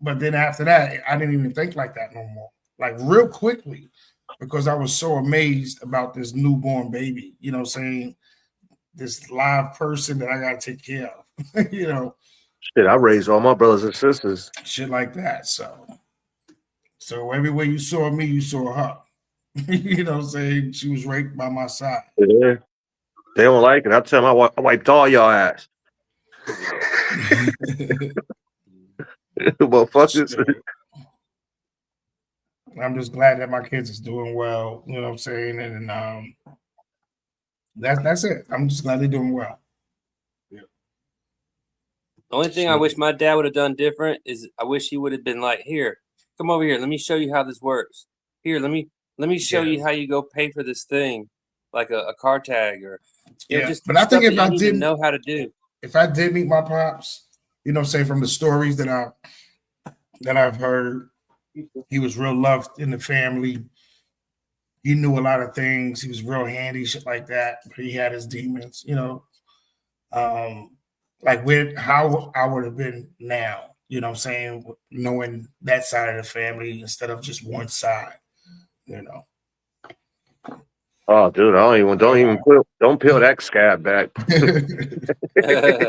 But then after that, I didn't even think like that no more. Like real quickly, because I was so amazed about this newborn baby. You know what I'm saying? This live person that I gotta take care of. Shit, I raised all my brothers and sisters. Shit like that. So everywhere you saw me, you saw her. You know what I'm saying? She was right by my side. Yeah. They don't like it. I tell them I wiped all y'all ass. Motherfuckers. I'm just glad that my kids is doing well. You know what I'm saying? And that's it. I'm just glad they're doing well. The only thing I wish my dad would have done different is I wish he would have been like, here, come over here. Let me show you how this works. Here, let me show you how you go pay for this thing, like a car tag or just. But I think if I didn't know how to do, if I did meet my pops, say from the stories that I've heard, he was real loved in the family. He knew a lot of things. He was real handy, shit like that. But he had his demons, like how I would have been now, you know what I'm saying, knowing that side of the family instead of just one side, Oh, dude, don't peel that scab back.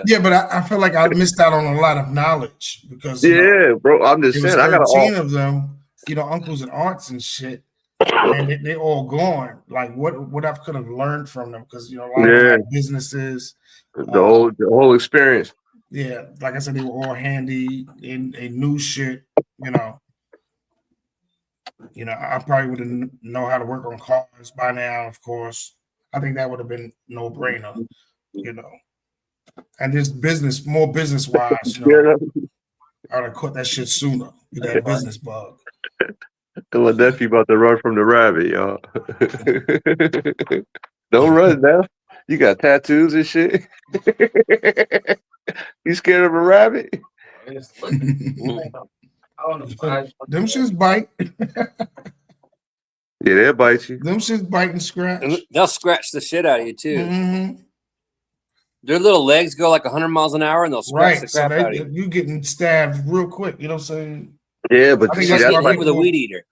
Yeah, but I feel like I missed out on a lot of knowledge because bro, I'm just saying I got 13 of them, uncles and aunts and shit. and they all gone. Like what I could have learned from them, because a lot of them Yeah, had businesses. the whole experience. Yeah, like I said, they were all handy and they knew shit. You know, I probably would have know how to work on cars by now. Of course, I think that would have been no brainer. And this more business wise, Yeah, I would have caught that shit sooner. That business bug. my nephew about to run from the rabbit, y'all. Don't run now. You got tattoos and shit. You scared of a rabbit? It's looking. I don't know. Them shits bite. Yeah, they'll bite you. Them shits bite and scratch. And they'll scratch the shit out of you too. Mm-hmm. Their little legs go like 100 miles an hour, and they'll scratch the Right, crap out of you. you getting stabbed real quick. You know what I'm saying? Yeah, but I think see, that's Just that's get why hit with a weed eater.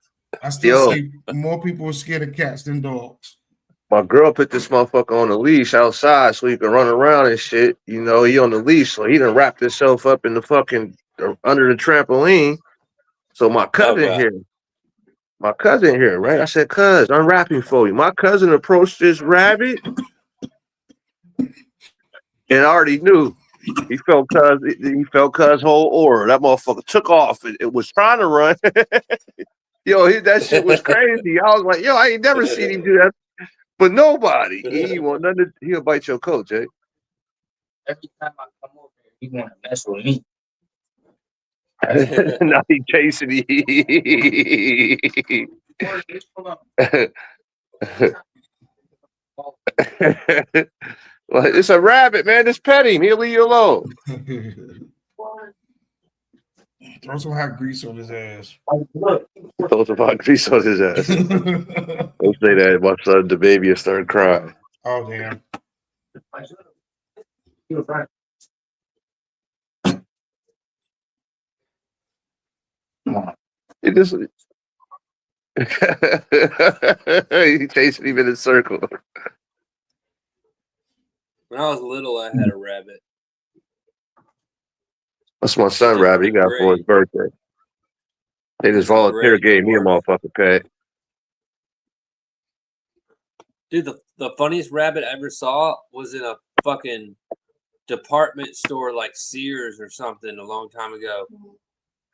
I still Yo. say more people are scared of cats than dogs. my girl put this motherfucker on a leash outside so he can run around and shit. He on the leash, so he done wrapped himself up in the fucking under the trampoline. So my cousin here, right? I said, "Cuz, unwrap him for you." My cousin approached this rabbit and I already knew he felt cuz whole aura. That motherfucker took off. It was trying to run. That shit was crazy. I was like, I ain't never seen him do that. But nobody. He ain't want nothing. He'll bite your coat, Jay. Every time I come over here, he want to mess with me. Now he chasing you. Well, it's a rabbit, man. Just pet him. He'll leave you alone. Throw some hot grease on his ass. Throw some hot grease on his ass. Don't say that. My son, the baby, will start crying. Oh damn. He just he chasing him in a circle. When I was little, I had a rabbit. That's my son, Rabbit. He got for his birthday. They just volunteer gave me a motherfucking pet. Dude, the funniest rabbit I ever saw was in a fucking department store like Sears or something a long time ago.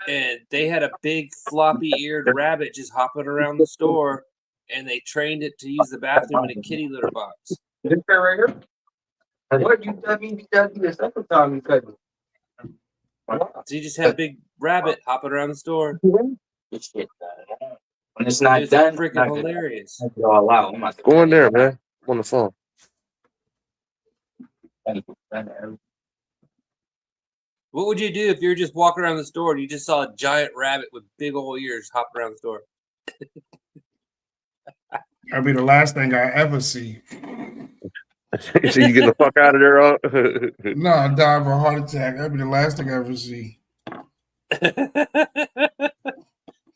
And they had a big floppy-eared rabbit just hopping around the store, and they trained it to use the bathroom in a kitty litter box. This guy right here? What you tell me the second time you cut me? So you just had a big rabbit hopping around the store. This shit, when it's not It's done, freaking hilarious. all out. Go in there, man. I'm on the phone. What would you do if you were just walking around the store and you just saw a giant rabbit with big old ears hopping around the store? That'd be the last thing I ever see. So you get the fuck out of there. No, I die of a heart attack. That'd be the last thing I ever see.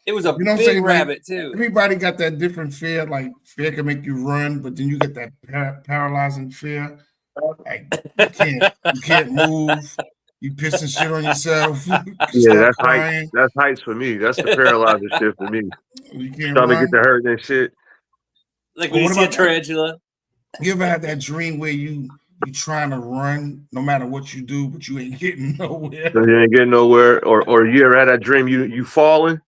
It was a You know what I'm big saying? Like, rabbit too. everybody got that different fear. Like fear can make you run, but then you get that paralyzing fear. Like you can't move. You pissing shit on yourself. Yeah, that's heights. That's heights for me. That's the paralyzing shit for me. You can't Trying to run. get to hurt and shit. Like when you What see a about that? tarantula. You ever had that dream where you trying to run no matter what you do, but you ain't getting nowhere? So you ain't getting nowhere. Or you ever had that dream you falling?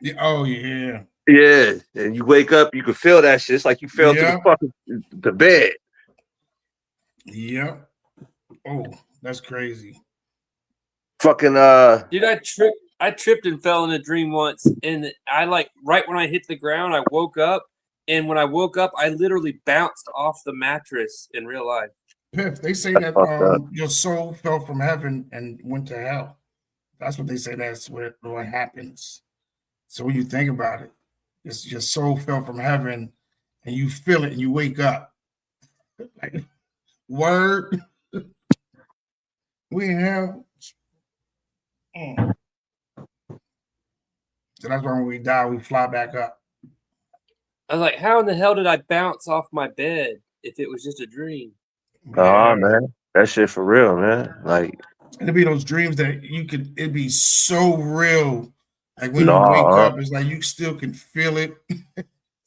Yeah, oh yeah. Yeah. And you wake up, you can feel that shit. It's like you fell to Yeah. the fucking the bed. Yep. Oh, that's crazy. Fucking Dude, I tripped and fell in a dream once, and I right when I hit the ground, I woke up, and when I woke up, I literally bounced off the mattress in real life. Piff, they say that fucked up. your soul fell from heaven and went to hell. That's what they say. That's what happens. So when you think about it, it's your soul fell from heaven, and you feel it, and you wake up. Like, word. We in hell. So that's why when we die, we fly back up. I was like, how in the hell did I bounce off my bed if it was just a dream? oh man. That shit for real, man. Like It'd be those dreams that it'd be so real. Like when you Nah. wake up, it's like you still can feel it.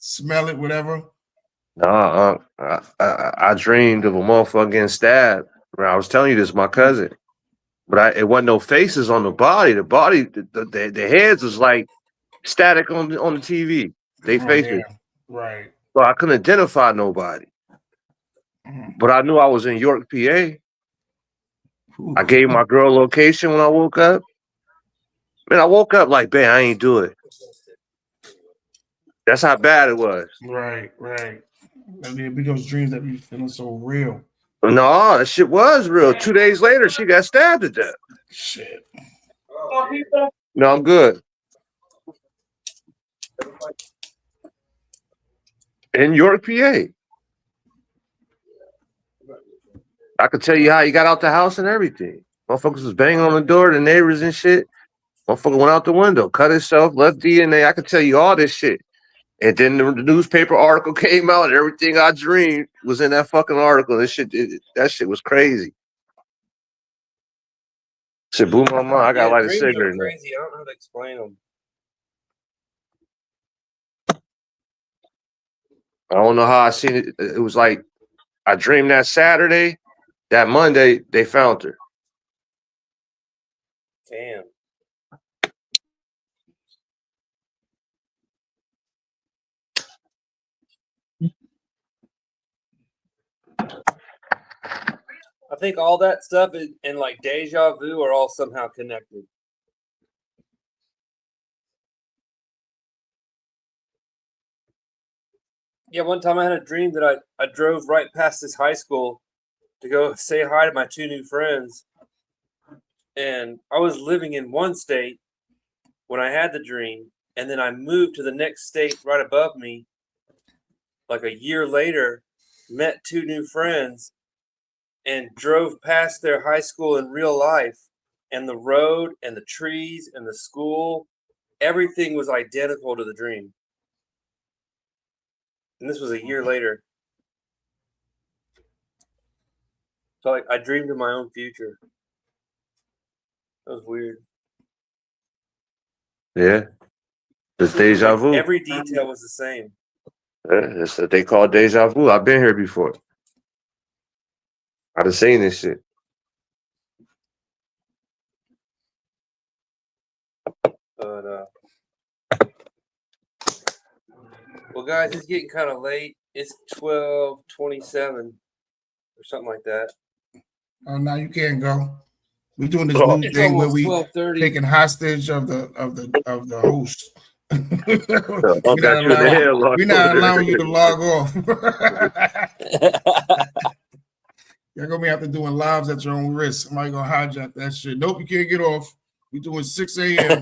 smell it, whatever? Nah, I dreamed of a motherfucker getting stabbed. I was telling you this, my cousin. But it wasn't no faces on the body. The body, the heads was like static on the TV. They Oh, faces. damn. Right. So I couldn't identify nobody. But I knew I was in York, PA. I gave my girl location when I woke up. Man, I woke up like, man, I ain't do it. That's how bad it was. Right. I mean, it be those dreams that be feeling so real. No, that shit was real. 2 days later, she got stabbed to death. Shit. No, I'm good. In York, PA. I could tell you how he got out the house and everything. Motherfuckers was banging on the door, the neighbors and shit. Motherfucker went out the window, cut himself, left DNA. I could tell you all this shit. And then the newspaper article came out, and everything I dreamed was in that fucking article. That shit was crazy. Shit blew my mind. I got like a dreams are cigarette. crazy. I don't know how to explain them. I don't know how I seen it. It was like I dreamed that Saturday, that Monday they found her. Damn. I think all that stuff and like deja vu are all somehow connected. Yeah, one time I had a dream that I drove right past this high school to go say hi to my two new friends. And I was living in one state when I had the dream. And then I moved to the next state right above me. Like a year later, met two new friends and drove past their high school in real life. And the road and the trees and the school, everything was identical to the dream. And this was a year later. So like I dreamed of my own future. That was weird. Yeah. It's deja vu. Every detail was the same. Yeah, that's what they call deja vu. I've been here before. I've seen this shit. But well, guys, it's getting kind of late. It's 12:27 or something like that. Oh, now you can't go. We're doing this Oh. new It's thing where almost we 12:30. taking hostage of the host. We're not allowing you to log off. You're gonna be out there doing lives at your own risk. Somebody gonna hijack that shit. Nope, you can't get off. We're doing 6 a.m.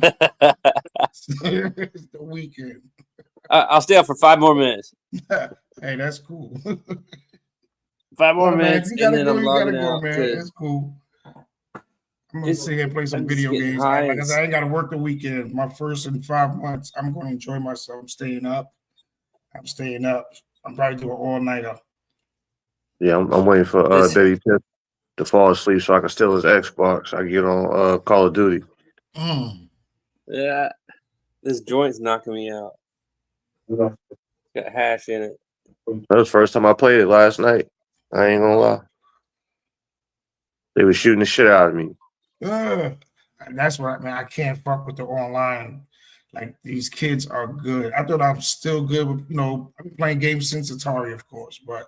It's the weekend. I'll stay up for 5 more minutes. Hey, that's cool. 5 more Man, minutes, you gotta and then go, I'm you gotta logging go, out. man. It's cool. I'm gonna It's- sit here and play some I'm just video getting games. high Like I and- said, I ain't gotta work the weekend. My first in 5 months, I'm gonna enjoy myself. I'm staying up. I'm probably doing all nighter. Yeah, I'm waiting for This- Baby Pip to fall asleep so I can steal his Xbox. I can get on Call of Duty. Yeah, this joint's knocking me out. Got hash in it. That was the first time I played it last night. I ain't gonna lie. They were shooting the shit out of me. And that's what I can't fuck with the online. Like these kids are good. I thought I'm still good with, I've been playing games since Atari, of course, but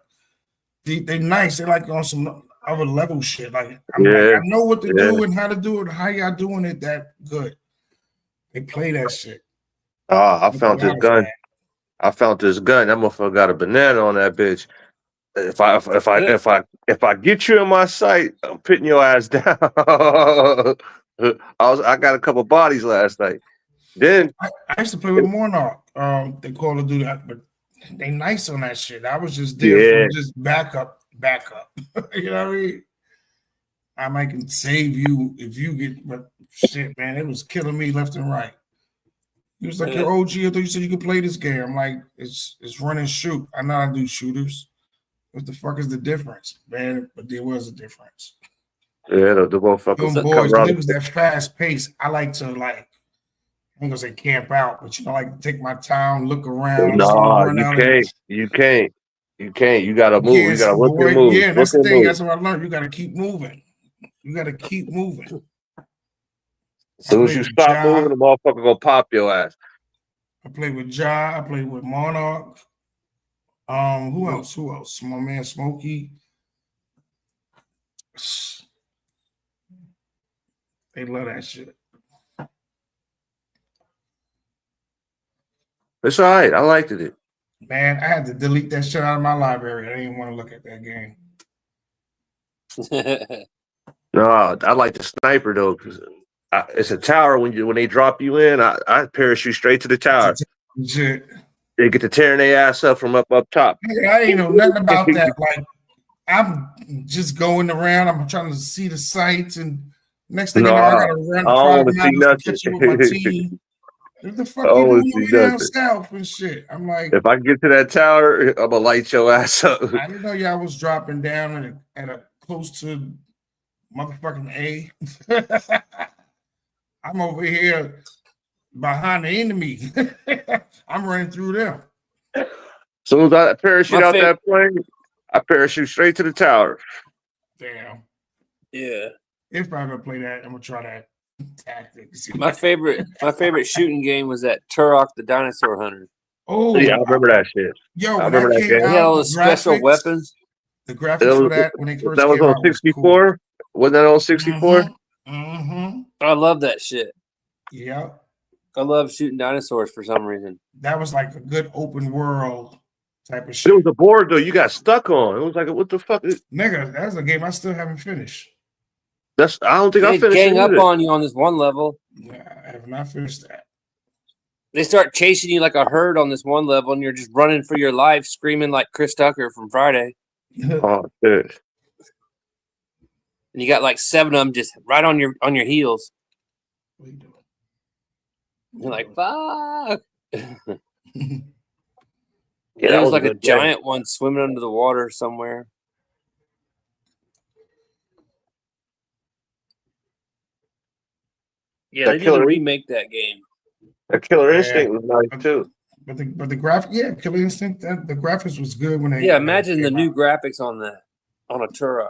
they nice. They like on some other level shit. Like I know what to do and how to do it. How y'all doing it that good? They play that shit. I found this gun. I found this gun. That motherfucker got a banana on that bitch. If I get you in my sight, I'm putting your ass down. I got a couple bodies last night. Then I used to play with Monarch. They call it do that, but they nice on that shit. I was just there for just backup. You know what I mean? I might can save you if you get, but shit, man, it was killing me left and right. He was like, your OG, I thought you said you could play this game. I'm like, it's run and shoot. I know how to do shooters. What the fuck is the difference, man? But there was a difference. Yeah, the motherfuckers. Them boys, it was that fast pace. I like to ain't gonna say camp out, but you know, like take my time, look around. I just want Nah, to run you out can't. You can't. You can't. You gotta move. You yes, gotta look boy. and move. Yeah, that's the Look and thing. move. That's what I learned. You gotta keep moving. You gotta keep moving. As soon as you stop moving, the motherfucker gonna pop your ass. I played with Ja. I played with Monarch. Who else? Who else? My man Smokey. They love that shit. It's all right. I liked it. Man, I had to delete that shit out of my library. I didn't want to look at that game. No, I like the sniper though, because it's a tower. When they drop you in, I parachute straight to the tower. Shit. They get to tearing their ass up from up top. I ain't know nothing about that. Like, I'm just going around. I'm trying to see the sights, and next thing you know, I gotta run 5 miles to catch up with my team. What the fuck you doing down south and shit? I'm like, if I get to that tower, I'm gonna light your ass up. I didn't know y'all was dropping down at a close to motherfucking A. I'm over here behind the enemy. I'm running through them. As soon as I parachute out that plane, I parachute straight to the tower. Damn. Yeah. If I ever play that, I'm gonna try that tactic. My favorite shooting game was that Turok the Dinosaur Hunter. Oh yeah, I remember that shit. Yo, I remember that game. He had all the special weapons. The graphics for that when they first that was came on out 64. Was cool. Wasn't that on 64? Mm-hmm. I love that shit. Yeah. I love shooting dinosaurs for some reason. That was like a good open world type of shit. It was a board though. You got stuck on. It was like, what the fuck? Nigga, that's a game I still haven't finished. I don't think I finished. They gang up on you on this one level. Yeah, I have not finished that. They start chasing you like a herd on this one level, and you're just running for your life, screaming like Chris Tucker from Friday. Oh shit! And you got like 7 of them just right on your heels. What are you doing? You're like, fuck. Yeah, there was like a giant one swimming under the water somewhere. Yeah, they need to remake that game. That Killer Instinct was nice too. But the graphic, yeah, Killer Instinct, the graphics was good when they. Yeah, imagine the new graphics on that on a Turok.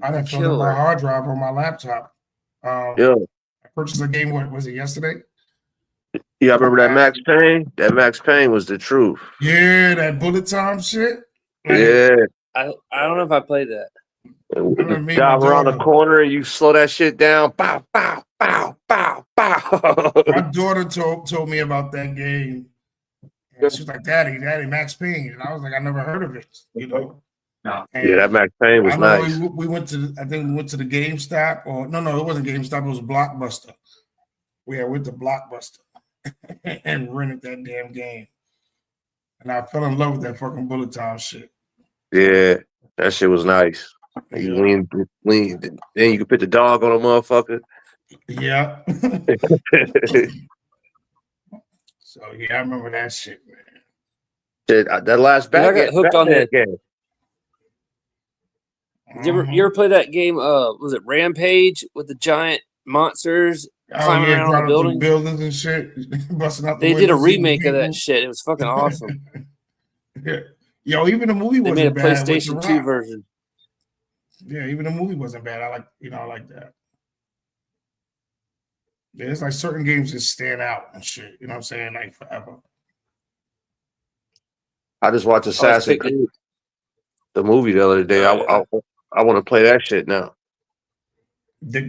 I done filled up my hard drive on my laptop. Yeah. I purchased a game. What was it yesterday? Yeah, I remember that Max Payne. That Max Payne was the truth. Yeah, that bullet time shit. Like, yeah. I don't know if I played that. Drive around the corner and you slow that shit down. Bow, bow, bow, bow, bow. My daughter told me about that game. And she was like, Daddy, Max Payne. And I was like, I never heard of it, you know. And yeah, that Max Payne was nice. We went to, I think we went to the GameStop, or no, it wasn't GameStop, it was Blockbuster. We went to Blockbuster and rented that damn game. And I fell in love with that fucking bullet time shit. Yeah, that shit was nice. You lean, then you can put the dog on a motherfucker. Yeah. So yeah, I remember that shit, man. That last I got hooked on that game. Did you ever play that game? Was it Rampage with the giant monsters climbing around on the buildings and shit, busting out. They did a remake of that shit. It was fucking awesome. Yeah. Yo, even the movie wasn't bad. They made a PlayStation 2 version. Yeah, even the movie wasn't bad. I like that. Yeah, it's like certain games just stand out and shit. You know what I'm saying? Like forever. I just watched Assassin's Creed, the movie the other day. I want to play that shit now. They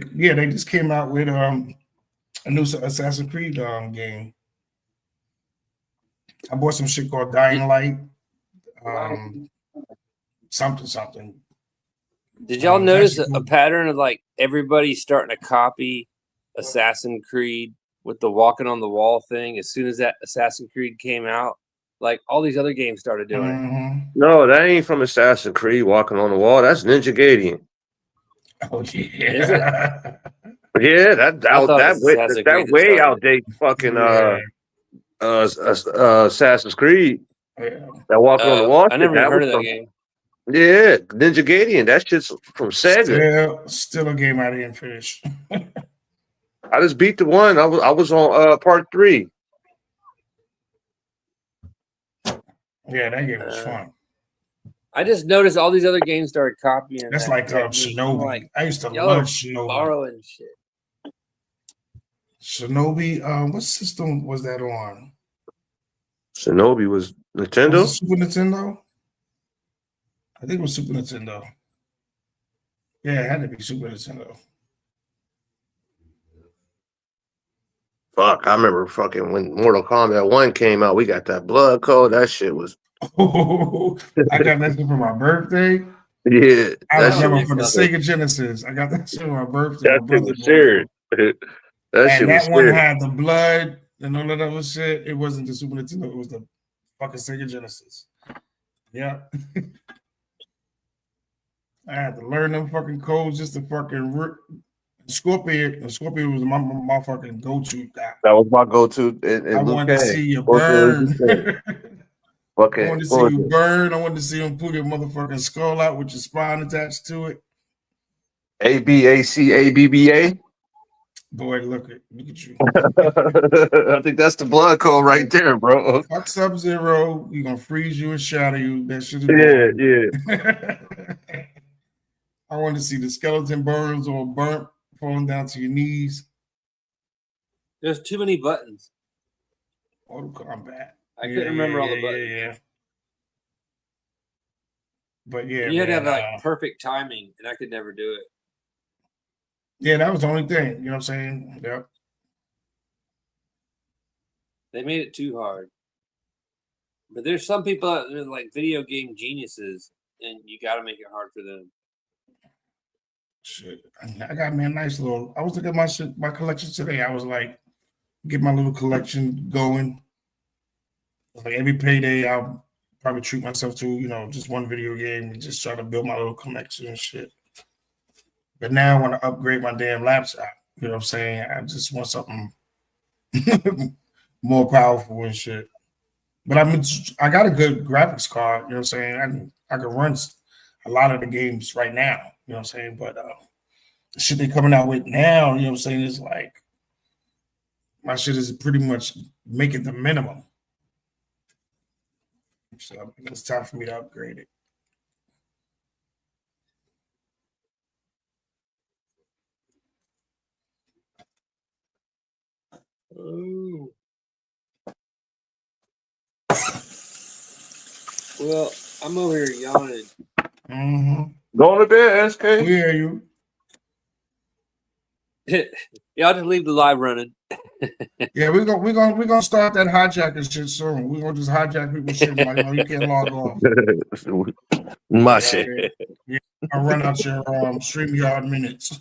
just came out with a new Assassin's Creed game. I bought some shit called Dying Light. Something. Did y'all notice a pattern of like everybody starting to copy Assassin's Creed with the walking on the wall thing as soon as that Assassin's Creed came out? Like all these other games started doing it. No, that ain't from Assassin's Creed walking on the wall. That's Ninja Gaiden. Oh yeah. Is it? Yeah, that way outdated fucking Assassin's Creed. Yeah. That walking on the wall. I never heard of that game. Yeah, Ninja Gaiden. That shit's from Sega. Still a game I didn't finish. I just beat the one. I was on part 3. Yeah, that game was fun. I just noticed all these other games started copying. That's that like technique. I'm Shinobi. like, I used to y'all love are Shinobi. borrowing shit. Shinobi, what system was that on? Shinobi was Nintendo. Was it Super Nintendo? I think it was Super Nintendo. Yeah, it had to be Super Nintendo. Fuck, I remember fucking when Mortal Kombat 1 came out, we got that blood code. That shit was I got that shit for my birthday. yeah. I That shit remember was for the Sega Genesis. I got that shit for my birthday. that My shit brother was bought it. serious. That shit And was that one serious. had the blood and all of that other shit. It wasn't the Super Nintendo. It was the fucking Sega Genesis. Yeah. I had to learn them fucking codes just to fucking Scorpion. Scorpion was my fucking go-to guy. That was my go-to. I wanted to see you burn. I wanted to see you burn. I wanted to see him pull your motherfucking skull out with your spine attached to it. ABACABBA. Boy, look at you. I think that's the blood code right there, bro. Fuck Sub-Zero. You're gonna freeze you and shatter you. That shit is Yeah. I wanted to see the skeleton burns or burnt falling down to your knees. There's too many buttons. Mortal Kombat. I couldn't remember all the buttons. Yeah. But yeah, You had to have like perfect timing, and I could never do it. Yeah, that was the only thing. You know what I'm saying? Yep. They made it too hard. But there's some people out there like video game geniuses, and you got to make it hard for them. Shit, I got me a nice little. I was looking at my collection today. I was like, get my little collection going. Like every payday, I'll probably treat myself to just one video game and just try to build my little collection and shit. But now I want to upgrade my damn laptop. You know what I'm saying? I just want something more powerful and shit. But I got a good graphics card. You know what I'm saying? I can run a lot of the games right now. You know what I'm saying? But the shit they coming out with now, you know what I'm saying, is like my shit is pretty much making the minimum. So it's time for me to upgrade it. Oh. Well, I'm over here yawning. Mm-hmm. Going to bed, SK. We hear you. Yeah, I'll just leave the live running. Yeah, we're gonna start that hijacking shit soon. We're gonna just hijack people's shit like, no, you can't log off. My shit. Yeah, I'll run out your StreamYard minutes.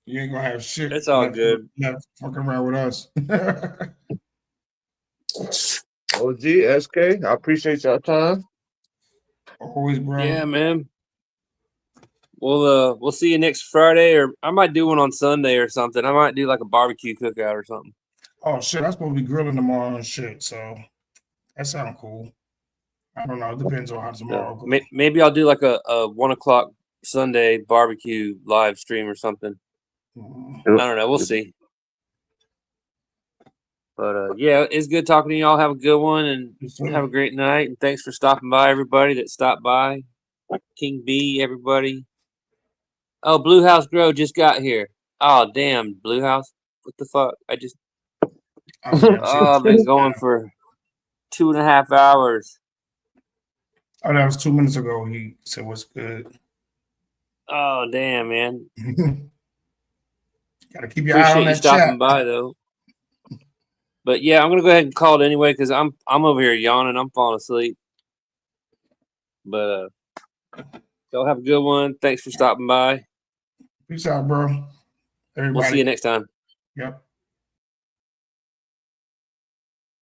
You ain't gonna have shit. It's all good. Left fucking around with us. OG, SK, I appreciate your time. Always, bro. Yeah, man. We'll see you next Friday, or I might do one on Sunday or something. I might do like a barbecue cookout or something. Oh shit, I'm supposed to be grilling tomorrow and shit. So that sounds cool. I don't know. It depends on how tomorrow goes. Maybe I'll do like a 1 o'clock Sunday barbecue live stream or something. I don't know. We'll see. But yeah, it's good talking to y'all. Have a good one and have a great night. And thanks for stopping by, everybody that stopped by. King B, everybody. Oh, Blue House Grow just got here. Oh, damn, Blue House. What the fuck? I've been going for 2.5 hours. Oh, that was 2 minutes ago. He said, "What's good?" Oh, damn, man. Gotta keep your eye on that Appreciate you stopping chat. by, though. But yeah, I'm gonna go ahead and call it anyway because I'm over here yawning. I'm falling asleep. But y'all have a good one. Thanks for stopping by. Peace out, bro. Everybody. We'll see you next time. Yep.